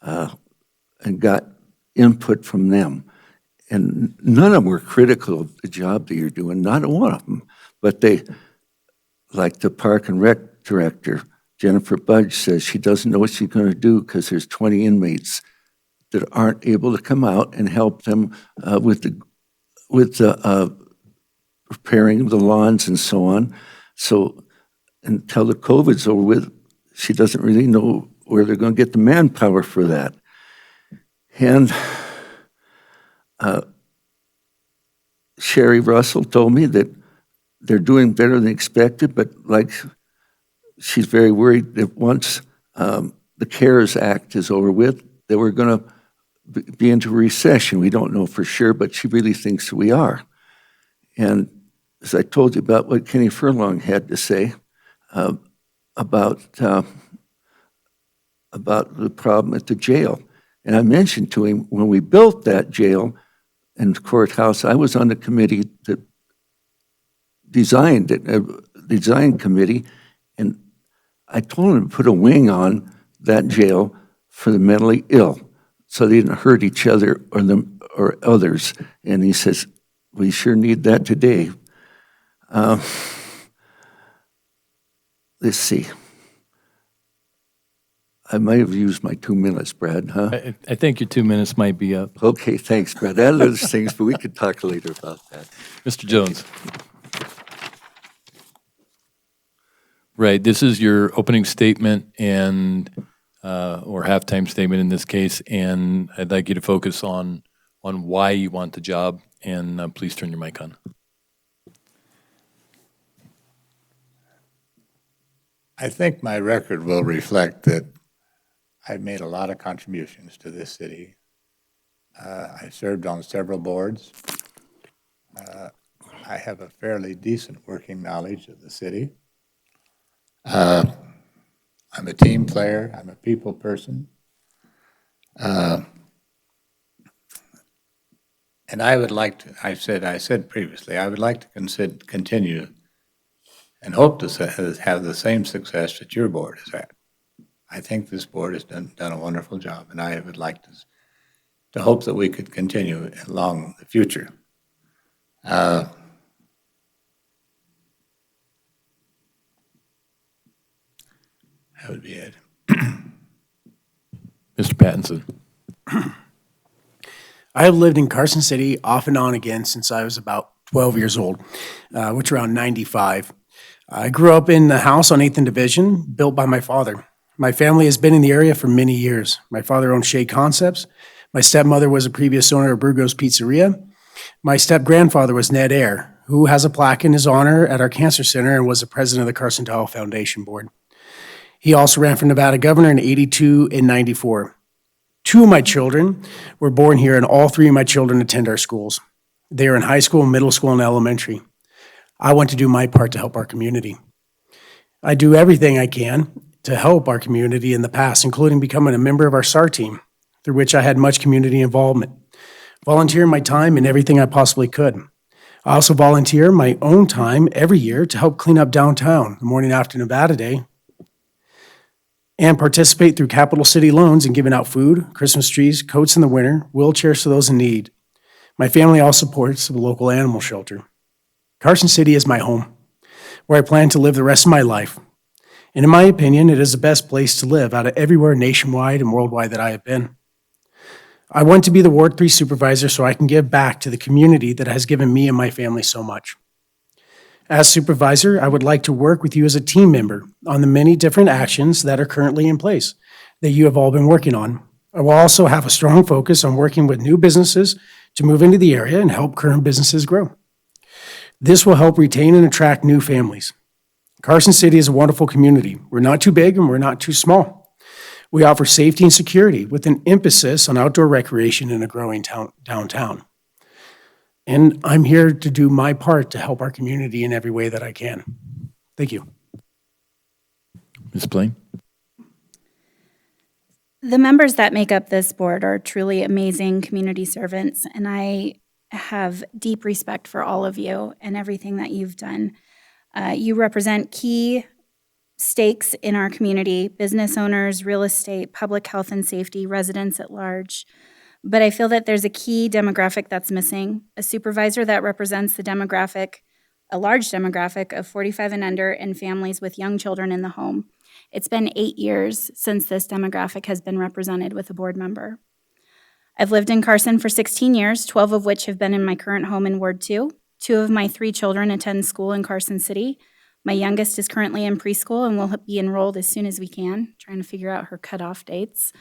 and got input from them. And none of them were critical of the job that you're doing, not one of them. But they, like the Park and Rec director, Jennifer Budge, says she doesn't know what she's going to do because there's 20 inmates that aren't able to come out and help them with the repairing of the lawns and so on. So until the COVID's over with, she doesn't really know where they're going to get the manpower for that. And Sherry Russell told me that they're doing better than expected, but like she's very worried that once the CARES Act is over with, that we're going to be into recession. We don't know for sure, but she really thinks we are. And as I told you about what Kenny Furlong had to say about the problem at the jail. And I mentioned to him, when we built that jail and the courthouse, I was on the committee that designed it, design committee, and I told him to put a wing on that jail for the mentally ill, so they didn't hurt each other or others. And he says, we sure need that today. Let's see. I might have used my 2 minutes, Brad, huh? I think your 2 minutes might be up. Okay, thanks, Brad. I had other things, but we could talk later about that. Mr. Jones. Right, this is your opening statement and, or halftime statement in this case, and I'd like you to focus on why you want the job, and please turn your mic on. I think my record will reflect that I've made a lot of contributions to this city. I served on several boards. I have a fairly decent working knowledge of the city. I'm a team player. I'm a people person. And I would like to, I said previously, I would like to continue and hope to have the same success that your board has had. I think this board has done a wonderful job, and I would like to hope that we could continue along the future. That would be it. Mr. Pattinson. I have lived in Carson City off and on again since I was about 12 years old, which around 95. I grew up in the house on 8th and Division, built by my father. My family has been in the area for many years. My father owned Shea Concepts. My stepmother was a previous owner of Burgo's Pizzeria. My step-grandfather was Ned Ayer, who has a plaque in his honor at our cancer center and was the president of the Carson Tile Foundation Board. He also ran for Nevada governor in 82 and 94. 2 of my children were born here, and all 3 of my children attend our schools. They are in high school, middle school, and elementary. I want to do my part to help our community. I do everything I can to help our community in the past, including becoming a member of our SAR team, through which I had much community involvement. Volunteering my time in everything I possibly could. I also volunteer my own time every year to help clean up downtown the morning after Nevada Day, and participate through Capital City Loans in giving out food, Christmas trees, coats in the winter, wheelchairs to those in need. My family also supports the local animal shelter. Carson City is my home, where I plan to live the rest of my life. And in my opinion, it is the best place to live out of everywhere nationwide and worldwide that I have been. I want to be the Ward 3 supervisor so I can give back to the community that has given me and my family so much. As supervisor, I would like to work with you as a team member on the many different actions that are currently in place that you have all been working on. I will also have a strong focus on working with new businesses to move into the area and help current businesses grow. This will help retain and attract new families. Carson City is a wonderful community. We're not too big and we're not too small. We offer safety and security with an emphasis on outdoor recreation in a growing downtown. And I'm here to do my part to help our community in every way that I can. Thank you. Ms. Blaine? The members that make up this board are truly amazing community servants, and I have deep respect for all of you and everything that you've done. You represent key stakes in our community: business owners, real estate, public health and safety, residents at large. But I feel that there's a key demographic that's missing: a supervisor that represents the demographic, a large demographic of 45 and under and families with young children in the home. It's been 8 years since this demographic has been represented with a board member. I've lived in Carson for 16 years, 12 of which have been in my current home in Ward 2. 2 of my 3 children attend school in Carson City. My youngest is currently in preschool and will be enrolled as soon as we can, trying to figure out her cutoff dates.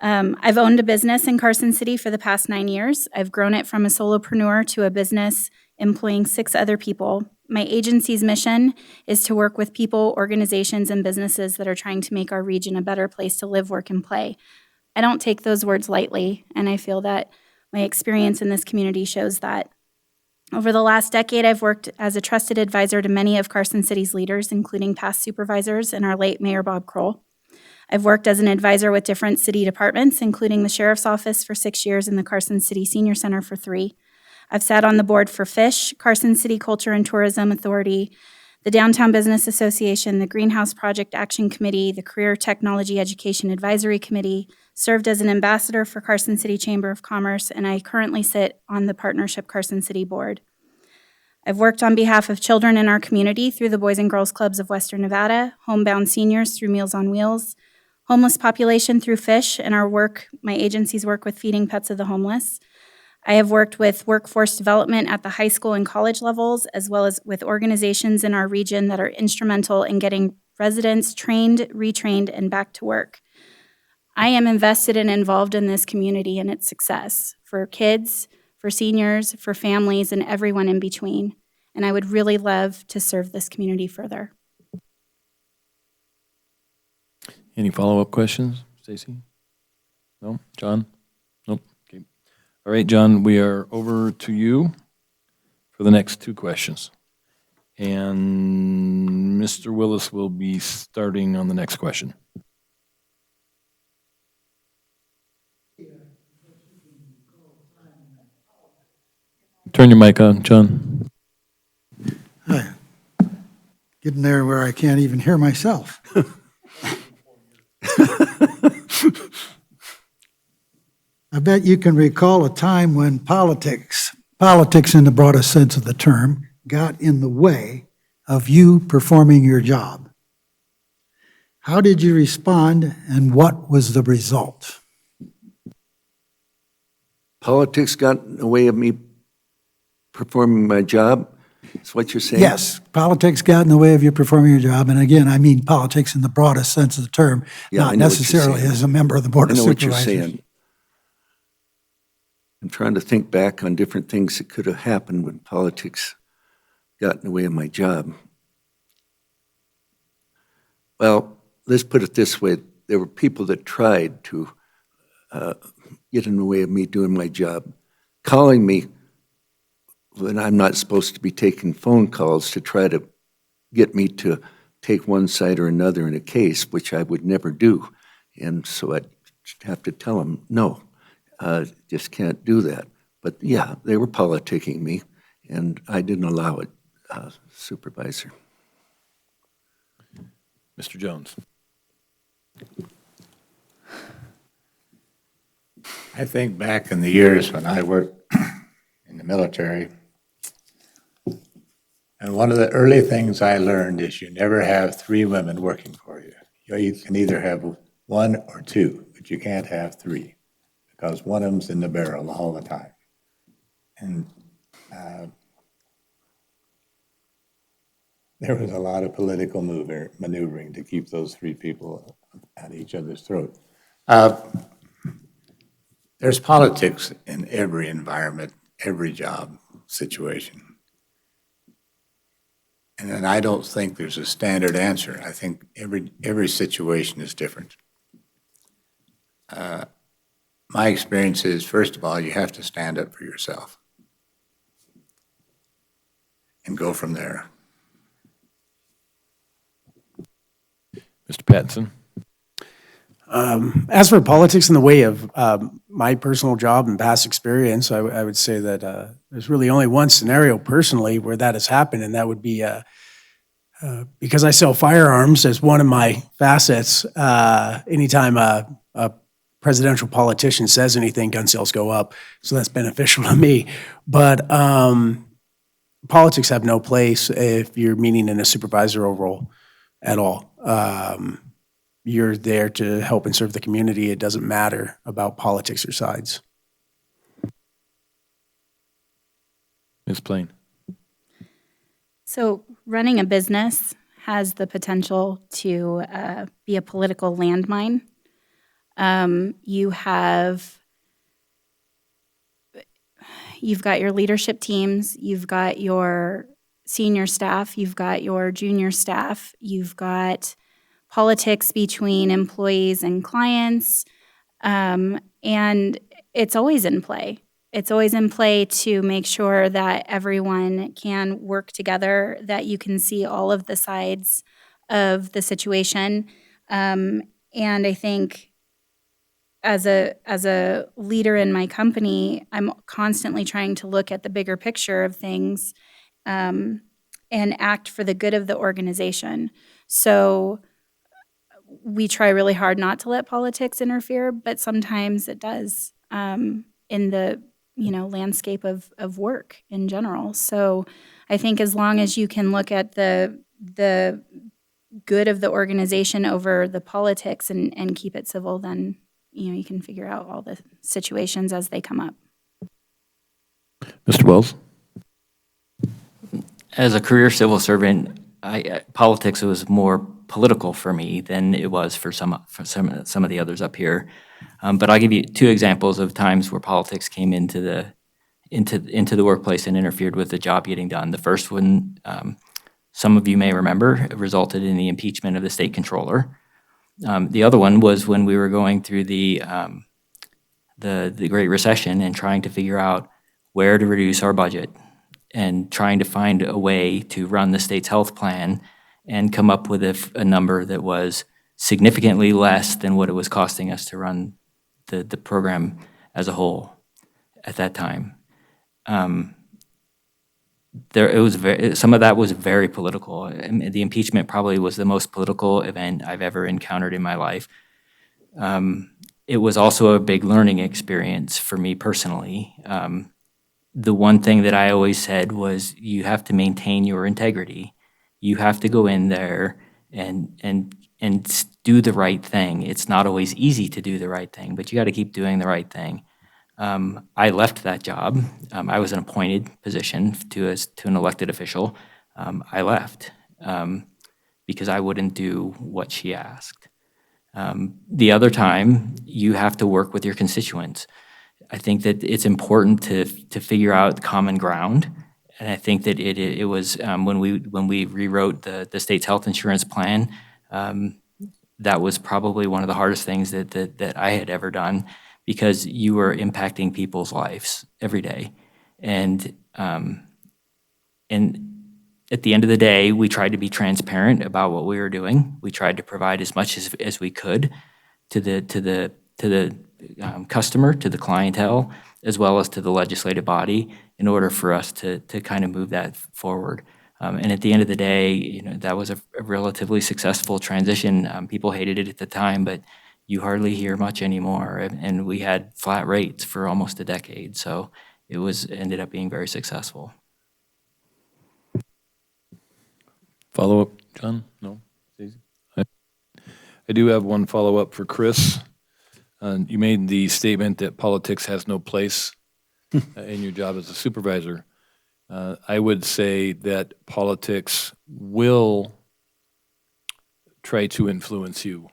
I've owned a business in Carson City for the past 9 years. I've grown it from a solopreneur to a business employing 6 other people. My agency's mission is to work with people, organizations, and businesses that are trying to make our region a better place to live, work, and play. I don't take those words lightly, and I feel that my experience in this community shows that. Over the last decade, I've worked as a trusted advisor to many of Carson City's leaders, including past supervisors and our late Mayor Bob Kroll. I've worked as an advisor with different city departments, including the Sheriff's Office for 6 years and the Carson City Senior Center for 3. I've sat on the board for FISH, Carson City Culture and Tourism Authority, the Downtown Business Association, the Greenhouse Project Action Committee, the Career Technology Education Advisory Committee, served as an ambassador for Carson City Chamber of Commerce, and I currently sit on the Partnership Carson City Board. I've worked on behalf of children in our community through the Boys and Girls Clubs of Western Nevada, homebound seniors through Meals on Wheels, homeless population through FISH, and my agencies work with Feeding Pets of the Homeless. I have worked with workforce development at the high school and college levels, as well as with organizations in our region that are instrumental in getting residents trained, retrained, and back to work. I am invested and involved in this community and its success for kids, for seniors, for families, and everyone in between. And I would really love to serve this community further. Any follow-up questions, Stacy? No? John? Nope. Okay. All right, John, we are over to you for the next 2 questions. And Mr. Willis will be starting on the next question. Turn your mic on, John. Getting there where I can't even hear myself. I bet you can recall a time when politics in the broadest sense of the term, got in the way of you performing your job. How did you respond, and what was the result? Politics got in the way of me performing my job? Is what you're saying? Yes, politics got in the way of you performing your job, and again, I mean politics in the broadest sense of the term, Yeah, I not know what you're necessarily saying. as a member of the Board I of know what you're Supervisors. saying. I'm trying to think back on different things that could have happened when politics got in the way of my job. Well, let's put it this way. There were people that tried to get in the way of me doing my job, calling me when I'm not supposed to be taking phone calls to try to get me to take one side or another in a case, which I would never do. And so I'd have to tell them, no, just can't do that. But yeah, they were politicking me, and I didn't allow it, Supervisor. Mr. Jones. I think back in the years when I worked in the military, and one of the early things I learned is you never have 3 women working for you. You can either have 1 or 2, but you can't have 3 because one of them's in the barrel all the time. And there was a lot of political maneuvering to keep those 3 people at each other's throat. There's politics in every environment, every job situation. And then I don't think there's a standard answer. I think every situation is different. My experience is, first of all, you have to stand up for yourself and go from there. Mr. Pattinson. As for politics in the way of my personal job and past experience, I would say that there's really only one scenario personally where that has happened, and that would be because I sell firearms as one of my facets. Anytime a presidential politician says anything, gun sales go up, so that's beneficial to me. But politics have no place if you're meeting in a supervisory role at all. You're there to help and serve the community. It doesn't matter about politics or sides. Ms. Plain. So running a business has the potential to be a political landmine. You've got your leadership teams, you've got your senior staff, you've got your junior staff, you've got politics between employees and clients, and it's always in play. it's always in play to make sure that everyone can work together, that you can see all of the sides of the situation. And I think as a leader in my company, I'm constantly trying to look at the bigger picture of things, and act for the good of the organization. So we try really hard not to let politics interfere, but sometimes it does, in the landscape of work in general. So I think as long as you can look at the good of the organization over the politics and keep it civil, then you can figure out all the situations as they come up. Mr. Wells? As a career civil servant, politics was more political for me than it was for some of the others up here. But I'll give you two examples of times where politics came into the workplace and interfered with the job getting done. The first one, some of you may remember, resulted in the impeachment of the state controller. The other one was when we were going through the Great Recession and trying to figure out where to reduce our budget and trying to find a way to run the state's health plan and come up with a number that was significantly less than what it was costing us to run the program as a whole at that time. Some of that was very political. And the impeachment probably was the most political event I've ever encountered in my life. It was also a big learning experience for me personally. The one thing that I always said was you have to maintain your integrity. You have to go in there and do the right thing. It's not always easy to do the right thing, but you got to keep doing the right thing. I left that job. I was an appointed position to an elected official. I left because I wouldn't do what she asked. The other time, you have to work with your constituents. I think that it's important to figure out common ground. And I think that it was when we rewrote the state's health insurance plan, that was probably one of the hardest things that I had ever done, because you were impacting people's lives every day. And at the end of the day, we tried to be transparent about what we were doing. We tried to provide as much as we could to the customer, to the clientele, as well as to the legislative body, in order for us to kind of move that forward. And at the end of the day, that was a relatively successful transition. People hated it at the time, but you hardly hear much anymore. And we had flat rates for almost a decade, so it ended up being very successful. Follow-up, John? No? It's easy. I do have one follow-up for Chris. You made the statement that politics has no place in your job as a supervisor. I would say that politics will try to influence you,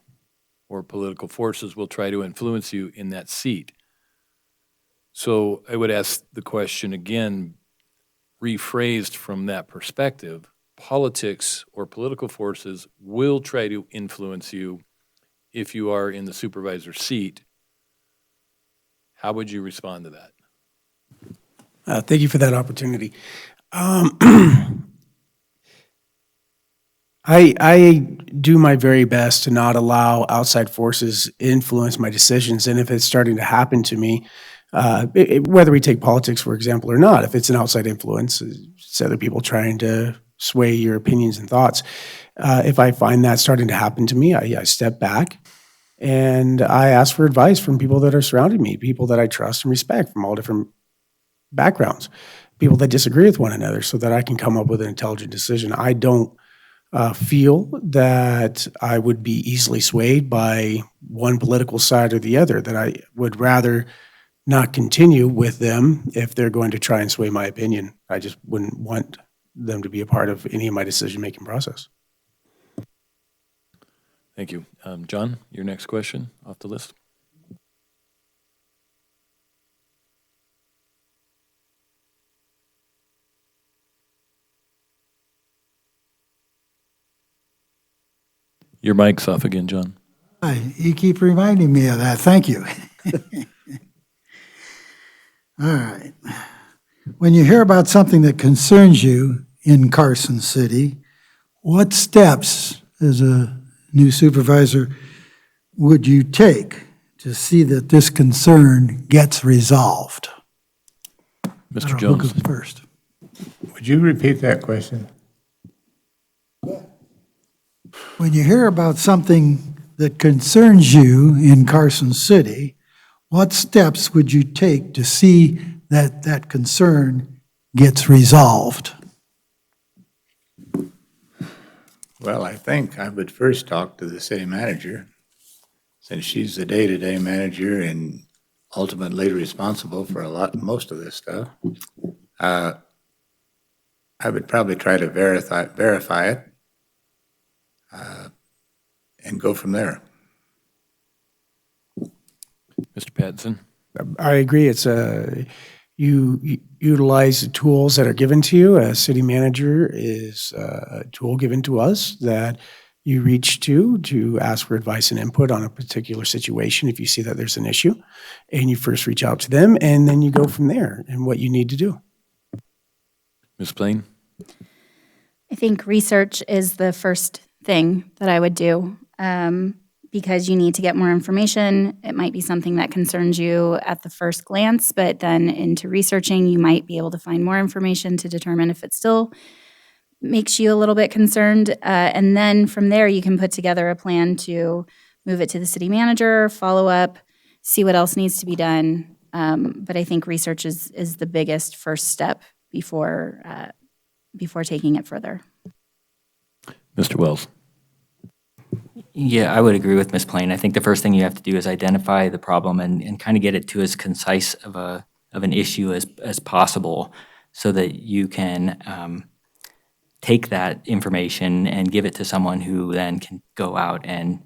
or political forces will try to influence you in that seat. So I would ask the question again, rephrased from that perspective. Politics or political forces will try to influence you if you are in the supervisor seat. How would you respond to that? Thank you for that opportunity. I do my very best to not allow outside forces influence my decisions. And if it's starting to happen to me, whether we take politics, for example, or not, if it's an outside influence, it's other people trying to sway your opinions and thoughts. If I find that starting to happen to me, I step back and I ask for advice from people that are surrounding me, people that I trust and respect from all different backgrounds, people that disagree with one another, so that I can come up with an intelligent decision. I don't feel that I would be easily swayed by one political side or the other, that I would rather not continue with them if they're going to try and sway my opinion. I just wouldn't want them to be a part of any of my decision-making process. Thank you. John, your next question off the list. Your mic's off again, John. Hi, you keep reminding me of that. Thank you. All right. When you hear about something that concerns you in Carson City, what steps, as a new supervisor, would you take to see that this concern gets resolved? Mr. Who Jones? goes first? Would you repeat that question? When you hear about something that concerns you in Carson City, what steps would you take to see that that concern gets resolved? Well, I think I would first talk to the city manager, since she's the day-to-day manager and ultimately responsible for most of this stuff. I would probably try to verify it, and go from there. Mr. Pattinson? I agree. It's you utilize the tools that are given to you. A city manager is a tool given to us that you reach to ask for advice and input on a particular situation if you see that there's an issue. And you first reach out to them, and then you go from there and what you need to do. Ms. Blaine? I think research is the first thing that I would do, because you need to get more information. It might be something that concerns you at the first glance, but then into researching, you might be able to find more information to determine if it still makes you a little bit concerned. And then from there, you can put together a plan to move it to the city manager, follow up, see what else needs to be done. But I think research is the biggest first step before taking it further. Mr. Wells? Yeah, I would agree with Ms. Plain. I think the first thing you have to do is identify the problem and kind of get it to as concise of an issue as possible, so that you can take that information and give it to someone who then can go out and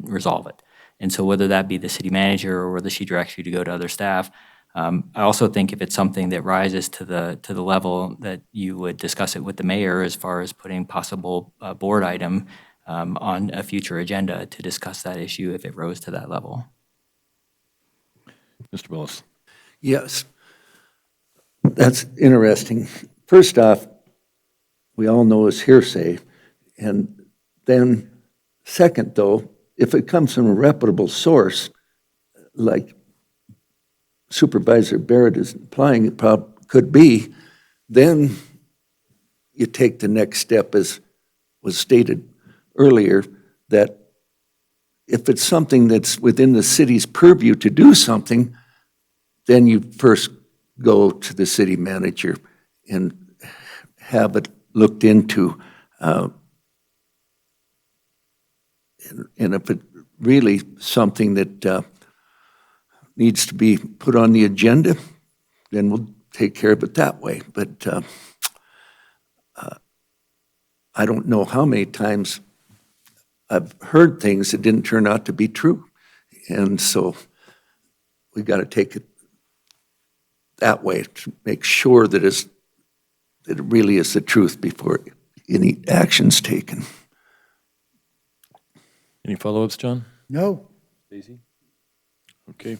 resolve it. And so whether that be the city manager or whether she directs you to go to other staff, I also think if it's something that rises to the level that you would discuss it with the mayor, as far as putting possible board item on a future agenda to discuss that issue if it rose to that level. Mr. Willis? Yes, that's interesting. First off, we all know it's hearsay. And then second, though, if it comes from a reputable source, like Supervisor Barrett is implying it could be, then you take the next step, as was stated earlier, that if it's something that's within the city's purview to do something, then you first go to the city manager and have it looked into. And if it's really something that needs to be put on the agenda, then we'll take care of it that way. But I don't know how many times I've heard things that didn't turn out to be true. And so we got to take it that way to make sure that it really is the truth before any action's taken. Any follow-ups, John? No. Stacy? Okay.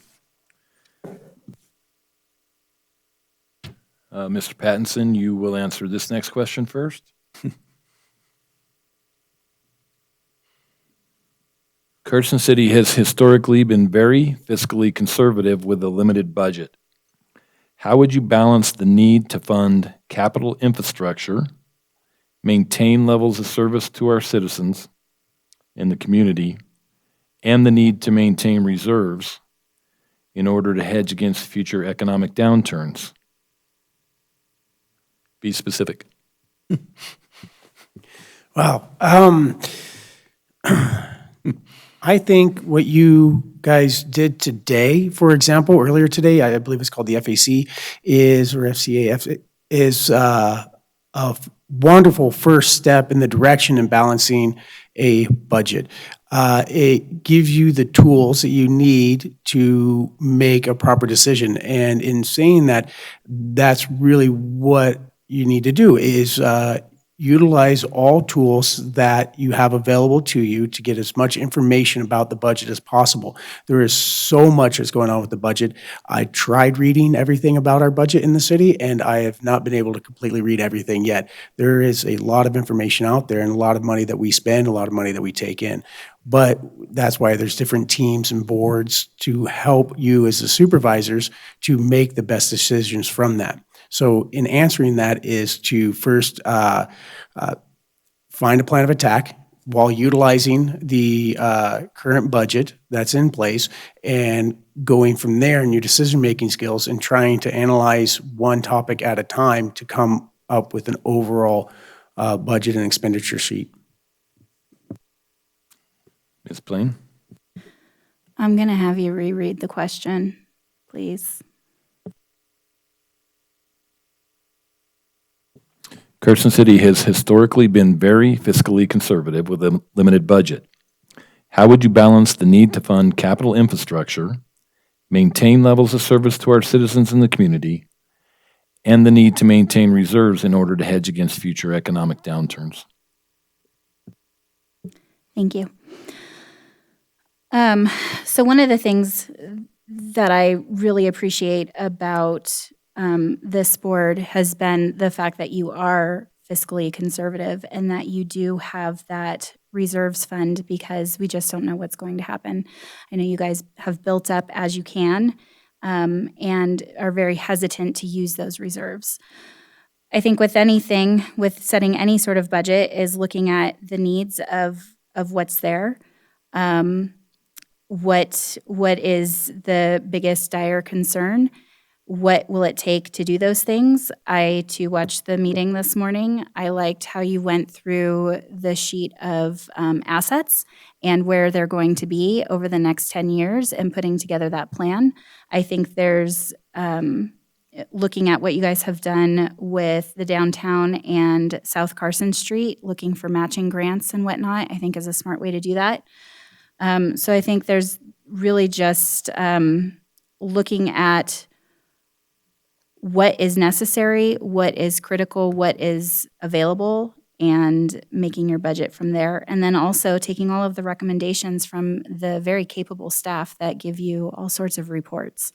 Mr. Pattinson, you will answer this next question first. Carson City has historically been very fiscally conservative with a limited budget. How would you balance the need to fund capital infrastructure, maintain levels of service to our citizens in the community, and the need to maintain reserves in order to hedge against future economic downturns? Be specific. Wow. I think what you guys did today, for example, earlier today, I believe it's called the FAC, or FCA, is a wonderful first step in the direction in balancing a budget. It gives you the tools that you need to make a proper decision. And in saying that, that's really what you need to do is utilize all tools that you have available to you to get as much information about the budget as possible. There is so much that's going on with the budget. I tried reading everything about our budget in the city, and I have not been able to completely read everything yet. There is a lot of information out there and a lot of money that we spend, a lot of money that we take in. But that's why there's different teams and boards to help you as the supervisors to make the best decisions from that. So in answering that is to first find a plan of attack while utilizing the current budget that's in place and going from there in your decision-making skills and trying to analyze one topic at a time to come up with an overall budget and expenditure sheet. Ms. Blaine? I'm going to have you reread the question, please. Carson City has historically been very fiscally conservative with a limited budget. How would you balance the need to fund capital infrastructure, maintain levels of service to our citizens in the community, and the need to maintain reserves in order to hedge against future economic downturns? Thank you. So one of the things that I really appreciate about this board has been the fact that you are fiscally conservative and that you do have that reserves fund because we just don't know what's going to happen. I know you guys have built up as you can and are very hesitant to use those reserves. I think with anything, with setting any sort of budget, is looking at the needs of what's there. What is the biggest dire concern? What will it take to do those things? I, too, watched the meeting this morning. I liked how you went through the sheet of assets and where they're going to be over the next 10 years and putting together that plan. I think there's, looking at what you guys have done with the downtown and South Carson Street, looking for matching grants and whatnot, I think is a smart way to do that. So I think there's really just looking at what is necessary, what is critical, what is available, and making your budget from there. And then also taking all of the recommendations from the very capable staff that give you all sorts of reports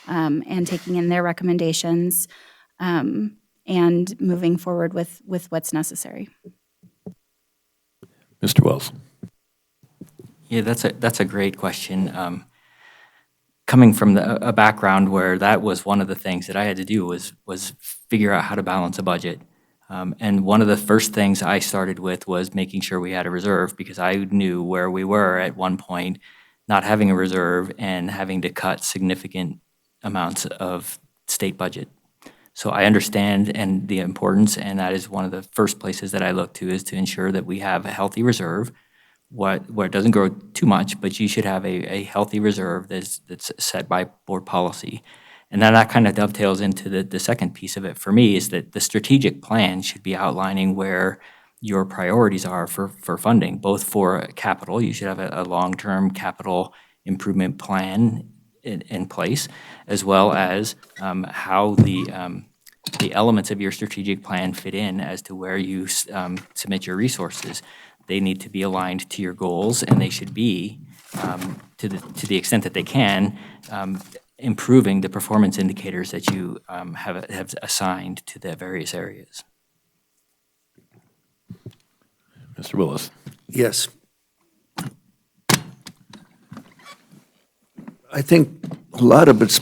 and taking in their recommendations and moving forward with what's necessary. Mr. Wells? Yeah, that's a great question. Coming from a background where that was one of the things that I had to do was figure out how to balance a budget. And one of the first things I started with was making sure we had a reserve because I knew where we were at one point, not having a reserve and having to cut significant amounts of state budget. So I understand and the importance, and that is one of the first places that I look to is to ensure that we have a healthy reserve where it doesn't grow too much, but you should have a healthy reserve that's set by board policy. And then that kind of dovetails into the second piece of it for me is that the strategic plan should be outlining where your priorities are for funding, both for capital. You should have a long-term capital improvement plan in place, as well as how the elements of your strategic plan fit in as to where you submit your resources. They need to be aligned to your goals, and they should be, to the extent that they can, improving the performance indicators that you have assigned to the various areas. Mr. Willis? Yes. I think a lot of it's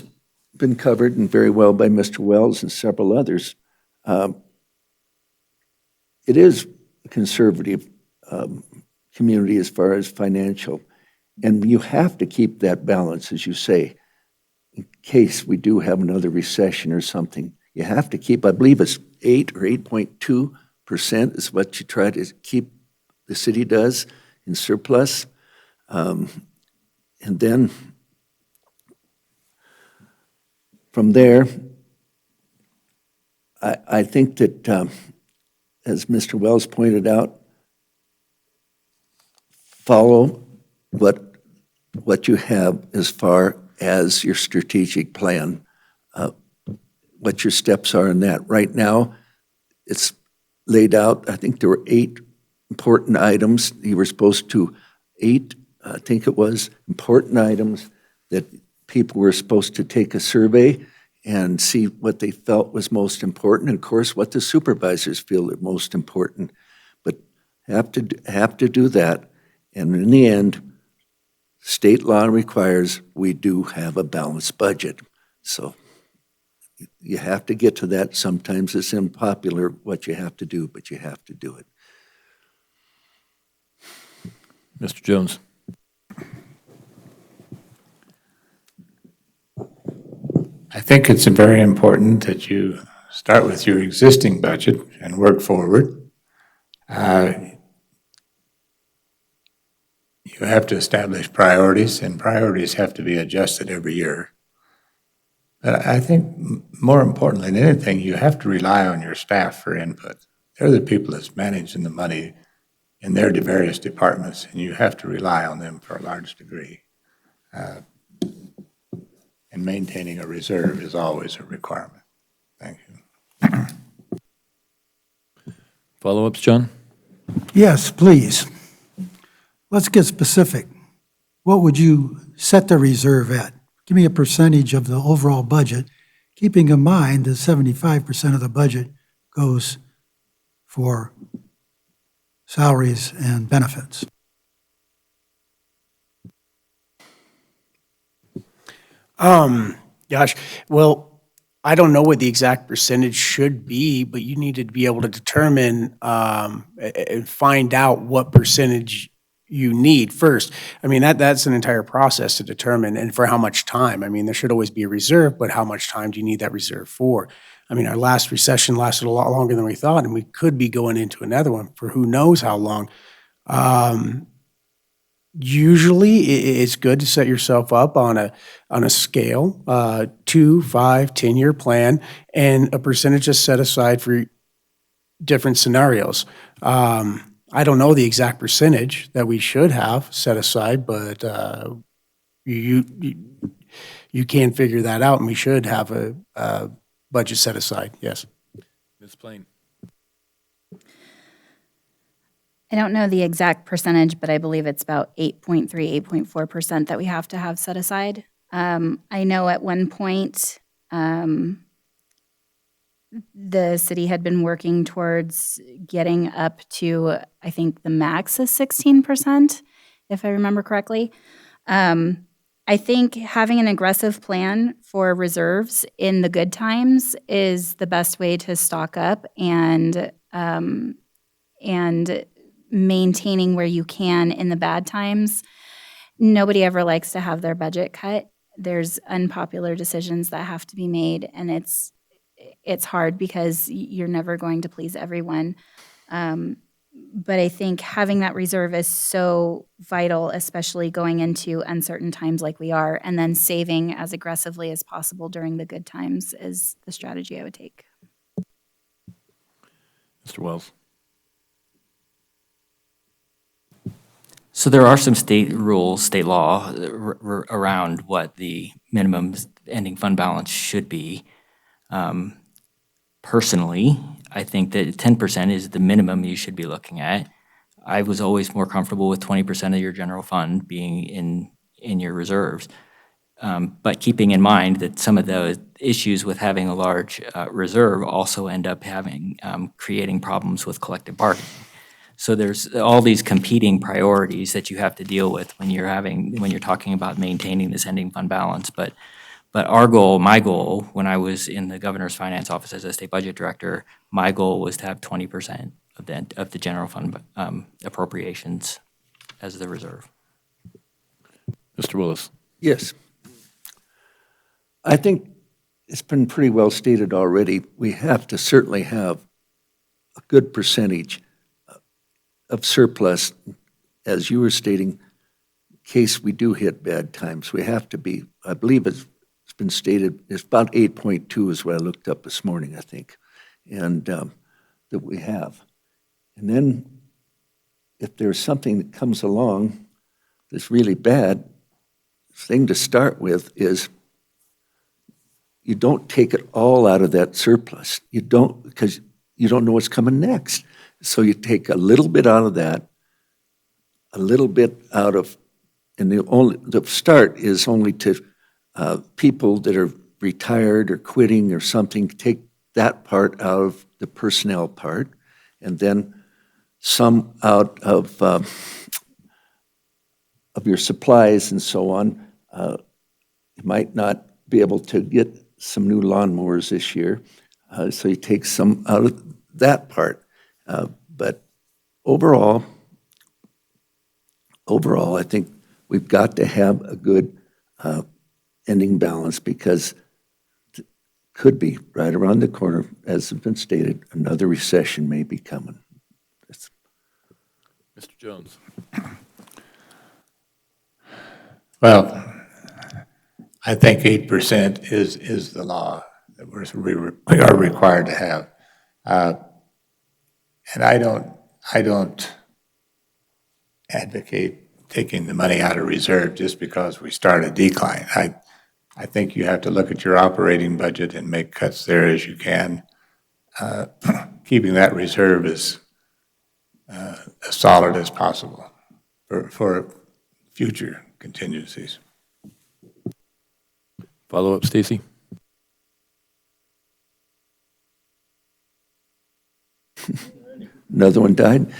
been covered and very well by Mr. Wells and several others. It is a conservative community as far as financial, and you have to keep that balance, as you say, in case we do have another recession or something. You have to keep, I believe it's 8 or 8.2% is what you try to keep, the city does in surplus. And then from there, I think that, as Mr. Wells pointed out, follow what you have as far as your strategic plan, what your steps are in that. Right now, it's laid out, I think there were 8 important items. You were supposed to, 8, I think it was, important items that people were supposed to take a survey and see what they felt was most important, and of course, what the supervisors feel are most important. But have to do that, and in the end, state law requires we do have a balanced budget. So you have to get to that. Sometimes it's unpopular what you have to do, but you have to do it. Mr. Jones. I think it's very important that you start with your existing budget and work forward. You have to establish priorities, and priorities have to be adjusted every year. But I think more importantly than anything, you have to rely on your staff for input. They're the people that's managing the money in their various departments, and you have to rely on them for a large degree. And maintaining a reserve is always a requirement. Thank you. Follow-ups, John? Yes, please. Let's get specific. What would you set the reserve at? Give me a percentage of the overall budget, keeping in mind that 75% of the budget goes for salaries and benefits. Gosh, well, I don't know what the exact percentage should be, but you need to be able to determine and find out what percentage you need first. I mean, that's an entire process to determine, and for how much time. I mean, there should always be a reserve, but how much time do you need that reserve for? I mean, our last recession lasted a lot longer than we thought, and we could be going into another one for who knows how long. Usually, it's good to set yourself up on a scale, 2, 5, 10-year plan, and a percentage is set aside for different scenarios. I don't know the exact percentage that we should have set aside, but you can figure that out, and we should have a budget set aside. Yes. Ms. Plain. I don't know the exact percentage, but I believe it's about 8.3, 8.4% that we have to have set aside. I know at one point, the city had been working towards getting up to, I think the max is 16%, if I remember correctly. I think having an aggressive plan for reserves in the good times is the best way to stock up, and maintaining where you can in the bad times. Nobody ever likes to have their budget cut. There's unpopular decisions that have to be made, and it's hard because you're never going to please everyone. But I think having that reserve is so vital, especially going into uncertain times like we are, and then saving as aggressively as possible during the good times is the strategy I would take. Mr. Wells. So there are some state rules, state law around what the minimum ending fund balance should be. Personally, I think that 10% is the minimum you should be looking at. I was always more comfortable with 20% of your general fund being in your reserves. But keeping in mind that some of the issues with having a large reserve also end up creating problems with collective bargaining. So there's all these competing priorities that you have to deal with when you're talking about maintaining this ending fund balance. But our goal, my goal, when I was in the governor's finance office as a state budget director, my goal was to have 20% of the general fund appropriations as the reserve. Mr. Willis. Yes. I think it's been pretty well stated already. We have to certainly have a good percentage of surplus, as you were stating, in case we do hit bad times. We have to be, I believe it's been stated, it's about 8.2 is what I looked up this morning, I think, and that we have. And then if there's something that comes along that's really bad, the thing to start with is you don't take it all out of that surplus. You don't, because you don't know what's coming next. So you take a little bit out of that, a little bit out of, and the start is only to people that are retired or quitting or something, take that part out of the personnel part, and then some out of your supplies and so on. You might not be able to get some new lawnmowers this year, so you take some out of that part. But overall, I think we've got to have a good ending balance, because it could be right around the corner, as has been stated, another recession may be coming. Mr. Jones. Well, I think 8% is the law that we are required to have. And I don't advocate taking the money out of reserve just because we start a decline. I think you have to look at your operating budget and make cuts there as you can. Keeping that reserve as solid as possible for future contingencies. Follow up, Stacy. Another one died?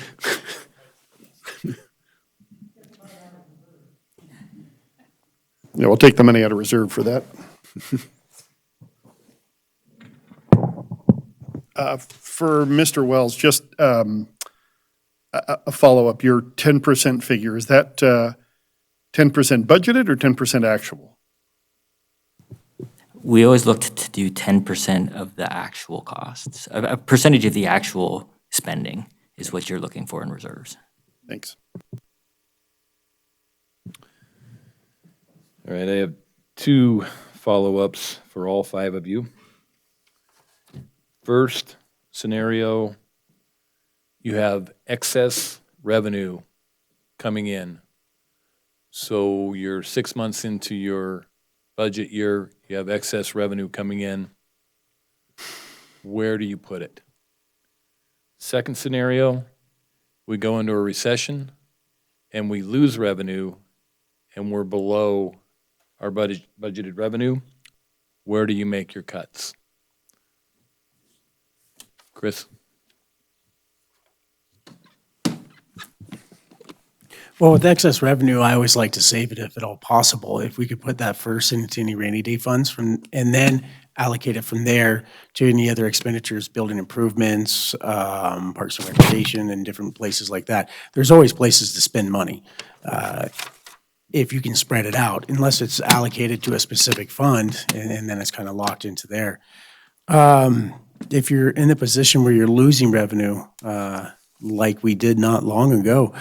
Yeah, we'll take the money out of reserve for that. For Mr. Wells, just a follow-up, your 10% figure, is that 10% budgeted or 10% actual? We always looked to do 10% of the actual costs. A percentage of the actual spending is what you're looking for in reserves. Thanks. All right, I have 2 follow-ups for all 5 of you. First scenario, you have excess revenue coming in. So you're 6 months into your budget year, you have excess revenue coming in. Where do you put it? Second scenario, we go into a recession and we lose revenue and we're below our budgeted revenue. Where do you make your cuts? Chris? Well, with excess revenue, I always like to save it if at all possible. If we could put that first into any rainy day funds and then allocate it from there to any other expenditures, building improvements, parks and recreation, and different places like that. There's always places to spend money. If you can spread it out, unless it's allocated to a specific fund, and then it's kind of locked into there. If you're in a position where you're losing revenue, like we did not long ago,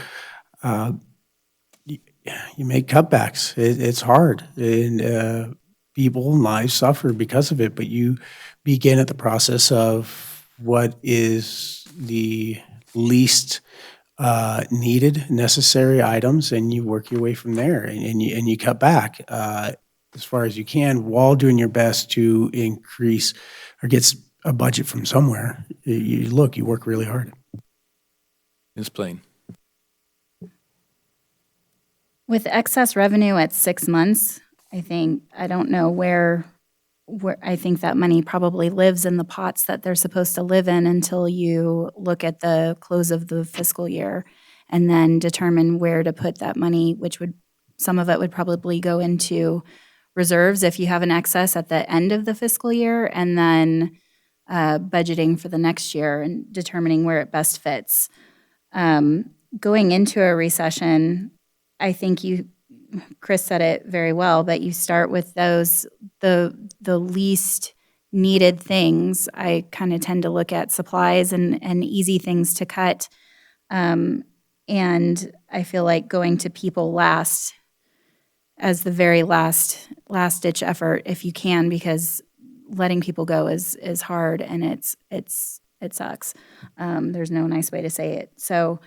you make cutbacks. It's hard, and people and lives suffer because of it, but you begin at the process of what is the least needed, necessary items, and you work your way from there, and you cut back as far as you can while doing your best to increase or get a budget from somewhere. You work really hard. Ms. Plain. With excess revenue at 6 months, I don't know where I think that money probably lives in the pots that they're supposed to live in until you look at the close of the fiscal year and then determine where to put that money, some of it would probably go into reserves if you have an excess at the end of the fiscal year, and then budgeting for the next year and determining where it best fits. Going into a recession, I think Chris said it very well, but you start with the least needed things. I kind of tend to look at supplies and easy things to cut. And I feel like going to people last as the very last ditch effort if you can, because letting people go is hard and it sucks. There's no nice way to say it. So,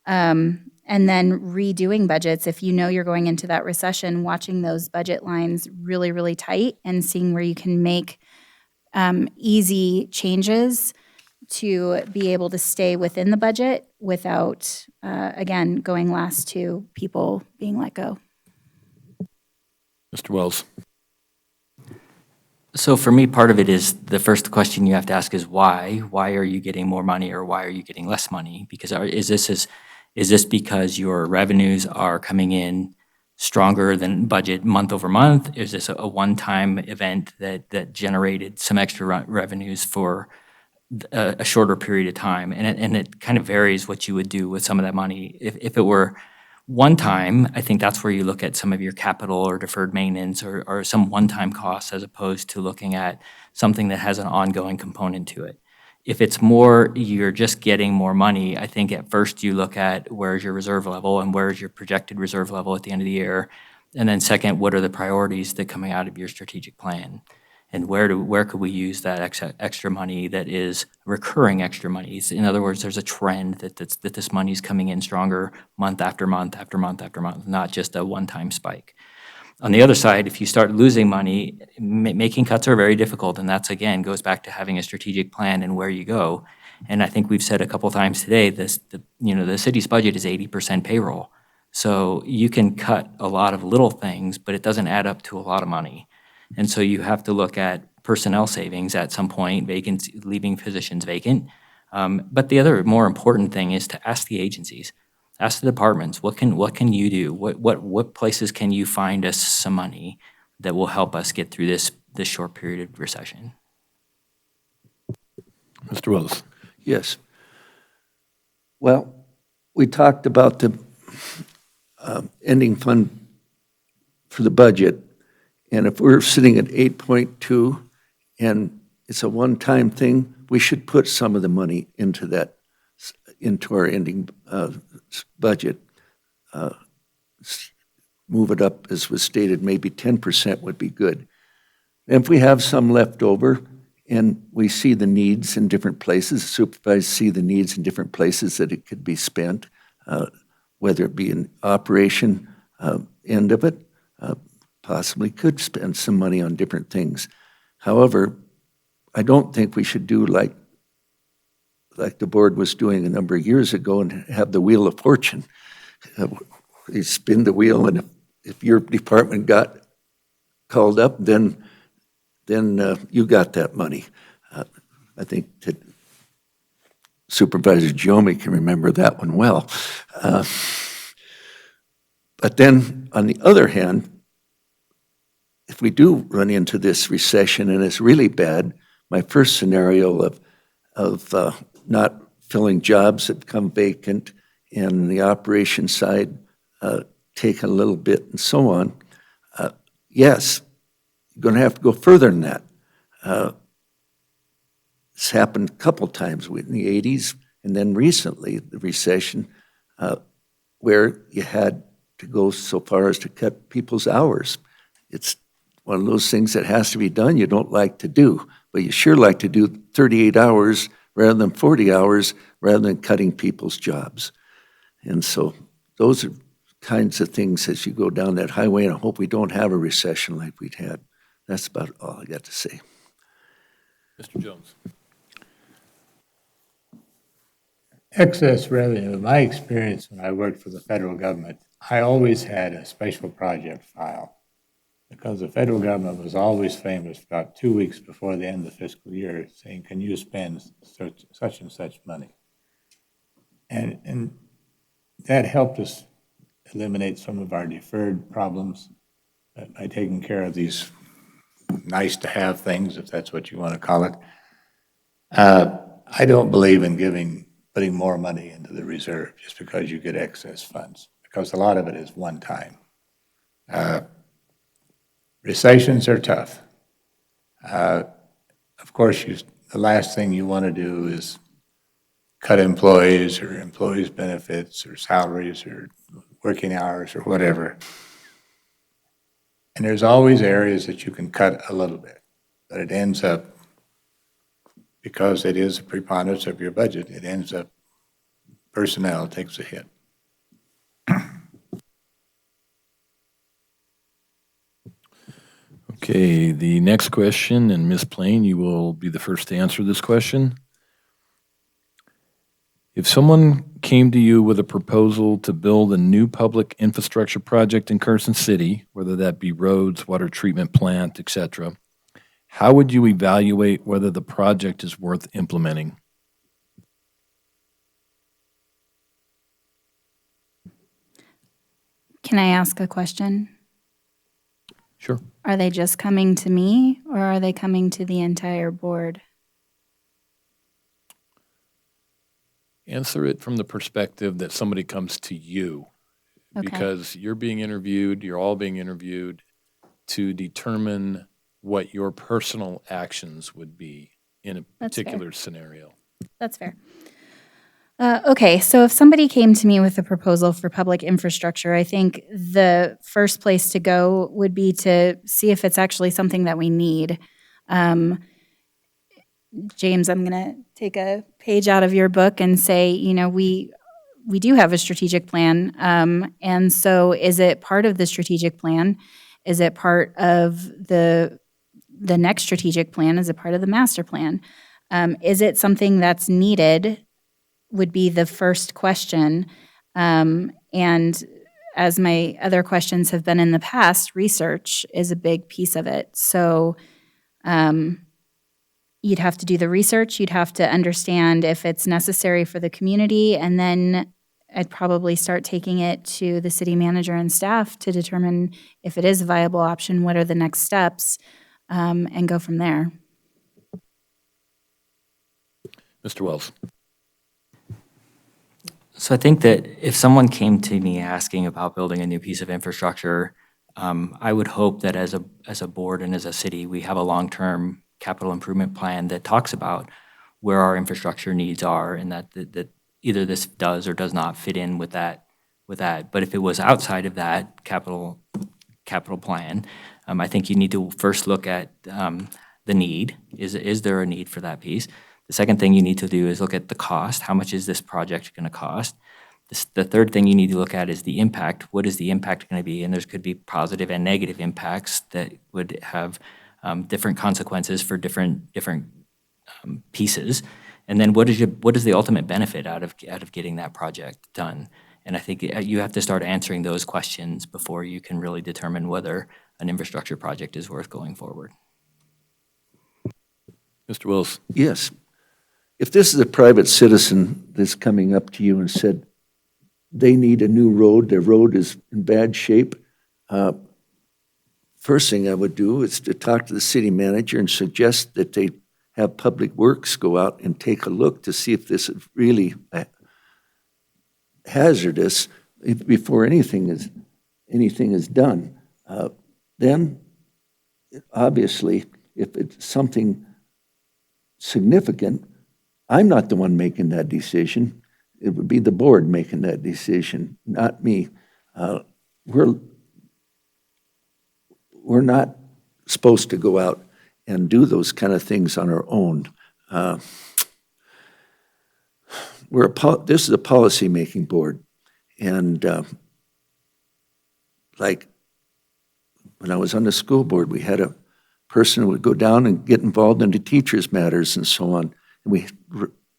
and then redoing budgets, if you know you're going into that recession, watching those budget lines really, really tight and seeing where you can make easy changes to be able to stay within the budget without, again, going last to people being let go. Mr. Wells? So for me, part of it is the first question you have to ask is why? Why are you getting more money or why are you getting less money? Because is this because your revenues are coming in stronger than budget month over month? Is this a one-time event that generated some extra revenues for a shorter period of time? And it kind of varies what you would do with some of that money. If it were one time, I think that's where you look at some of your capital or deferred maintenance or some one-time costs as opposed to looking at something that has an ongoing component to it. If it's more, you're just getting more money, I think at first you look at where's your reserve level and where's your projected reserve level at the end of the year. And then second, what are the priorities that coming out of your strategic plan? And where could we use that extra money that is recurring extra monies? In other words, there's a trend that this money is coming in stronger month after month after month after month, not just a one-time spike. On the other side, if you start losing money, making cuts are very difficult, and that's, again, goes back to having a strategic plan and where you go. And I think we've said a couple times today, the city's budget is 80% payroll. So you can cut a lot of little things, but it doesn't add up to a lot of money. And so you have to look at personnel savings at some point, leaving positions vacant. But the other more important thing is to ask the agencies, ask the departments, what can you do? What places can you find us some money that will help us get through this short period of recession? Mr. Wells? Yes. Well, we talked about the ending fund for the budget, and if we're sitting at 8.2 and it's a one-time thing, we should put some of the money into our ending budget. Move it up, as was stated, maybe 10% would be good. And if we have some left over and we see the needs in different places, supervisors see the needs in different places that it could be spent, whether it be an operation end of it, possibly could spend some money on different things. However, I don't think we should do like the board was doing a number of years ago and have the wheel of fortune. You spin the wheel, and if your department got called up, then you got that money. I think that Supervisor Jomi can remember that one well. But then, on the other hand, if we do run into this recession and it's really bad, my first scenario of not filling jobs that become vacant and the operation side taking a little bit and so on, yes, you're going to have to go further than that. It's happened a couple times in the 80s and then recently, the recession, where you had to go so far as to cut people's hours. It's one of those things that has to be done you don't like to do, but you sure like to do 38 hours rather than 40 hours rather than cutting people's jobs. And so those are kinds of things as you go down that highway, and I hope we don't have a recession like we'd had. That's about all I got to say. Mr. Jones? Excess revenue, in my experience when I worked for the federal government, I always had a special project file because the federal government was always famous about 2 weeks before the end of the fiscal year saying, can you spend such and such money? And that helped us eliminate some of our deferred problems by taking care of these nice to have things, if that's what you want to call it. I don't believe in putting more money into the reserve just because you get excess funds, because a lot of it is one time. Recessions are tough. Of course, the last thing you want to do is cut employees or employees' benefits or salaries or working hours or whatever. And there's always areas that you can cut a little bit, but it ends up, because it is a preponderance of your budget, it ends up personnel takes a hit. Okay, the next question, and Ms. Plain, you will be the first to answer this question. If someone came to you with a proposal to build a new public infrastructure project in Carson City, whether that be roads, water treatment plant, et cetera, how would you evaluate whether the project is worth implementing? Can I ask a question? Sure. Are they just coming to me or are they coming to the entire board? Answer it from the perspective that somebody comes to you. Okay. Because you're being interviewed, you're all being interviewed to determine what your personal actions would be in a That's fair. particular scenario. That's fair. Okay, so if somebody came to me with a proposal for public infrastructure, I think the first place to go would be to see if it's actually something that we need. James, I'm going to take a page out of your book and say, we do have a strategic plan. And so is it part of the strategic plan? Is it part of the next strategic plan? Is it part of the master plan? Is it something that's needed would be the first question. And as my other questions have been in the past, research is a big piece of it. So you'd have to do the research, you'd have to understand if it's necessary for the community, and then I'd probably start taking it to the city manager and staff to determine if it is a viable option, what are the next steps, and go from there. Mr. Wells. So I think that if someone came to me asking about building a new piece of infrastructure, I would hope that as a board and as a city, we have a long-term capital improvement plan that talks about where our infrastructure needs are, and that either this does or does not fit in with that. But if it was outside of that capital plan, I think you need to first look at the need. Is there a need for that piece? The second thing you need to do is look at the cost. How much is this project going to cost? The third thing you need to look at is the impact. What is the impact going to be? And there could be positive and negative impacts that would have different consequences for different pieces. And then what is the ultimate benefit out of getting that project done? And I think you have to start answering those questions before you can really determine whether an infrastructure project is worth going forward. Mr. Wills. Yes. If this is a private citizen that's coming up to you and said they need a new road, their road is in bad shape, first thing I would do is to talk to the city manager and suggest that they have Public Works go out and take a look to see if this is really hazardous before anything is done. Then, obviously, if it's something significant, I'm not the one making that decision. It would be the board making that decision, not me. We're not supposed to go out and do those kind of things on our own. This is a policy-making board, and like when I was on the school board, we had a person who would go down and get involved in the teachers' matters and so on. And we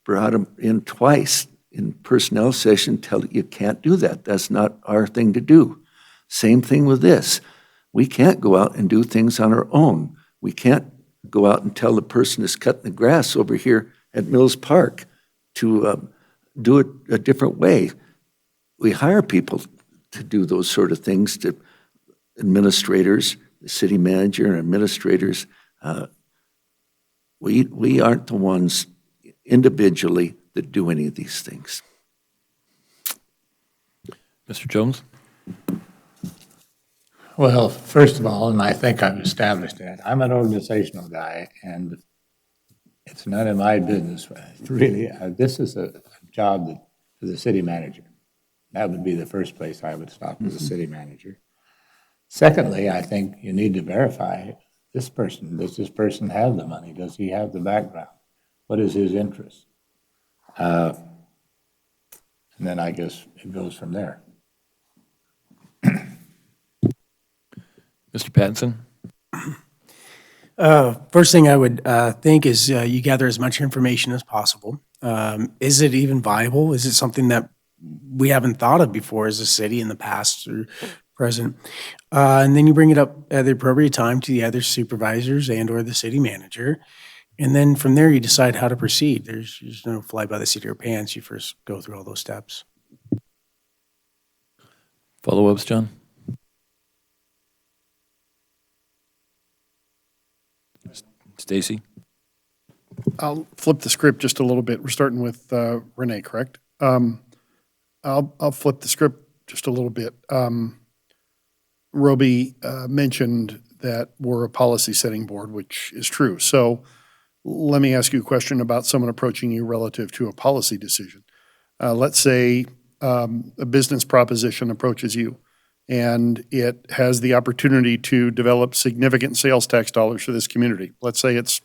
brought him in twice in personnel session, tell you can't do that. That's not our thing to do. Same thing with this. We can't go out and do things on our own. We can't go out and tell the person who's cutting the grass over here at Mills Park to do it a different way. We hire people to do those sort of things, to administrators, the city manager and administrators. We aren't the ones individually that do any of these things. Mr. Jones? Well, first of all, and I think I've established that, I'm an organizational guy, and it's none of my business, really. This is a job for the city manager. That would be the first place I would stop as a city manager. Secondly, I think you need to verify this person. Does this person have the money? Does he have the background? What is his interest? And then I guess it goes from there. Mr. Pattinson? First thing I would think is you gather as much information as possible. Is it even viable? Is it something that we haven't thought of before as a city in the past or present? And then you bring it up at the appropriate time to the other supervisors and/or the city manager. And then from there, you decide how to proceed. There's no fly by the seat of your pants. You first go through all those steps. Follow-ups, John? Stacy? I'll flip the script just a little bit. We're starting with Renee, correct? I'll flip the script just a little bit. Roby mentioned that we're a policy-setting board, which is true. So let me ask you a question about someone approaching you relative to a policy decision. Let's say a business proposition approaches you, and it has the opportunity to develop significant sales tax dollars for this community. Let's say it's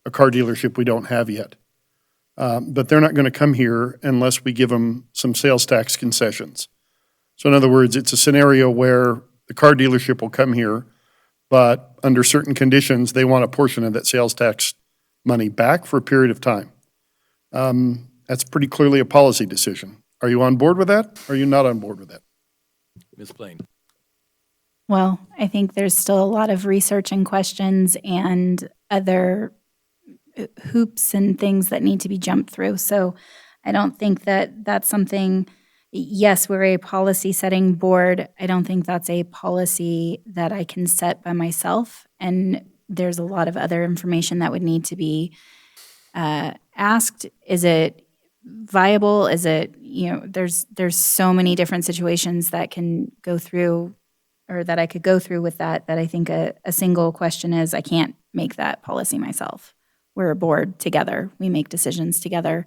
a car dealership we don't have yet. But they're not going to come here unless we give them some sales tax concessions. So in other words, it's a scenario where the car dealership will come here, but under certain conditions, they want a portion of that sales tax money back for a period of time. That's pretty clearly a policy decision. Are you on board with that? Or are you not on board with that? Ms. Blaine? Well, I think there's still a lot of research and questions and other hoops and things that need to be jumped through. So I don't think that that's something, yes, we're a policy setting board. I don't think that's a policy that I can set by myself. And there's a lot of other information that would need to be asked. Is it viable? Is it, there's so many different situations that can go through or that I could go through with that I think a single question is I can't make that policy myself. We're a board together. We make decisions together,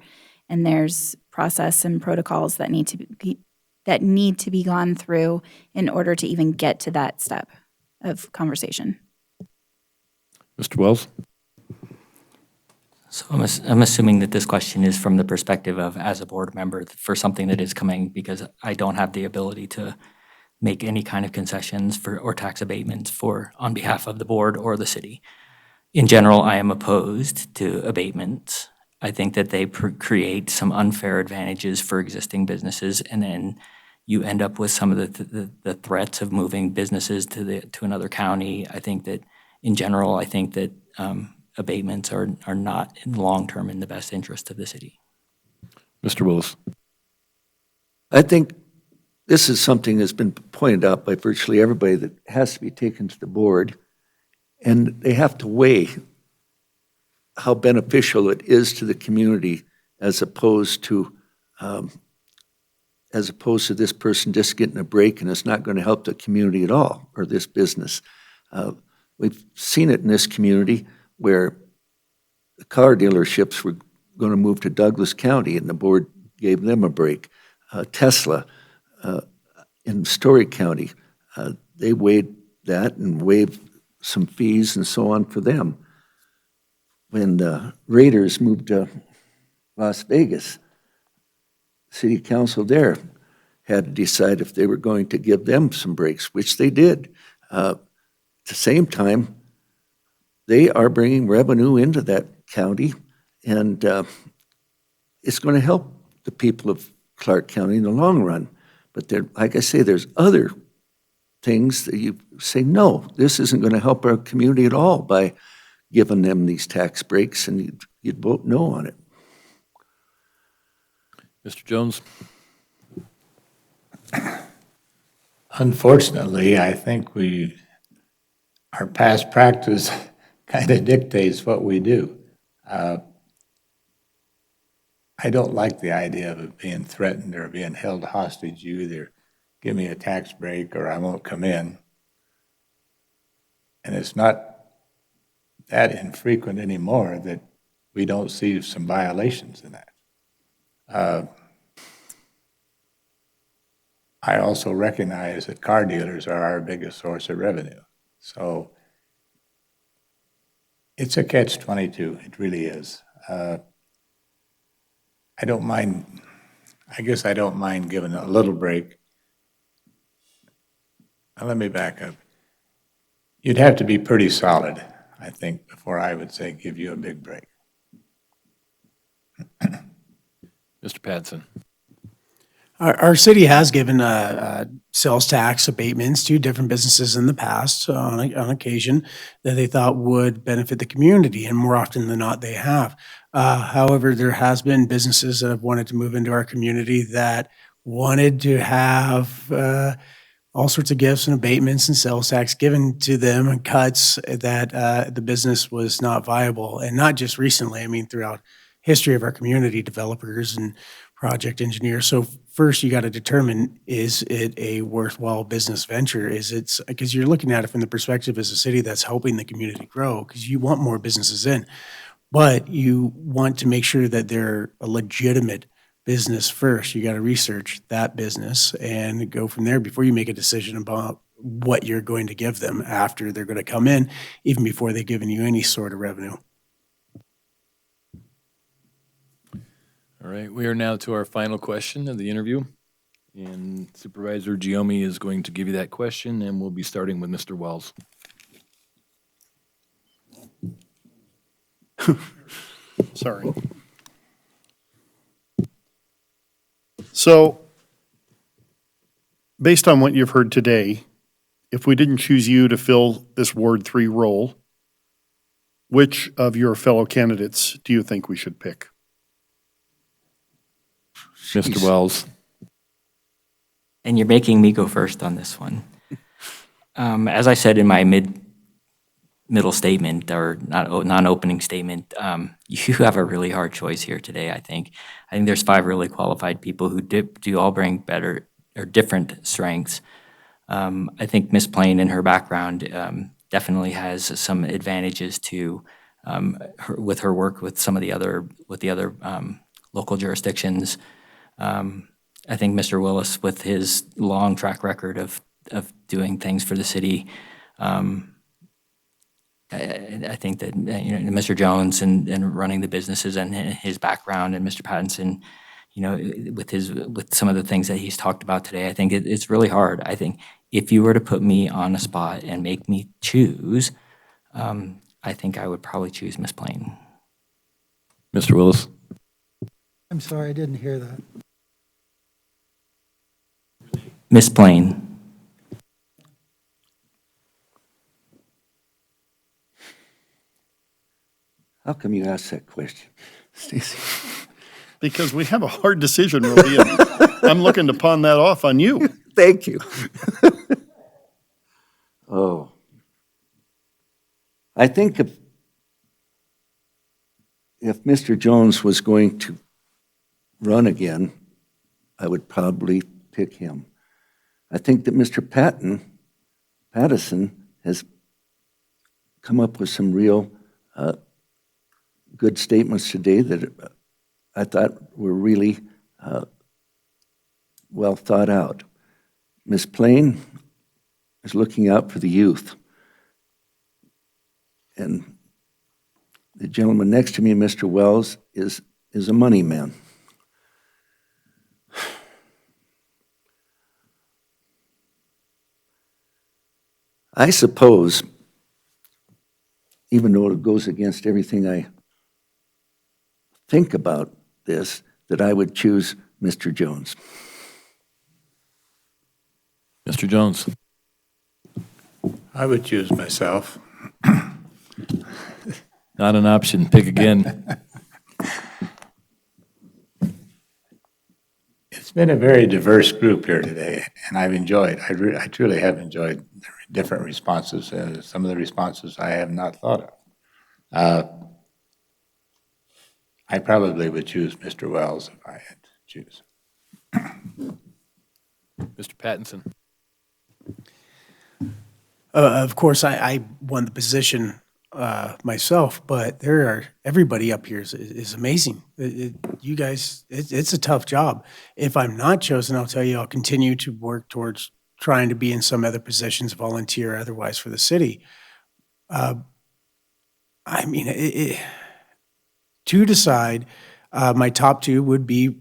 and there's process and protocols that need to be gone through in order to even get to that step of conversation. Mr. Wells? So I'm assuming that this question is from the perspective of, as a board member, for something that is coming, because I don't have the ability to make any kind of concessions or tax abatements on behalf of the board or the city. In general, I am opposed to abatements. I think that they create some unfair advantages for existing businesses, and then you end up with some of the threats of moving businesses to another county. I think that, in general, I think that abatements are not in the long term in the best interest of the city. Mr. Willis? I think this is something that's been pointed out by virtually everybody that has to be taken to the board, and they have to weigh how beneficial it is to the community as opposed to this person just getting a break and it's not going to help the community at all, or this business. We've seen it in this community where the car dealerships were going to move to Douglas County and the board gave them a break. Tesla in Story County, they weighed that and waived some fees and so on for them. When the Raiders moved to Las Vegas, city council there had to decide if they were going to give them some breaks, which they did. At the same time, they are bringing revenue into that county, and it's going to help the people of Clark County in the long run. But there, like I say, there's other things that you say, no, this isn't going to help our community at all by giving them these tax breaks, and you'd vote no on it. Mr. Jones? Unfortunately, I think our past practice kind of dictates what we do. I don't like the idea of it being threatened or being held hostage. You either give me a tax break or I won't come in. And it's not that infrequent anymore that we don't see some violations in that. I also recognize that car dealers are our biggest source of revenue. So it's a catch-22, it really is. I guess I don't mind giving a little break. Now, let me back up. You'd have to be pretty solid, I think, before I would say give you a big break. Mr. Pattinson. Our city has given sales tax abatements to different businesses in the past on occasion that they thought would benefit the community, and more often than not, they have. However, there has been businesses that have wanted to move into our community that wanted to have all sorts of gifts and abatements and sales tax given to them and cuts that the business was not viable. And not just recently, I mean, throughout history of our community, developers and project engineers. So first you got to determine, is it a worthwhile business venture? Because you're looking at it from the perspective as a city that's helping the community grow, because you want more businesses in, but you want to make sure that they're a legitimate business first. You got to research that business and go from there before you make a decision about what you're going to give them after they're going to come in, even before they've given you any sort of revenue. All right, we are now to our final question of the interview. And Supervisor Giomi is going to give you that question, and we'll be starting with Mr. Wells. Sorry. So, based on what you've heard today, if we didn't choose you to fill this Ward 3 role, which of your fellow candidates do you think we should pick? Mr. Wells. And you're making me go first on this one. As I said in my middle statement, or non-opening statement, you have a really hard choice here today, I think. I think there's 5 really qualified people who do all bring better or different strengths. I think Ms. Plain and her background definitely has some advantages to with her work with some of the other local jurisdictions. I think Mr. Willis, with his long track record of doing things for the city, I think that Mr. Jones and running the businesses and his background, and Mr. Pattinson, with some of the things that he's talked about today, I think it's really hard. I think if you were to put me on a spot and make me choose, I think I would probably choose Ms. Plain. Mr. Willis. I'm sorry, I didn't hear that. Ms. Plain. How come you asked that question, Stacy? Because we have a hard decision, really, and I'm looking to pawn that off on you. Thank you. Oh. I think if Mr. Jones was going to run again, I would probably pick him. I think that Mr. Pattison has come up with some real good statements today that I thought were really well thought out. Ms. Plain is looking out for the youth. And the gentleman next to me, Mr. Wells, is a money man. I suppose, even though it goes against everything I think about this, that I would choose Mr. Jones. Mr. Jones. I would choose myself. Not an option. Pick again. It's been a very diverse group here today, and I've enjoyed, I truly have enjoyed the different responses. Some of the responses I have not thought of. I probably would choose Mr. Wells if I had to choose. Mr. Pattinson. Of course, I won the position myself, but everybody up here is amazing. You guys, it's a tough job. If I'm not chosen, I'll tell you, I'll continue to work towards trying to be in some other positions, volunteer or otherwise for the city. I mean, to decide, my top 2 would be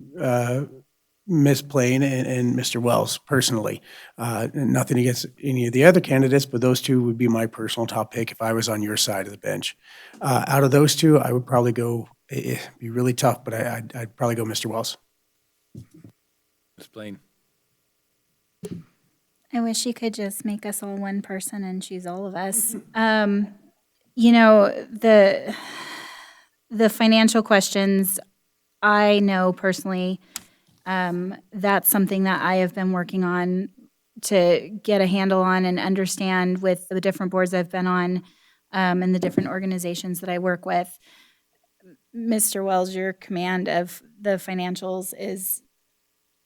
Ms. Plain and Mr. Wells, personally. Nothing against any of the other candidates, but those 2 would be my personal top pick if I was on your side of the bench. Out of those 2, I would probably go, it'd be really tough, but I'd probably go Mr. Wells. Ms. Blaine? I wish you could just make us all one person and choose all of us. You know, the financial questions, I know personally, that's something that I have been working on to get a handle on and understand with the different boards I've been on, and the different organizations that I work with. Mr. Wells, your command of the financials is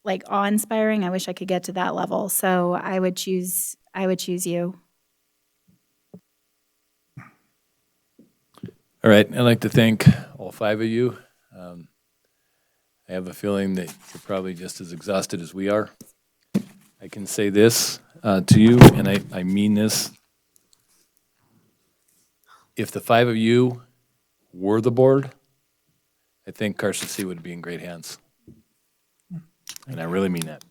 like awe-inspiring. I wish I could get to that level. So I would choose you. All right, I'd like to thank all 5 of you. I have a feeling that you're probably just as exhausted as we are. I can say this to you, and I mean this. If the 5 of you were the board, I think Carson City would be in great hands. And I really mean that.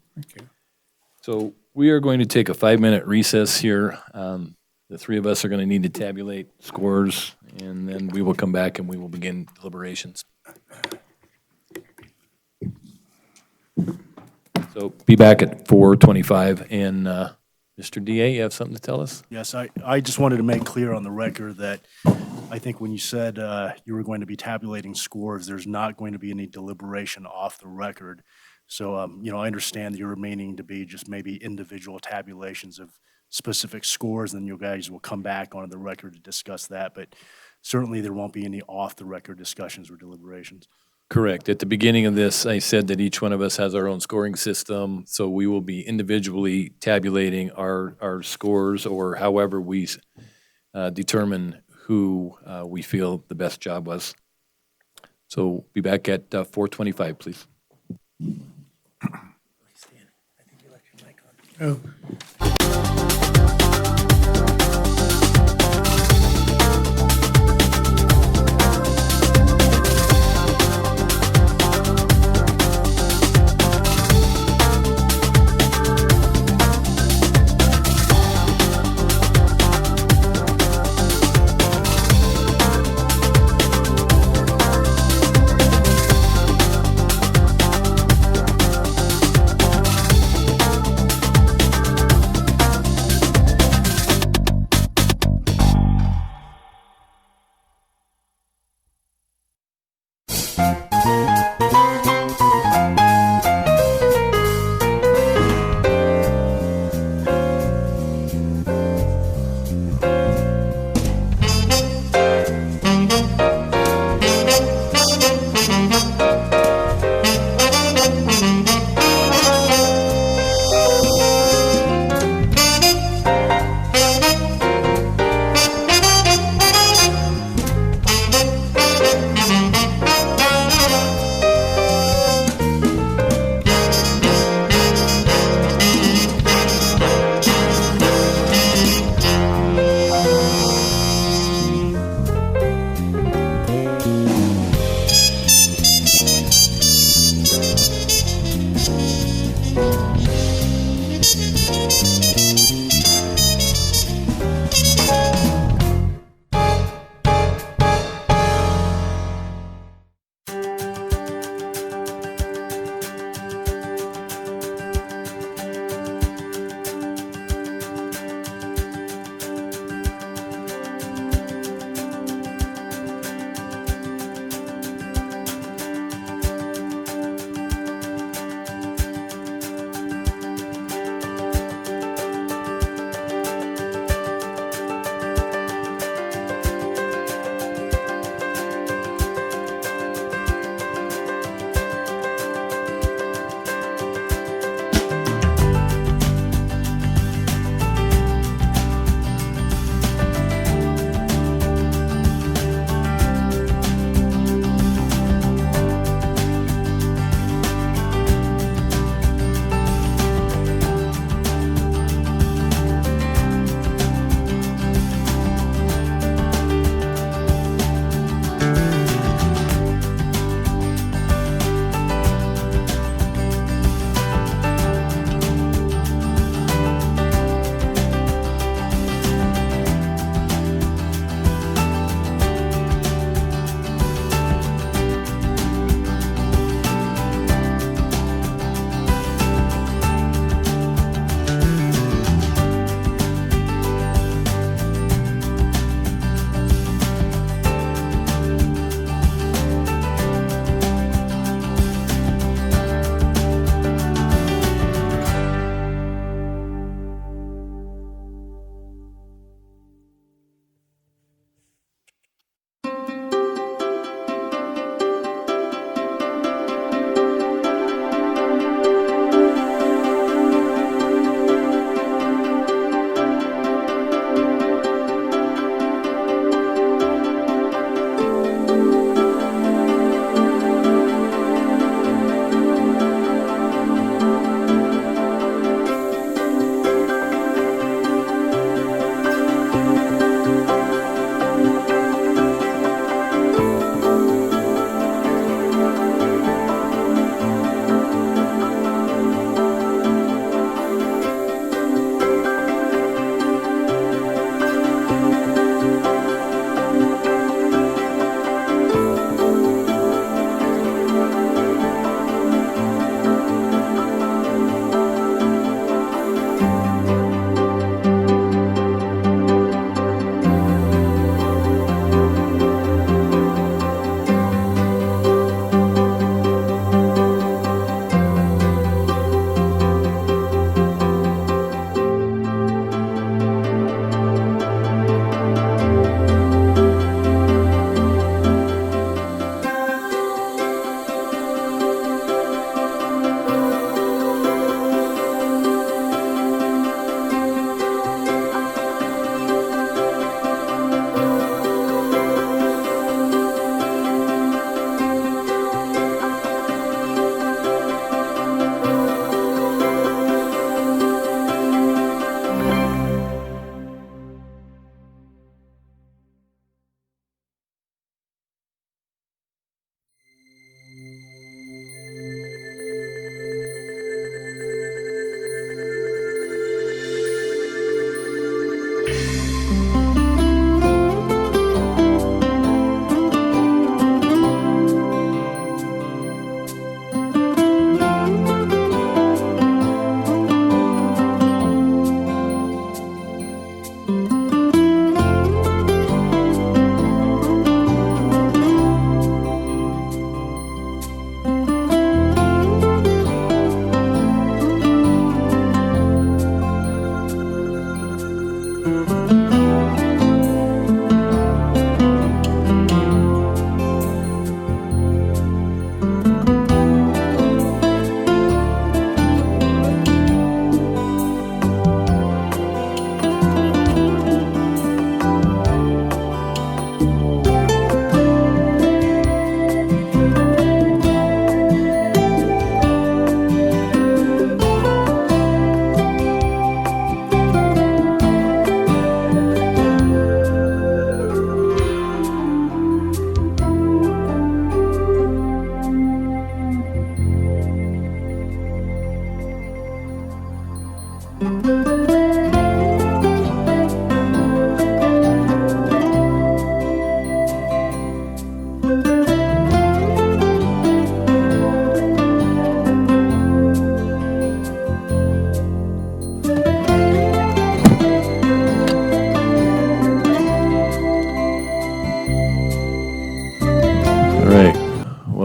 So we are going to take a 5-minute recess here. The 3 of us are going to need to tabulate scores, and then we will come back and we will begin deliberations. So be back at 4:25. And Mr. DA, you have something to tell us? Yes, I just wanted to make clear on the record that I think when you said you were going to be tabulating scores, there's not going to be any deliberation off the record. So, I understand that you're remaining to be just maybe individual tabulations of specific scores, and then you guys will come back onto the record to discuss that. But certainly there won't be any off-the-record discussions or deliberations. Correct. At the beginning of this, I said that each one of us has our own scoring system, so we will be individually tabulating our scores, or however we determine who we feel the best job was. So be back at 4:25, please.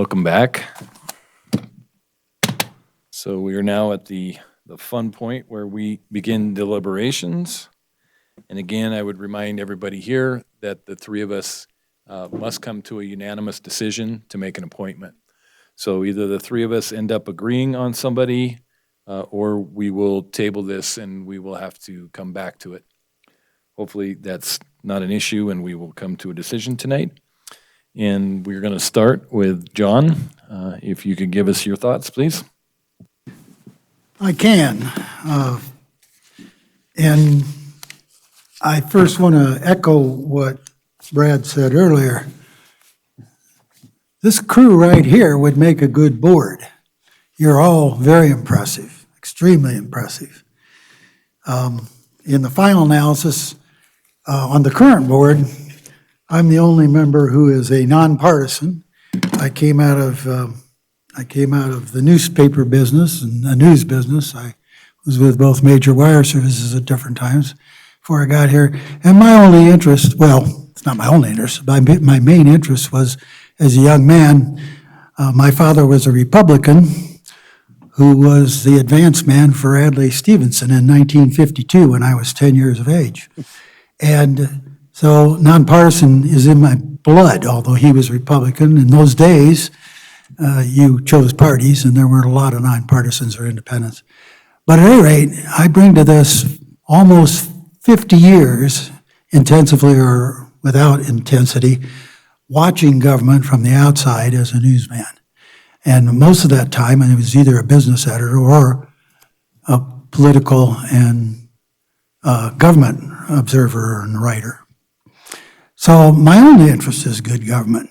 welcome back. So we are now at the fun point where we begin deliberations. And again, I would remind everybody here that the three of us must come to a unanimous decision to make an appointment. So either the three of us end up agreeing on somebody, or we will table this and we will have to come back to it. Hopefully that's not an issue and we will come to a decision tonight. And we're going to start with John. If you could give us your thoughts, please. I can. And I first want to echo what Brad said earlier. This crew right here would make a good board. You're all very impressive, extremely impressive. In the final analysis, on the current board, I'm the only member who is a nonpartisan. I came out of the newspaper business and the news business. I was with both major wire services at different times before I got here. And my only interest, well, it's not my only interest, but my main interest was, as a young man, my father was a Republican who was the advance man for Adlai Stevenson in 1952 when I was 10 years of age. And so nonpartisan is in my blood, although he was Republican. In those days, you chose parties, and there weren't a lot of nonpartisans or independents. But at any rate, I bring to this almost 50 years, intensively or without intensity, watching government from the outside as a newsman. And most of that time, I was either a business editor or a political and government observer and writer. So my only interest is good government.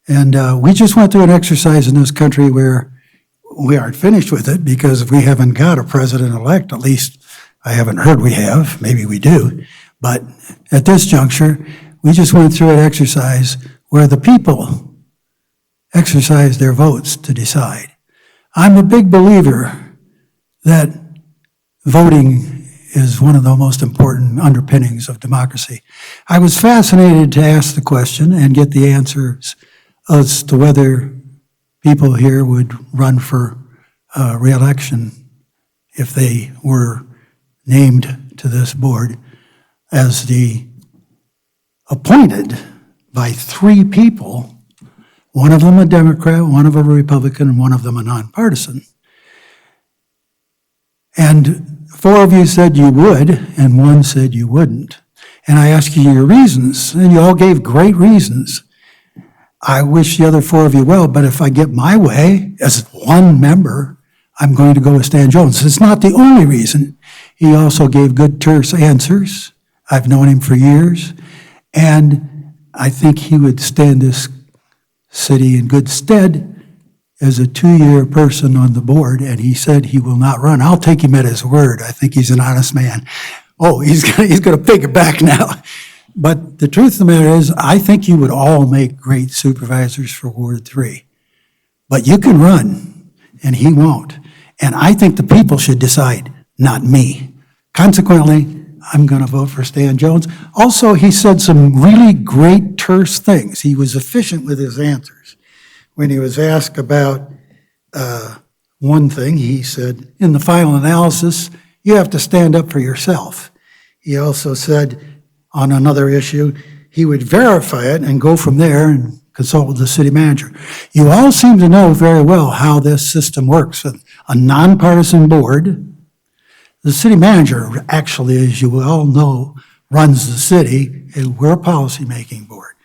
And we just went through an exercise in this country where we aren't finished with it because we haven't got a president-elect. At least I haven't heard we have. Maybe we do. But at this juncture, we just went through an exercise where the people exercise their votes to decide. I'm a big believer that voting is one of the most important underpinnings of democracy. I was fascinated to ask the question and get the answers as to whether people here would run for re-election if they were named to this board as the appointed by three people, one of them a Democrat, one of them a Republican, and one of them a nonpartisan. And four of you said you would, and one said you wouldn't. And I asked you your reasons, and you all gave great reasons. I wish the other four of you well, but if I get my way as one member, I'm going to go with Stan Jones. It's not the only reason. He also gave good, terse answers. I've known him for years, and I think he would stand this city in good stead as a 2-year person on the board, and he said he will not run. I'll take him at his word. I think he's an honest man. Oh, he's going to pick it back now. But the truth of the matter is, I think you would all make great supervisors for Ward 3. But you can run, and he won't. And I think the people should decide, not me. Consequently, I'm going to vote for Stan Jones. Also, he said some really great, terse things. He was efficient with his answers. When he was asked about one thing, he said, in the final analysis, you have to stand up for yourself. He also said, on another issue, he would verify it and go from there and consult with the city manager. You all seem to know very well how this system works. With a nonpartisan board, the city manager actually, as you all know, runs the city, and we're a policy-making board.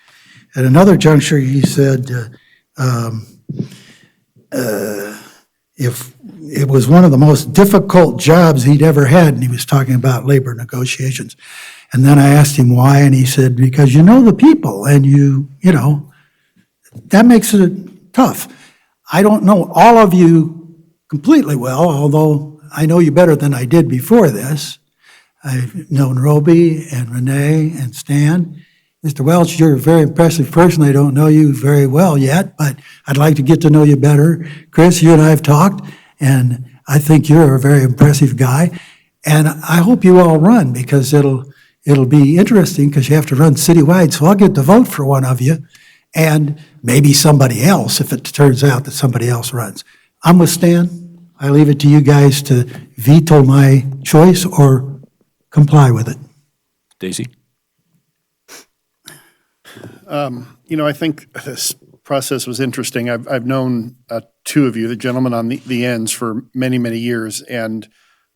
At another juncture, he said, if it was one of the most difficult jobs he'd ever had, and he was talking about labor negotiations. And then I asked him why, and he said, because you know the people, and you know, that makes it tough. I don't know all of you completely well, although I know you better than I did before this. I've known Roby and Renee and Stan. Mr. Welch, you're a very impressive person. I don't know you very well yet, but I'd like to get to know you better. Chris, you and I have talked, and I think you're a very impressive guy. And I hope you all run, because it'll be interesting, because you have to run citywide. So I'll get to vote for one of you. And maybe somebody else if it turns out that somebody else runs. I'm with Stan. I leave it to you guys to veto my choice or comply with it. Stacy? I think this process was interesting. I've known two of you, the gentleman on the ends, for many, many years, and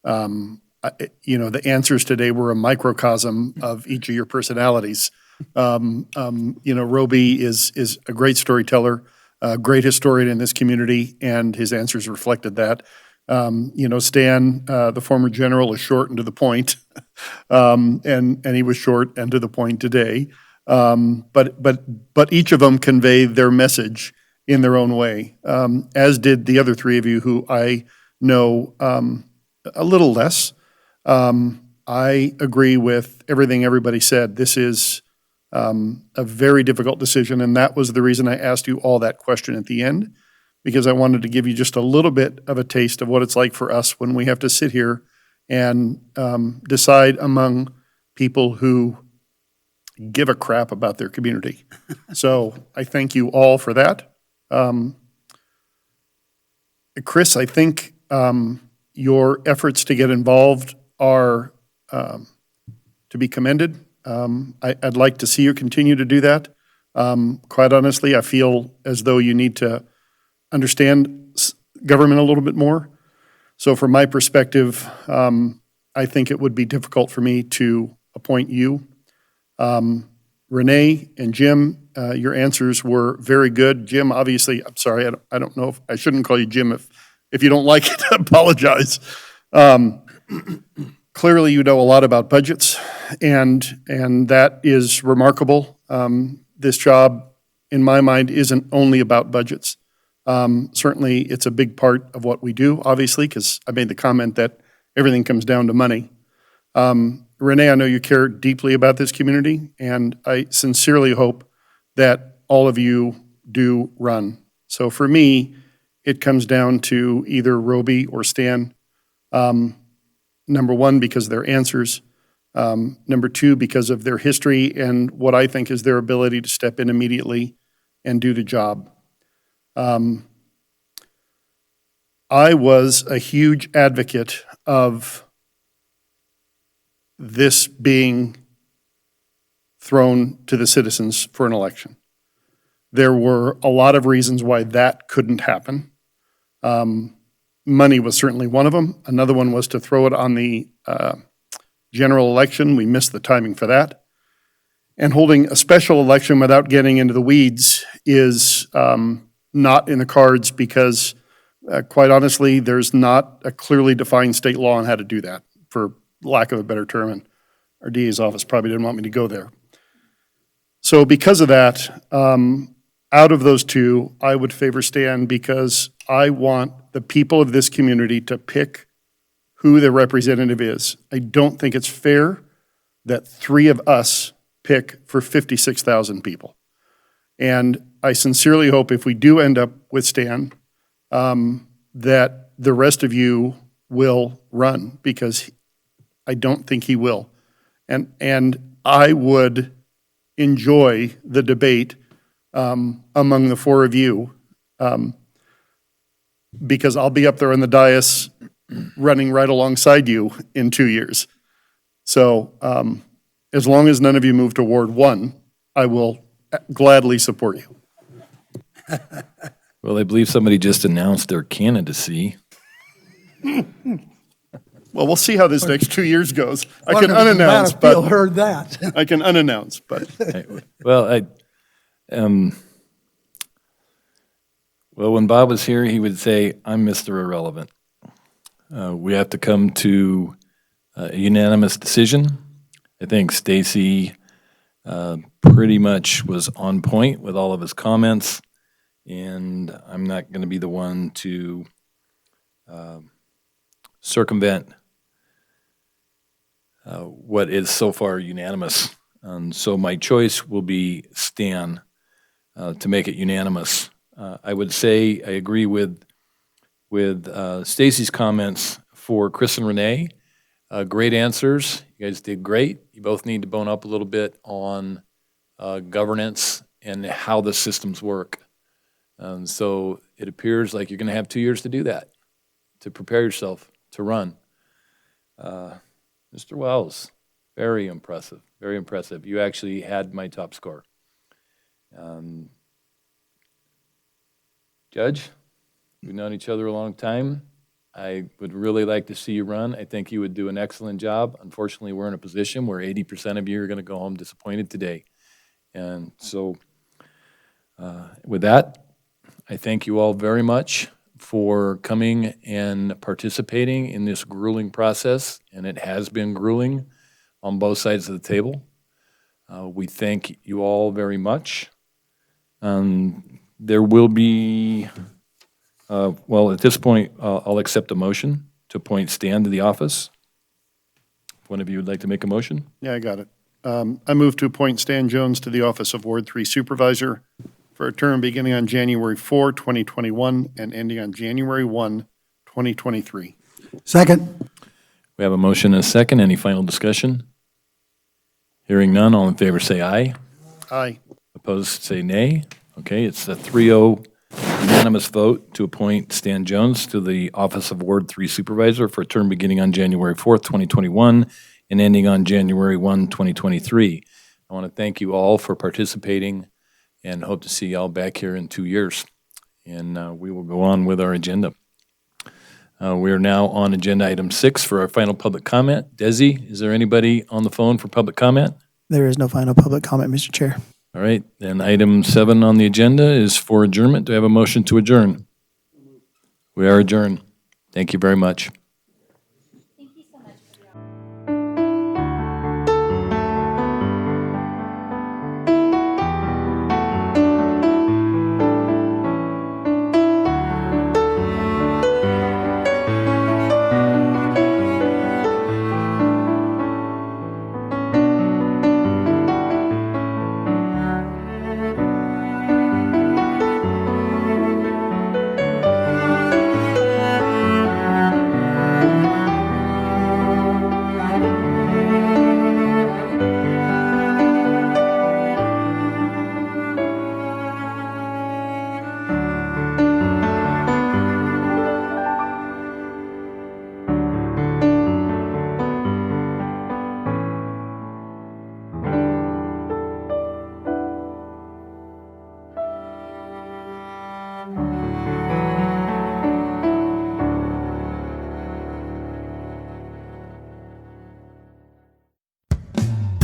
the answers today were a microcosm of each of your personalities. Roby is a great storyteller, a great historian in this community, and his answers reflected that. Stan, the former general, is short and to the point, and he was short and to the point today. But each of them convey their message in their own way, as did the other three of you who I know a little less. I agree with everything everybody said. This is a very difficult decision, and that was the reason I asked you all that question at the end, because I wanted to give you just a little bit of a taste of what it's like for us when we have to sit here and decide among people who give a crap about their community. So I thank you all for that. Chris, I think your efforts to get involved are to be commended. I'd like to see you continue to do that. Quite honestly, I feel as though you need to understand government a little bit more. So from my perspective, I think it would be difficult for me to appoint you. Renee and Jim, your answers were very good. Jim, obviously, I'm sorry, I don't know if I shouldn't call you Jim if you don't like it, I apologize. Clearly, you know a lot about budgets, and that is remarkable. This job, in my mind, isn't only about budgets. Certainly, it's a big part of what we do, obviously, because I made the comment that everything comes down to money. Renee, I know you care deeply about this community, and I sincerely hope that all of you do run. So for me, it comes down to either Roby or Stan. Number one, because of their answers. Number two, because of their history and what I think is their ability to step in immediately and do the job. I was a huge advocate of this being thrown to the citizens for an election. There were a lot of reasons why that couldn't happen. Money was certainly one of them. Another one was to throw it on the general election. We missed the timing for that. And holding a special election without getting into the weeds is not in the cards because, quite honestly, there's not a clearly defined state law on how to do that, for lack of a better term, and our DA's office probably didn't want me to go there. So because of that, out of those two, I would favor Stan because I want the people of this community to pick who their representative is. I don't think it's fair that three of us pick for 56,000 people. And I sincerely hope if we do end up with Stan, that the rest of you will run, because I don't think he will. And I would enjoy the debate among the four of you, because I'll be up there on the dais running right alongside you in 2 years. So as long as none of you move to Ward 1, I will gladly support you. Well, I believe somebody just announced their candidacy. Well, we'll see how this next 2 years goes. I Wonder can if the unannounce, Bill but heard that. I can unannounce, but Well, when Bob was here, he would say, "I'm Mr. Irrelevant." We have to come to a unanimous decision. I think Stacy pretty much was on point with all of his comments, and I'm not going to be the one to circumvent what is so far unanimous. So my choice will be Stan to make it unanimous. I would say I agree with Stacy's comments for Chris and Renee. Great answers. You guys did great. You both need to bone up a little bit on governance and how the systems work. So it appears like you're going to have 2 years to do that, to prepare yourself to run. Mr. Wells, very impressive, very impressive. You actually had my top score. Judge, we've known each other a long time. I would really like to see you run. I think you would do an excellent job. Unfortunately, we're in a position where 80% of you are going to go home disappointed today. And so with that, I thank you all very much for coming and participating in this grueling process, and it has been grueling on both sides of the table. We thank you all very much. There will be, well, at this point, I'll accept a motion to appoint Stan to the office. If one of you would like to make a motion? Yeah, I got it. I move to appoint Stan Jones to the office of Ward 3 Supervisor for a term beginning on January 4, 2021, and ending on January 1, 2023. Second. We have a motion and a second. Any final discussion? Hearing none, all in favor say aye. Aye. Opposed, say nay. Okay, it's a 3-0 unanimous vote to appoint Stan Jones to the office of Ward 3 Supervisor for a term beginning on January 4th, 2021, and ending on January 1, 2023. I want to thank you all for participating and hope to see you all back here in 2 years. And we will go on with our agenda. We are now on agenda item 6 for our final public comment. Desi, is there anybody on the phone for public comment? There is no final public comment, Mr. Chair. All right, then item 7 on the agenda is for adjournment. Do I have a motion to adjourn? We are adjourned. Thank you very much.